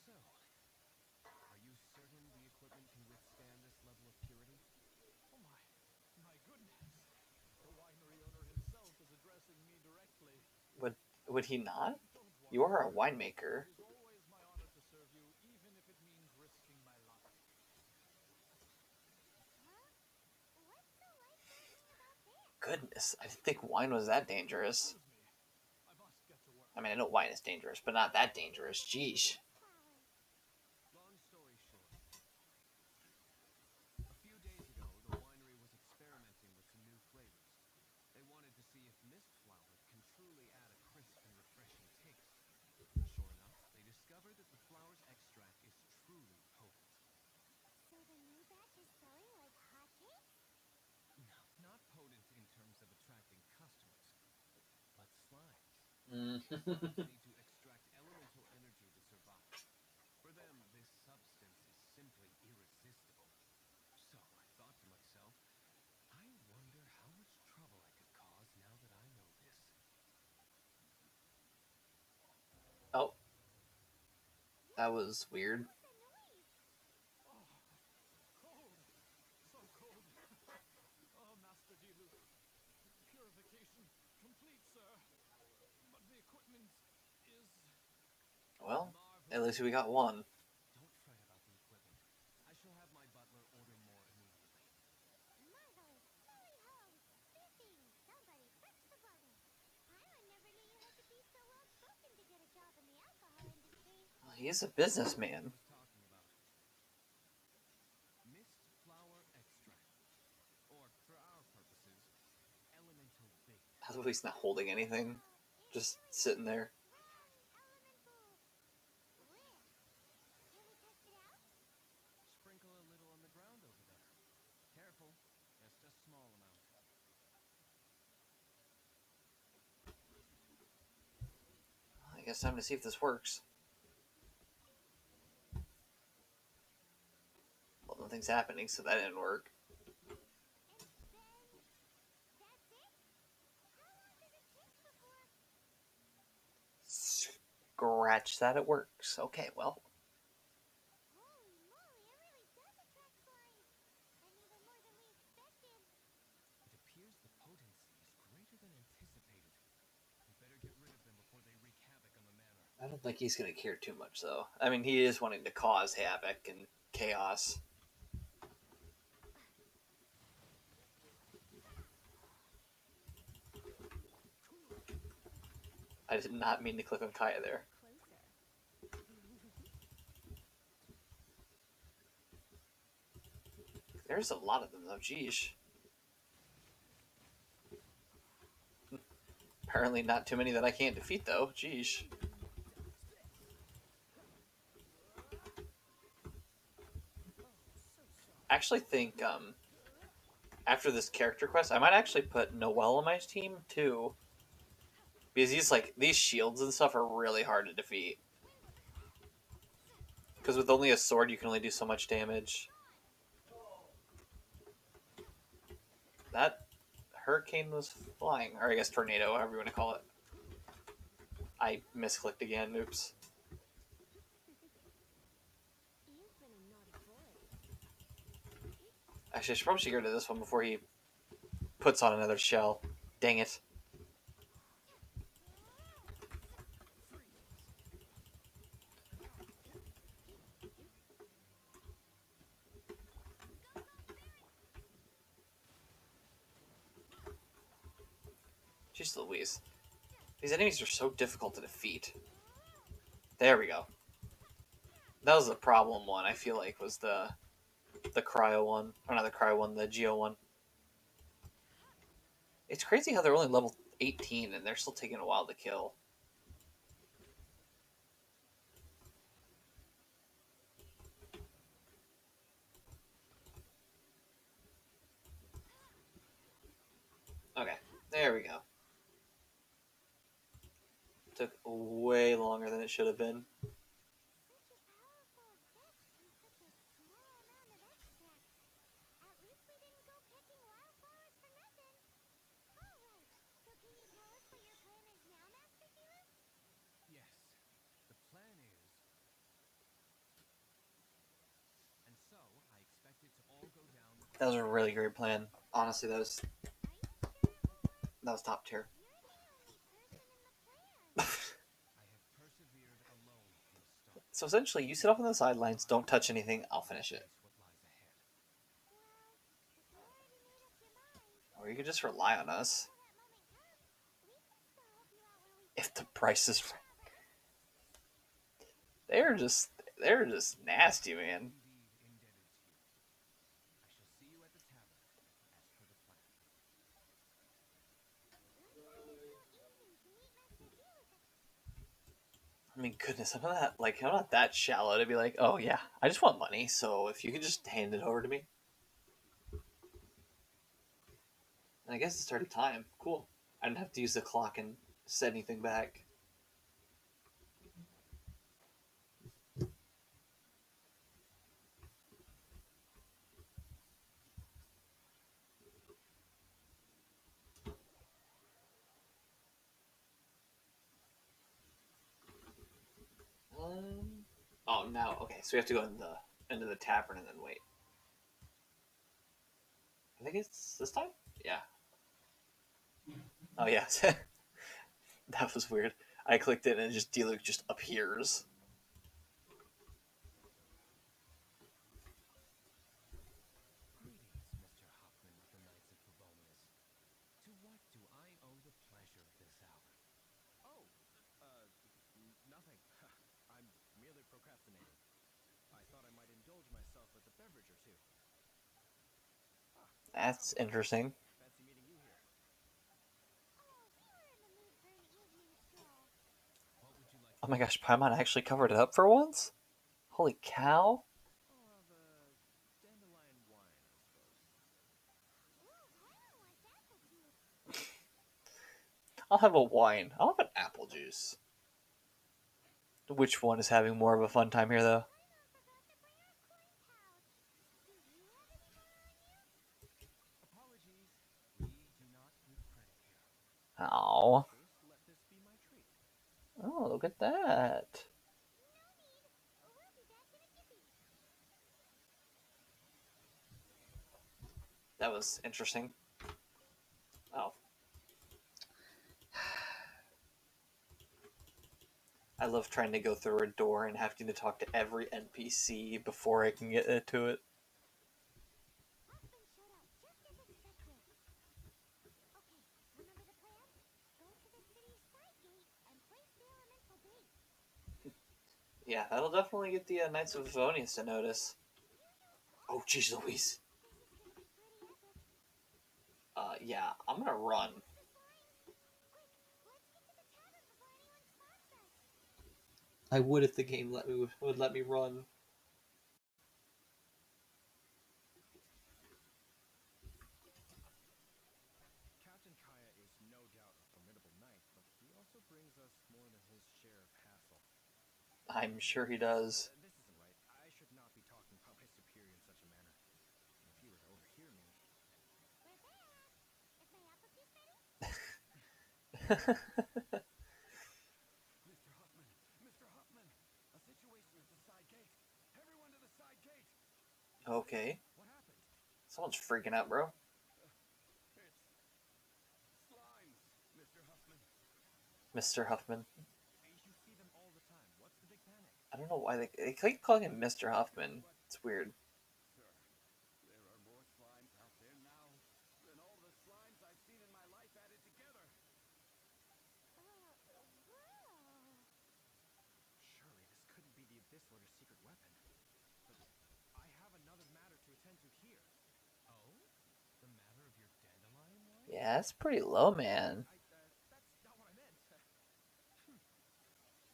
So, are you certain the equipment can withstand this level of purity? Oh my goodness. The winery owner himself is addressing me directly. Would he not? Don't worry. You are a winemaker. It is always my honor to serve you, even if it means risking my life. Huh? What's so life-threatening about that? Goodness, I didn't think wine was that dangerous. Excuse me. I must get to work. I mean, I know wine is dangerous, but not that dangerous. Jeesh. Flowers. Long story short, a few days ago, the winery was experimenting with some new flavors. They wanted to see if mist flower can truly add a crisp and refreshing taste. Sure enough, they discovered that the flower's extract is truly potent. So the new batch is selling like hotcakes? No, not potent in terms of attracting customers, but slimes. Mm. Slimes need to extract elemental energy to survive. For them, this substance is simply irresistible. So I thought to myself, I wonder how much trouble I could cause now that I know this. Oh, that was weird. What's the noise? Oh, cold. So cold. Oh, Master Diluc. Purification complete, sir. But the equipment is... Well, Marvelous. at least we got one. Don't fret about the equipment. I shall have my butler order more immediately. Marvelous. Holy ho. Spiffing. Somebody press the button. I never knew you had to be so well-spoken to get a job in the alcohol industry. He is a businessman. Was talking about mist flower extract, or for our purposes, elemental bait. How though he's not holding anything, just sitting there. Wow, elemental whiff. Can we test it out? Sprinkle a little on the ground over there. Careful, just a small amount. I guess time to see if this works. Well, nothing's happening, so that didn't work. And then that's it? How long does it take before... Scratch that, it works. Okay, well. Holy moly, it really does attract slimes. And even more than we expected. It appears the potency is greater than anticipated. We better get rid of them before they wreak havoc on the manor. I don't think he's going to care too much, though. I mean, he is wanting to cause havoc and chaos. I did not mean to click on Kaya there. Closer. There's a lot of them, though. Jeesh. Apparently not too many that I can't defeat, though. Jeesh. I actually think, after this character quest, I might actually put Noelle on my team, too. Because these shields and stuff are really hard to defeat. Because with only a sword, you can only do so much damage. That hurricane was flying. Or I guess tornado, however you want to call it. I misclicked again. Oops. You've been a naughty boy. Actually, I should probably get rid of this one before he puts on another shell. Dang it. Jeez Louise. These enemies are so difficult to defeat. There we go. That was the problem one, I feel like, was the cryo one. Or not the cryo one, the geo one. It's crazy how they're only level 18 and they're still taking a while to kill. Okay, there we go. Took way longer than it should have been. Such a powerful effect from such a small amount of extract. At least we didn't go picking wildflowers for nothing. Alright, so can you tell us what your plan is now, Master Diluc? Yes, the plan is... And so, I expect it to all go down... That was a really great plan. Honestly, that was Are you sure it will work? top tier. You're the only person in the plan. I have persevered alone from the start. So essentially, you sit off on the sidelines, don't touch anything, I'll finish it. Face what lies ahead. Well, if you already made up your mind, Or you could just rely on us. till that moment comes, we can still help you out where we If the can. price is right. They're just nasty, man. Indeed indebted to you. I shall see you at the tavern, as per the plan. Let's plan a chill evening to meet Master Diluc at I mean, goodness, I'm not that shallow to be like, oh yeah, I just want money, so if you could just hand it over to me. And I guess it's already time. Cool. I didn't have to use the clock and set anything back. Oh, now, okay, so we have to go into the tavern and then wait. I think it's this time? Yeah. Oh, yeah. That was weird. I clicked it and just Diluc just appears. Greetings, Mr. Hoffman of the Knights of Favonius. To what do I owe the pleasure of this hour? Oh, nothing. I'm merely procrastinating. I thought I might indulge myself with a beverage or two. That's interesting. Fancy meeting you here. Oh, we were in the mood for an evening stroll. What would you like? Oh my gosh, Paimon actually covered it up for once? Holy cow. I'll have a dandelion wine, I suppose. Ooh, I don't like apple juice. I'll have a wine. I'll have an apple juice. Which one is having more of a fun time here, though? Paimon forgot to bring our coin pouch. Do you have any more on you? Apologies. We do not give credit here. Oh. First, let this be my treat. Oh, look at that. No need. We'll be back in a jiffy. That was interesting. Oh. I love trying to go through a door and having to talk to every NPC before I can get to it. Hoffman showed up just as expected. Okay, remember the plan? Go to the city's side gate and place the elemental bait. Yeah, that'll definitely get the Knights of Favonius to notice. Oh, jeez Louise. This is gonna be pretty epic. Yeah, I'm gonna run. The signs! Quick, let's get to the tavern before anyone spots us. I would if the game would let me run. Captain Kaya is no doubt a formidable knight, but he also brings us more than his share of hassle. I'm sure he does. This isn't right. I should not be talking about my superior in such a manner. And if he were to overhear me... We're back. Is my apple juice ready? gate. Okay. What happened? Someone's freaking out, bro. It's slimes, Mr. Huffman. Mr. Huffman. You see them all the time. What's the big panic? I don't know why they keep calling him Mr. Huffman. It's weird. Sir, there are more slimes out there now than all the slimes I've seen in my life added together. Wow. Surely this couldn't be the Abyss Order's secret weapon. But I have another matter to attend to here. Oh? The matter of your dandelion wine? Yeah, that's pretty low, man. That's not what I meant.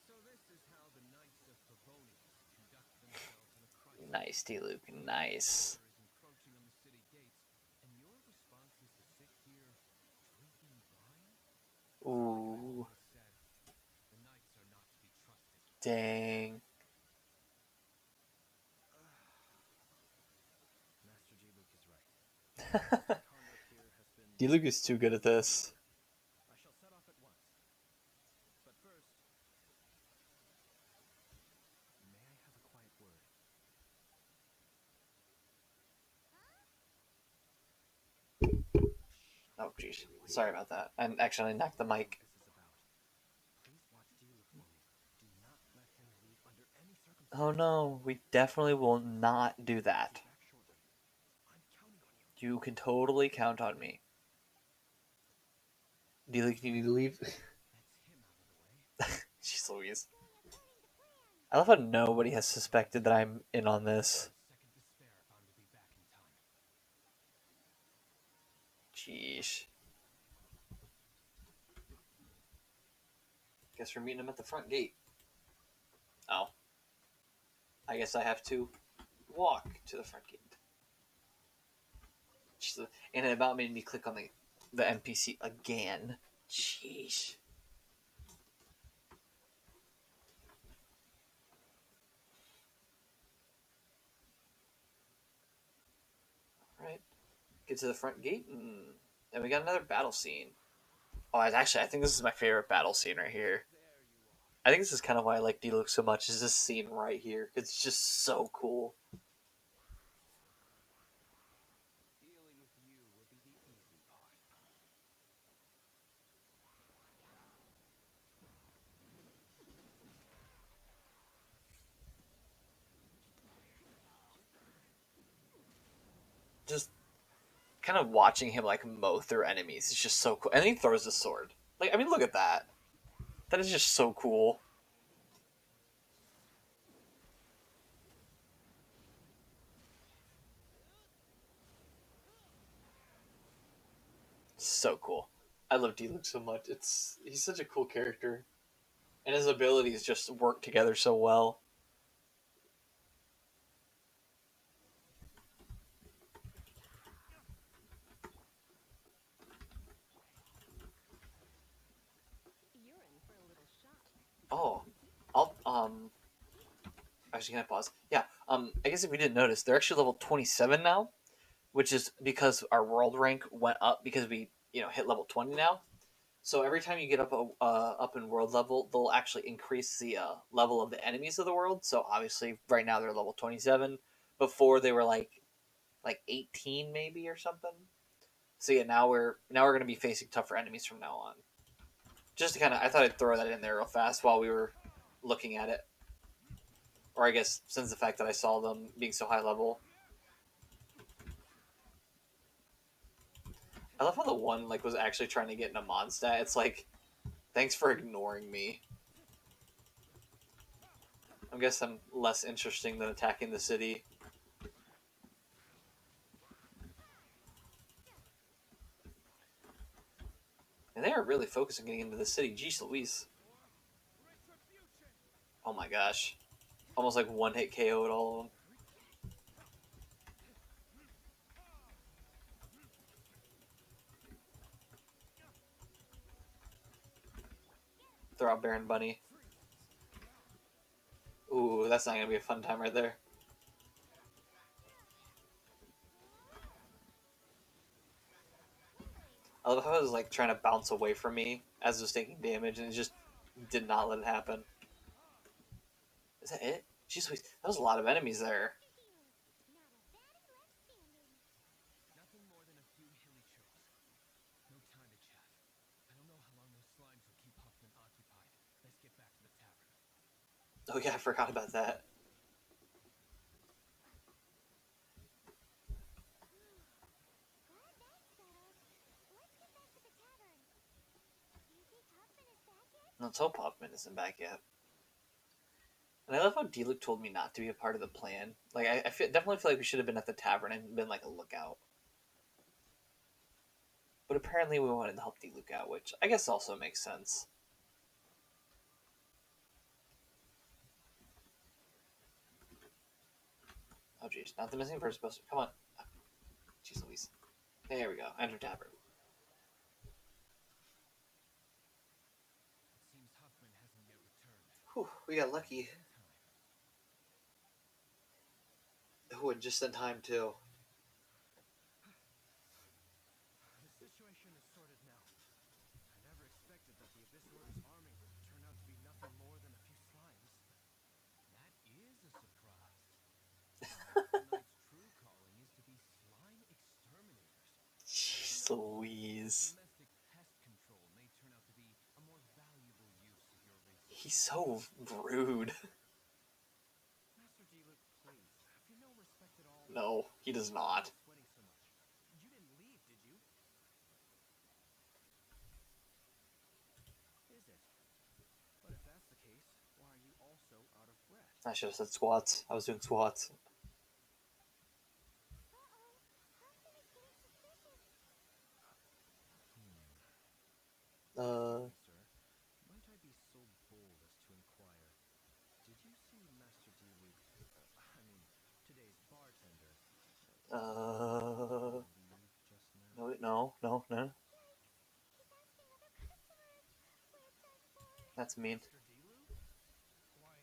So this is how the Knights of Favonius conduct themselves in a crisis. Nice, Diluc. Nice. Is encroaching on the city gates, and your response is to sit here drinking wine? Ooh. Said, the knights are not to be trusted. Dang. Master Diluc is right. Conduct here has been. Diluc is too good at this. I shall set off at once. But first, may I have a quiet word? Oh, jeez. Sorry about that. I accidentally knocked the mic. This is about. Please watch Diluc for me. Do not let him leave under any circumstances. Oh no, we definitely will not do that. Back shortly. I'm counting on you. You can totally count on me. Diluc, you need to leave? That's him out of the way. Jeez Louise. I love how nobody has suspected that I'm in on this. Second despair if I'm to be back in time. Jeez. Guess we're meeting him at the front gate. Oh. I guess I have to walk to the front gate. Jeez, and it about made me click on the NPC again. Jeez. Alright. Get to the front gate, and then we got another battle scene. Oh, I think this is my favorite battle scene right here. I think this is kind of why I like Diluc so much, is this scene right here. It's just so cool. Dealing with you will be the easy part. Just kind of watching him like mow through enemies is just so cool. And then he throws his sword. Like, I mean, look at that. That is just so cool. So cool. I love Diluc so much. He's such a cool character. And his abilities just work together so well. You're in for a little shock. Oh, I'll actually, can I pause? Yeah. I guess if we didn't notice, they're actually level 27 now, which is because our world rank went up because we hit level 20 now. So every time you get up in world level, they'll actually increase the level of the enemies of the world. So obviously, right now they're level 27. Before they were like 18 maybe or something. So yeah, now we're gonna be facing tougher enemies from now on. Just to kind of, I thought I'd throw that in there real fast while we were looking at it. Or I guess since the fact that I saw them being so high level. I love how the one was actually trying to get into Mondstadt. It's like, thanks for ignoring me. I guess I'm less interesting than attacking the city. And they are really focused on getting into the city. Jeez Louise. Oh my gosh. Almost like one hit KO'd all of them. Throw out Baron Bunny. Ooh, that's not going to be a fun time right there. I love how it was trying to bounce away from me as it was taking damage, and it just did not let it happen. Is that it? Jeez, that was a lot of enemies there. Oh yeah, I forgot about that. Glad that's settled. Let's get back to the tavern. Do you think Hoffman is back yet? Let's hope Hoffman isn't back yet. And I love how Diluc told me not to be a part of the plan. Like, definitely feel like we should have been at the tavern and been like a lookout. But apparently we wanted to help Diluc out, which I guess also makes sense. Oh jeez, not the missing person poster. Come on. Jeez Louise. There we go. Enter tavern. It seems Huffman hasn't yet returned. Whew, we got lucky. In time. Oh, and just in time too. The situation is sorted now. I never expected that the Abyss Order's army would turn out to be nothing more than a few slimes. That is a surprise. The Knight's true calling is to be slime exterminators. Jeez Louise. Domestic pest control may turn out to be a more valuable use of your resources. He's so rude. Master Diluc, please, have you no respect at all? No, he does not. Sweating so much. You didn't leave, did you? Is it? But if that's the case, why are you also out of breath? I should have said squats. I was doing squats. Uh-oh. Hoffman is getting suspicious. Sir, might I be so bold as to inquire, did you see Master Diluc, today's bartender, leave just now? No. Yikes. He's asking other customers where it's for. That's mean. Mr. Diluc? Why,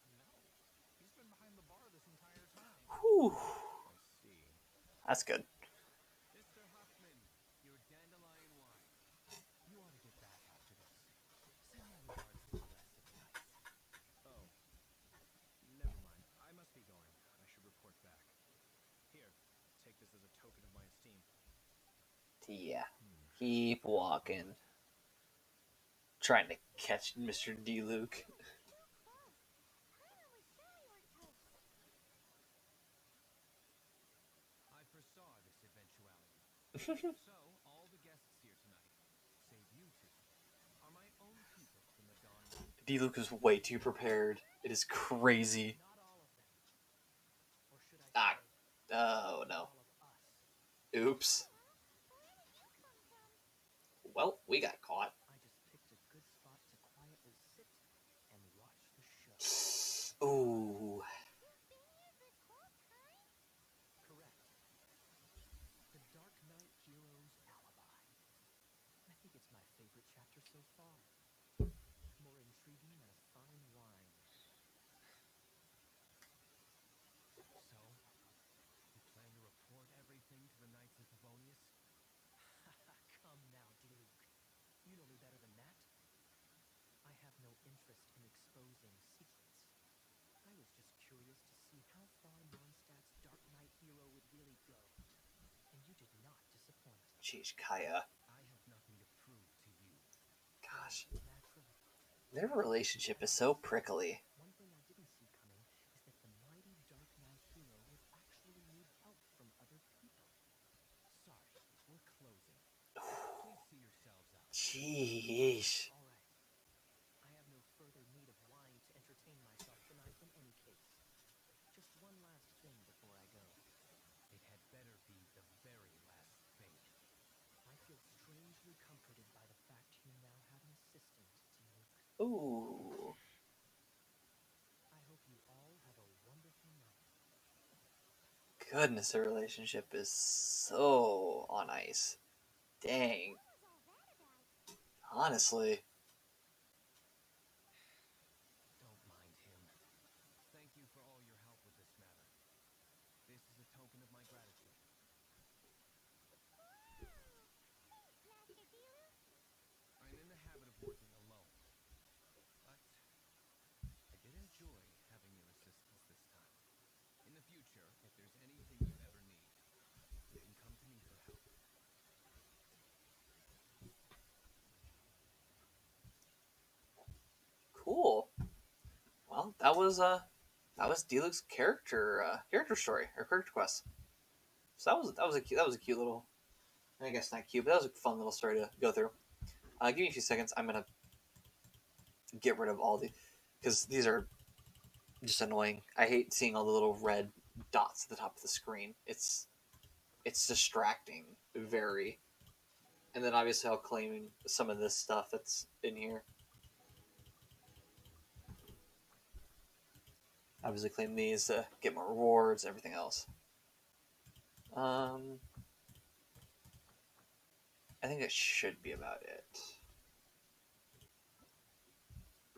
no. He's been behind the bar this entire time. Whew. I see. That's good. Mr. Huffman, your dandelion wine. You ought to get back after this. Send my regards to the rest of the knights. Oh, never mind. I must be going. I should report back. Here, take this as a token of my esteem. Yeah. Keep walking. Trying to catch Mr. Diluc. Too close. Paimon was sure we were toast. I foresaw this eventuality. So, all the guests here tonight, save you two, are my own people from the Dawn Ring. Diluc is way too prepared. It is crazy. Not all of them. Or should I say, Oh no. all of us? Oops. Where did you come from? Well, we got caught. I just picked a good spot to quietly sit and watch the show. Ooh. You've been here this whole time? Correct. The Dark Knight Hero's Alibi. I think it's my favorite chapter so far. More intriguing than a fine wine. So, you plan to report everything to the Knights of Favonius? Come now, Diluc. You know me better than that. I have no interest in exposing secrets. I was just curious to see how far Mondstadt's Dark Knight hero would really go. And you did not disappoint. Jeez, Kaya. I have nothing to prove to you. Gosh. Naturally. Their relationship is so prickly. One thing I didn't see coming is that the mighty Dark Knight hero would actually need help from other people. Sorry, we're closing. Please see yourselves out. Jeez. All right. I have no further need of wine to entertain myself tonight in any case. Just one last thing before I go. It had better be the very last thing. I feel strangely comforted by the fact you now have an assistant, Diluc. Ooh. I hope you all have a wonderful night. Goodness, their relationship is so on ice. Dang. What was all that about? Honestly. Don't mind him. Thank you for all your help with this matter. This is a token of my gratitude. Wow! Thanks, Master Diluc. I'm in the habit of working alone. But I did enjoy having your assistance this time. In the future, if there's anything you ever need, you can come to me for help. Cool. Well, well, that was Diluc's character story or character quest. So that was a cute little. I guess not cute, but that was a fun little story to go through. Give me a few seconds. I'm gonna get rid of all the because these are just annoying. I hate seeing all the little red dots at the top of the screen. It's distracting, very. And then obviously I'll claim some of this stuff that's in here. Obviously claim these to get more rewards, everything else. I think that should be about it.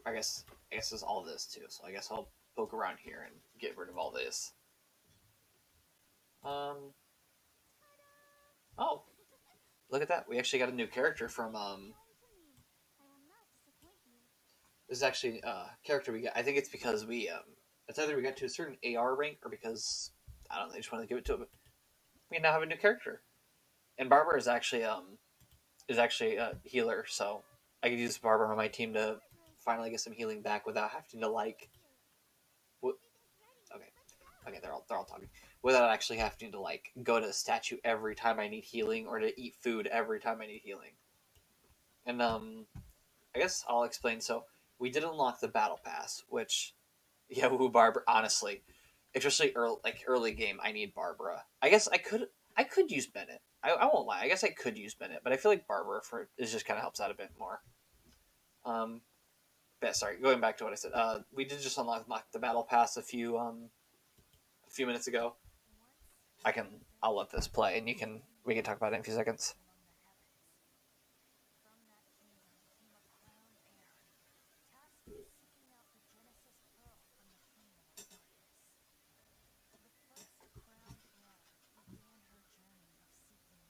I guess it's all this too. So I guess I'll poke around here and get rid of all this. Oh, look at that! We actually got a new character from I will not disappoint you. This is actually a character we got. I think it's because it's either we got to a certain AR rank or because I don't know. They just wanted to give it to him. But we now have a new character, and Barbara is actually a healer, so I could use Barbara on my team to finally get some healing back without having to like. Okay, okay, they're all talking without actually having to like go to a statue every time I need healing or to eat food every time I need healing. And I guess I'll explain. So we did unlock the battle pass, which yeah, woo Barbara. Honestly, especially early game, I need Barbara. I guess I could use Bennett. I won't lie. I guess I could use Bennett, but I feel like Barbara for is just kind of helps out a bit more. Um, but sorry, going back to what I said. We did just unlock the battle pass a few minutes ago. I'll let this play, and we can talk about it in a few seconds. Among the heavens. From that kingdom came a crowned heir, tasked with seeking out the Genesis Pearl from the kingdom of darkness. The first crowned heir began her journey of seeking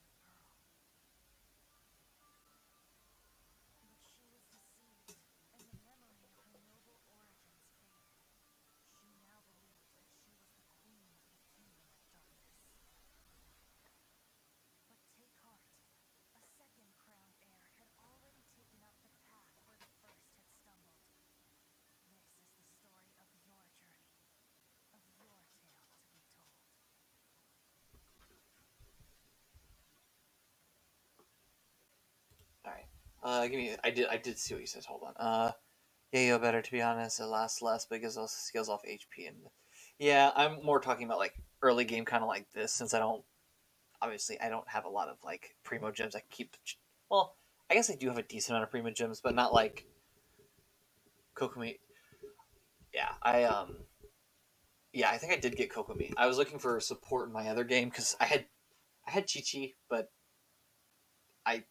the pearl. But she was deceived, and the memory of her noble origins faded. She now believed that she was the queen of the kingdom of darkness. But take heart. A second crowned heir had already taken up the path where the first had stumbled. This is the story of your journey, of your tale to be told. All right. Give me. I did see what you said. Hold on. Yeah, you better to be honest. It lasts less, but it gives us skills off HP and. Yeah, I'm more talking about like early game, kind of like this, since I don't have a lot of like primo gems. I keep. Well, I guess I do have a decent amount of primo gems, but not like Kokomi. Yeah, I think I did get Kokomi. I was looking for support in my other game because I had Chi Chi, but I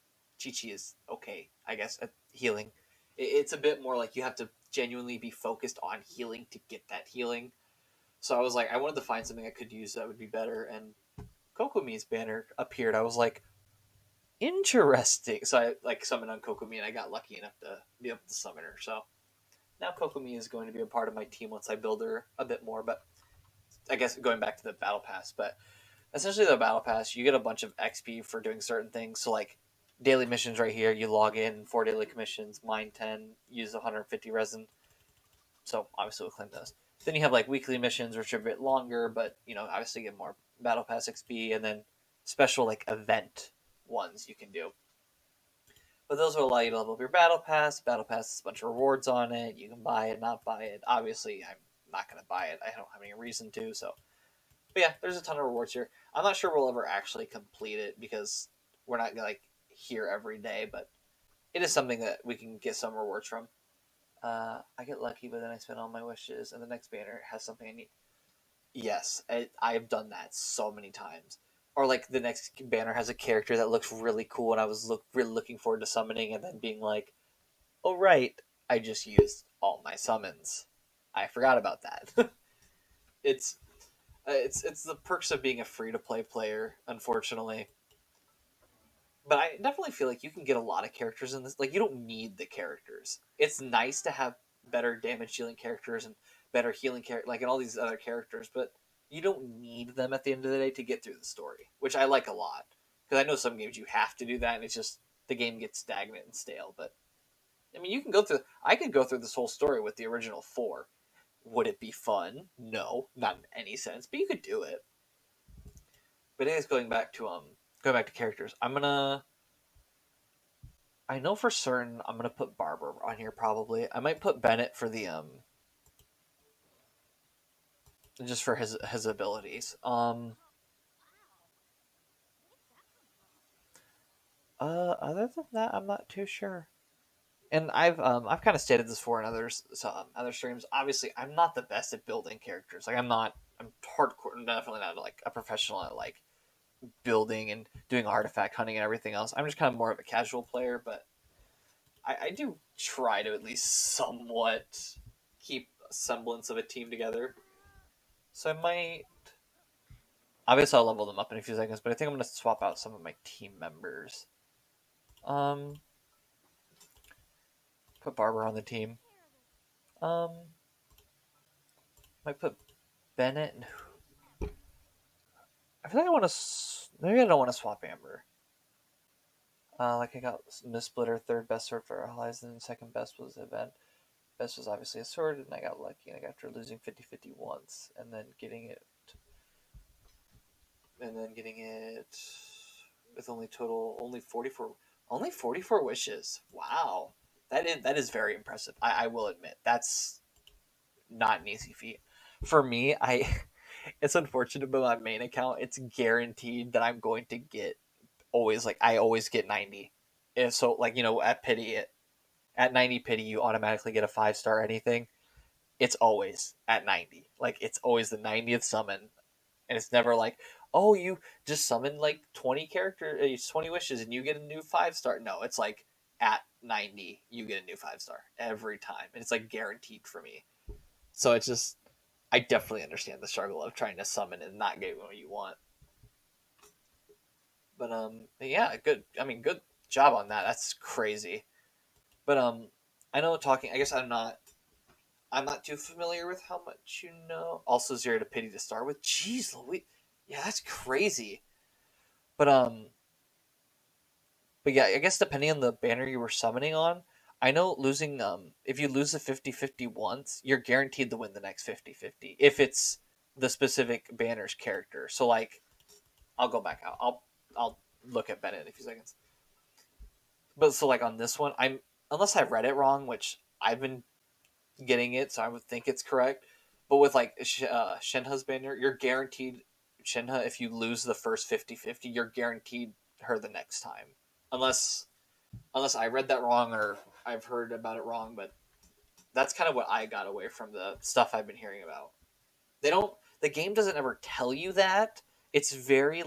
Chi Chi is okay, I guess, at healing. It's a bit more like you have to genuinely be focused on healing to get that healing. So I was like, I wanted to find something I could use that would be better, and Kokomi's banner appeared. I was like, interesting. So I like summoned on Kokomi, and I got lucky enough to be able to summon her. So now Kokomi is going to be a part of my team once I build her a bit more. But I guess going back to the battle pass, but essentially the battle pass, you get a bunch of XP for doing certain things. So like daily missions right here, you log in 4 daily commissions, mine 10, use 150 resin. So obviously we'll claim those. Then you have like weekly missions, which are a bit longer, but obviously get more battle pass XP, and then special like event ones you can do. But those will allow you to level up your battle pass. Battle pass has a bunch of rewards on it. You can buy it, not buy it. Obviously, I'm not going to buy it. I don't have any reason to. So, but yeah, there's a ton of rewards here. I'm not sure we'll ever actually complete it because we're not like here every day. But it is something that we can get some rewards from. I get lucky, but then I spend all my wishes, and the next banner has something I need. Yes, I've done that so many times. Or like the next banner has a character that looks really cool, and I was really looking forward to summoning, and then being like, "Oh right, I just used all my summons. I forgot about that." it's it's the perks of being a free to play player, unfortunately. But I definitely feel like you can get a lot of characters in this. Like you don't need the characters. It's nice to have better damage dealing characters and better healing characters, like and all these other characters, but you don't need them at the end of the day to get through the story, which I like a lot. Because I know some games you have to do that, and it's just the game gets stagnant and stale. But I mean, you can go through. I could go through this whole story with the original 4. Would it be fun? No, not in any sense, but you could do it. But anyways, going back to characters, I know for certain I'm gonna put Barber on here probably. I might put Bennett for the just for his abilities. Other than that, I'm not too sure. And I've kind of stated this before in other streams. Obviously, I'm not the best at building characters. Like I'm hardcore. I'm definitely not like a professional at like building and doing artifact hunting and everything else. I'm just kind of more of a casual player, but I do try to at least somewhat keep a semblance of a team together. So I might. Obviously, I'll level them up in a few seconds, but I think I'm going to swap out some of my team members. Put Barber on the team. Might put Bennett. I feel like I want to. Maybe I don't want to swap Amber. Like I got Miss Splitter, third best sword for allies, and second best was event. Best was obviously a sword, and I got lucky, and I got after losing 50-50 once, and then getting it with only 44 wishes. Wow, that is very impressive. I will admit that's not an easy feat for me. It's unfortunate, but my main account, it's guaranteed that I'm going to get I always get 90. And so like at 90 pity you automatically get a 5-star anything. It's always at 90. Like it's always the 90th summon, and it's never like, oh, you just summon like 20 wishes and you get a new 5-star. No, it's like at 90 you get a new 5-star every time, and it's like guaranteed for me. So it's just, I definitely understand the struggle of trying to summon and not get what you want. But yeah, good. I mean, good job on that. That's crazy. But I know talking. I guess I'm not too familiar with how much you know. Also, 0 to pity to start with. Jeez, Louise. Yeah, that's crazy. But yeah, I guess depending on the banner you were summoning on, I know losing if you lose a 50-50 once, you're guaranteed to win the next 50-50 if it's the specific banner's character. So like, I'll go back out. I'll look at Bennett in a few seconds. But so like on this one, unless I read it wrong, which I've been getting it, so I would think it's correct. But with like Shenhe's banner, you're guaranteed Shenhe if you lose the first 50-50, you're guaranteed her the next time. Unless I read that wrong or I've heard about it wrong, but that's kind of what I got away from the stuff I've been hearing about. The game doesn't ever tell you that. It's very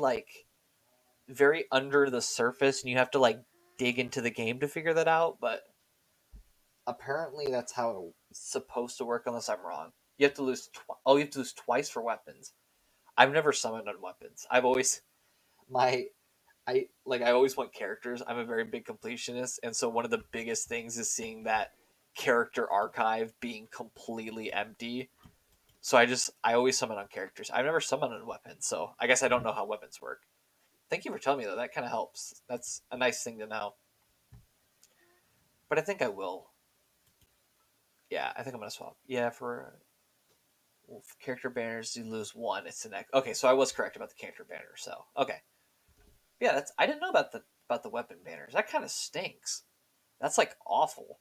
under the surface, and you have to like dig into the game to figure that out, but apparently that's how it's supposed to work unless I'm wrong. You have to lose you have to lose twice for weapons. I've never summoned on weapons. I've always I always want characters. I'm a very big completionist, and so one of the biggest things is seeing that character archive being completely empty. So I always summon on characters. I've never summoned on weapons, so I guess I don't know how weapons work. Thank you for telling me though. That kind of helps. That's a nice thing to know. But I think I will. Yeah, I think I'm gonna swap. Yeah, for character banners, you lose one. It's the next. Okay, so I was correct about the character banner. So okay, yeah, I didn't know about the weapon banners. That kind of stinks. That's like awful.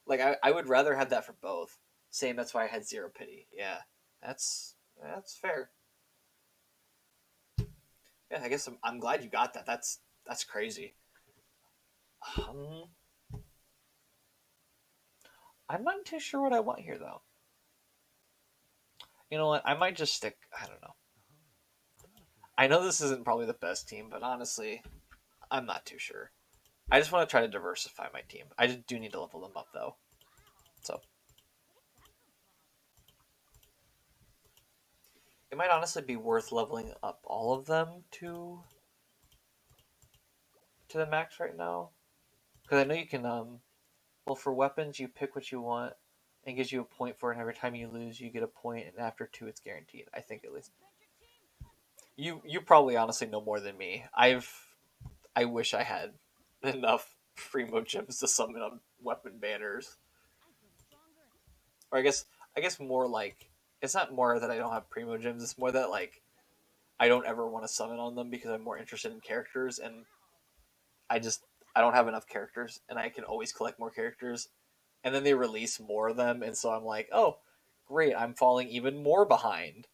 Like I would rather have that for both. Same. That's why I had 0 pity. Yeah, that's fair. Yeah, I guess I'm glad you got that. That's crazy. Um, I'm not too sure what I want here though. You know what? I might just stick. I don't know. I know this isn't probably the best team, but honestly, I'm not too sure. I just want to try to diversify my team. I just do need to level them up though. So it might honestly be worth leveling up all of them to the max right now, because I know you can. Well, for weapons, you pick what you want, and it gives you a point for it. And every time you lose, you get a point, and after 2, it's guaranteed. I think at least. You probably honestly know more than me. I wish I had enough primo gems to summon on weapon banners. Or I guess I guess more like it's not more that I don't have primo gems. It's more that like I don't ever want to summon on them because I'm more interested in characters, and I just I don't have enough characters, and I can always collect more characters. And then they release more of them, and so I'm like, oh, great, I'm falling even more behind.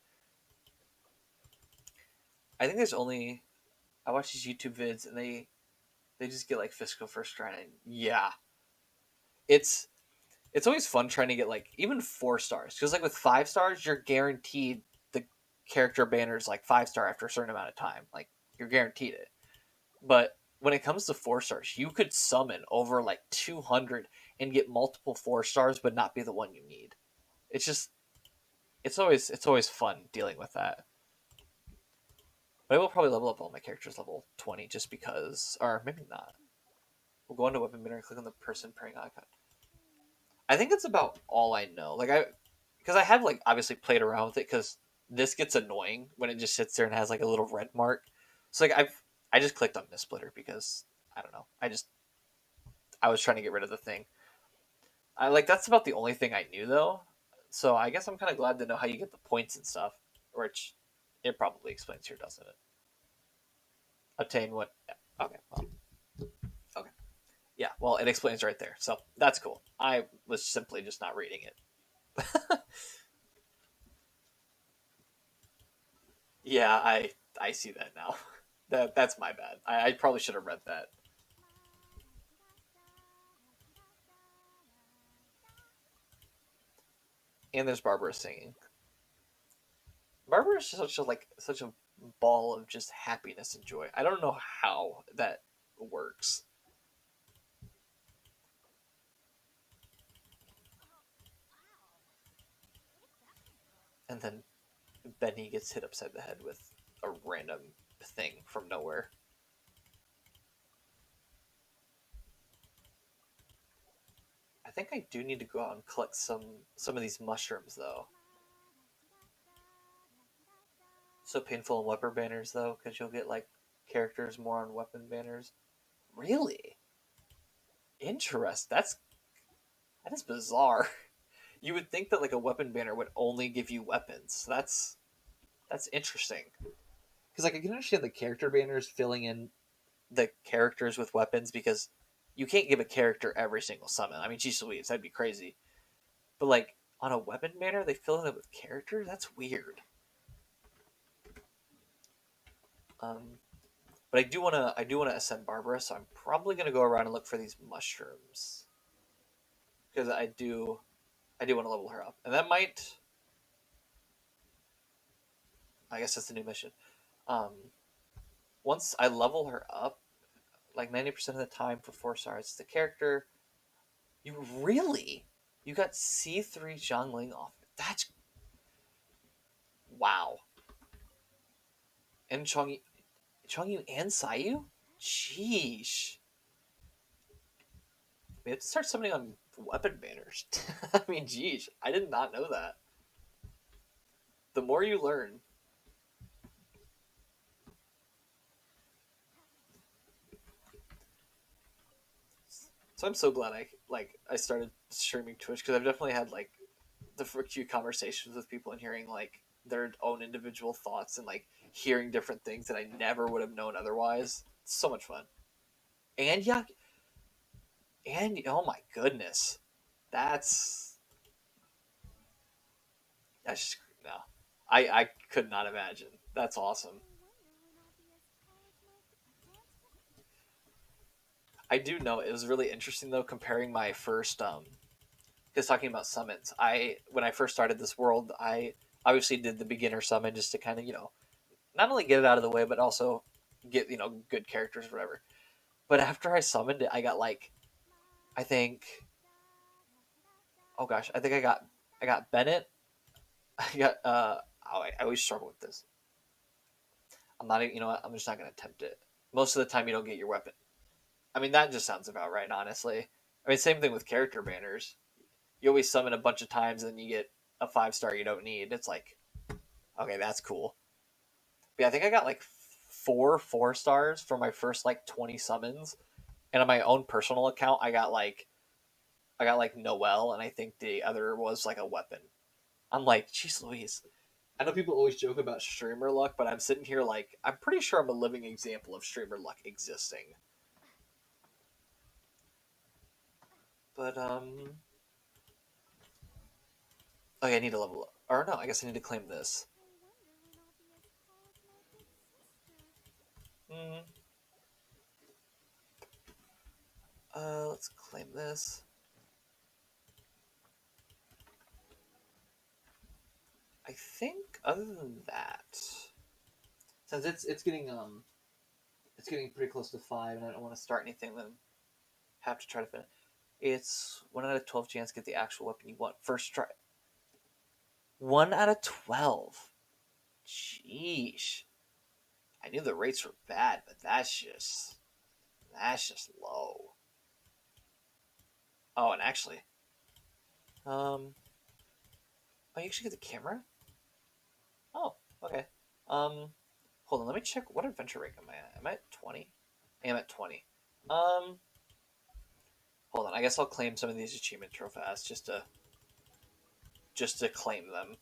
I think there's only I watch these YouTube vids, and they just get like physical first try, and yeah, it's it's always fun trying to get like even 4 stars because like with 5 stars you're guaranteed the character banners like 5 star after a certain amount of time, like you're guaranteed it. But when it comes to 4 stars, you could summon over like 200 and get multiple 4 stars, but not be the one you need. It's just it's always fun dealing with that. But I will probably level up all my characters level 20 just because, or maybe not. We'll go into weapon banner and click on the person pairing icon. I think that's about all I know. Because I have like obviously played around with it because this gets annoying when it just sits there and has like a little red mark. So like I just clicked on Missplitter because I don't know. I was trying to get rid of the thing. I like that's about the only thing I knew though. So I guess I'm kind of glad to know how you get the points and stuff, which it probably explains here, doesn't it? Obtain what? Okay, well, okay, yeah. Well, it explains right there, so that's cool. I was simply just not reading it. Yeah, I see that now. That's my bad. I probably should have read that. And there's Barbara singing. Barbara is such a ball of just happiness and joy. I don't know how that works. And then Benny gets hit upside the head with a random thing from nowhere. I think I do need to go out and collect some of these mushrooms though. So painful on weapon banners though, because you'll get like characters more on weapon banners. Really? Interest. That is bizarre. You would think that like a weapon banner would only give you weapons. That's interesting. Because like I can understand the character banners filling in the characters with weapons because you can't give a character every single summon. I mean, geez Louise, that'd be crazy. But like on a weapon banner, they fill it up with characters. That's weird. Um, but I do wanna ascend Barbara, so I'm probably gonna go around and look for these mushrooms because I do want to level her up, and that might. I guess that's the new mission. Um, Once I level her up, like 90% of the time for 4 stars, the character. You really? You got C3 Zhongling off. That's wow. And Chongyu and Sayu? Sheesh. We have to start summoning on weapon banners. I mean, geez, I did not know that. The more you learn. So I'm so glad I started streaming Twitch because I've definitely had like the few conversations with people and hearing like their own individual thoughts and like hearing different things that I never would have known otherwise. It's so much fun. And yeah, and oh my goodness, that's that's just no. I could not imagine. That's awesome. I do know it was really interesting though comparing my first because talking about summons. I when I first started this world, I obviously did the beginner summon just to kind of not only get it out of the way but also get good characters or whatever. But after I summoned it, I got like I think oh gosh, I think I got Bennett. I got oh, I always struggle with this. I'm not you know what, I'm just not gonna attempt it. Most of the time you don't get your weapon. I mean that just sounds about right, honestly. I mean same thing with character banners. You always summon a bunch of times and then you get a 5 star you don't need. It's like okay, that's cool. But yeah, I think I got like 4 stars for my first like 20 summons. And on my own personal account I got like Noel, and I think the other was like a weapon. I'm like, jeez Louise. I know people always joke about streamer luck, but I'm sitting here like, I'm pretty sure I'm a living example of streamer luck existing. But, okay, I need to level up. Or no, I guess I need to claim this. I wonder when I'll be as tall as my big sister. Hmm. Let's claim this. I think other than that, since it's getting pretty close to 5, and I don't want to start anything, then have to try to finish. It's 1 out of 12 chance to get the actual weapon you want first try. 1 out of 12. Sheesh. I knew the rates were bad, but that's just low. Oh, and actually, oh, you actually get the camera? Oh, okay. Hold on, let me check. What adventure rank am I at? Am I at 20? I am at 20. Hold on. I guess I'll claim some of these achievements real fast, just to claim them.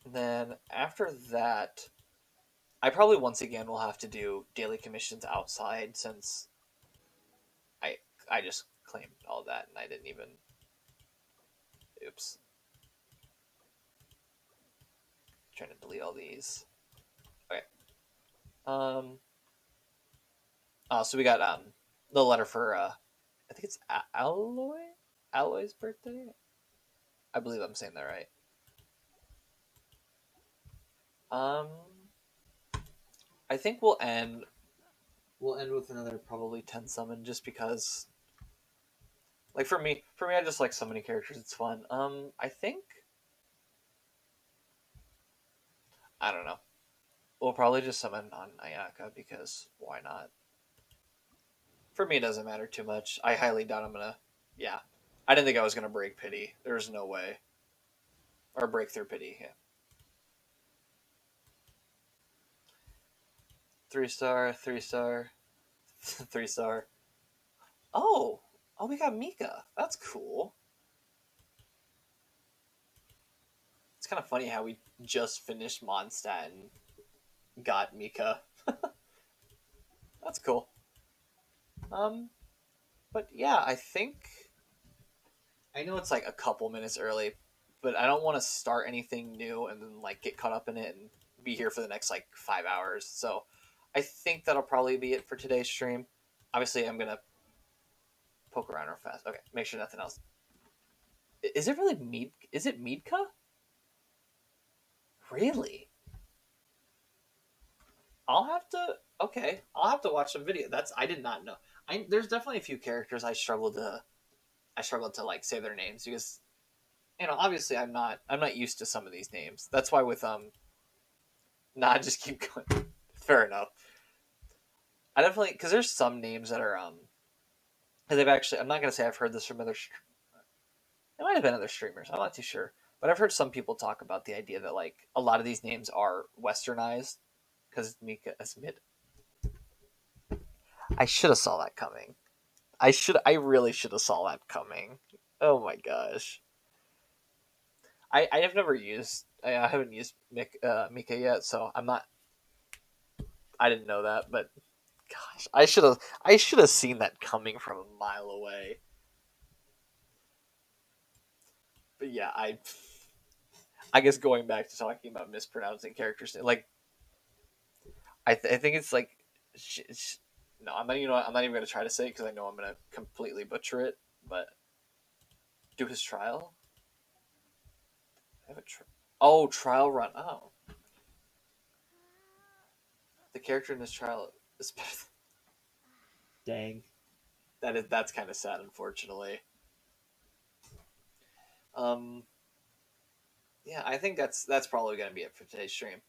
And then after that, I probably once again will have to do daily commissions outside, since I just claimed all that and I didn't even. Oops. Trying to delete all these. Okay. So we got the letter for I think it's Alloy's birthday. I believe I'm saying that right. I think we'll end with another probably 10 summon, just because, like, for me I just like so many characters, it's fun. I think, I don't know, we'll probably just summon on Ayaka, because why not? For me, it doesn't matter too much. I highly doubt I'm gonna. Yeah, I didn't think I was gonna break pity. There's no way. Or break through pity. Yeah. 3-star, 3-star, 3-star. Oh, we got Mika. That's cool. It's kind of funny how we just finished Mondstadt and got Mika. That's cool. But yeah, I think, I know it's like a couple minutes early, but I don't want to start anything new and then like get caught up in it and be here for the next like 5 hours. So I think that'll probably be it for today's stream. Obviously, I'm gonna poke around real fast. Okay, make sure nothing else. Is it really Mead? Is it Meadka? Really? I'll have to. Okay, I'll have to watch some video. I did not know. There's definitely a few characters I struggled to like say their names, because obviously I'm not used to some of these names. That's why with nah, just keep going. Fair enough. I definitely, because there's some names that are because they've actually, I'm not gonna say I've heard this from other. It might have been other streamers. I'm not too sure, but I've heard some people talk about the idea that like a lot of these names are westernized, because Mika is mid. I should have saw that coming. I really should have saw that coming. Oh my gosh. I have never used. I haven't used Mika yet, so I'm not. I didn't know that, but gosh, I should have seen that coming from a mile away. But yeah, I guess going back to talking about mispronouncing characters, like I think it's like no, I'm not. I'm not even gonna try to say it, because I know I'm gonna completely butcher it. But do his trial. I have a trial run. Oh, the character in this trial is better. Dang, that's kind of sad, unfortunately. Um, yeah, I think that's probably gonna be it for today's stream.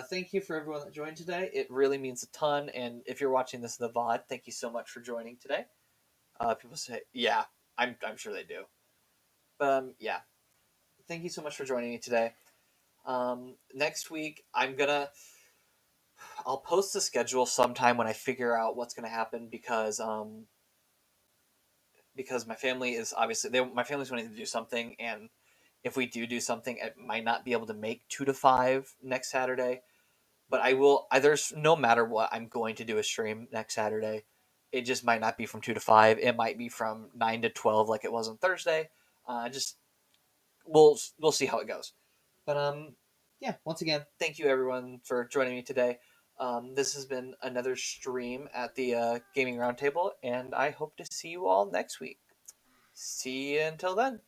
Thank you for everyone that joined today. It really means a ton. And if you're watching this in the VOD, thank you so much for joining today. People say, yeah, I'm sure they do. But yeah, thank you so much for joining me today. Next week, I'll post the schedule sometime when I figure out what's gonna happen, because my family is obviously my family's wanting to do something, and if we do something, it might not be able to make 2 to 5 next Saturday. But I will. There's no matter what, I'm going to do a stream next Saturday. It just might not be from 2 to 5. It might be from 9 to 12, like it was on Thursday. Just we'll see how it goes. But yeah. Once again, thank you everyone for joining me today. This has been another stream at the Gaming Roundtable, and I hope to see you all next week. See you until then.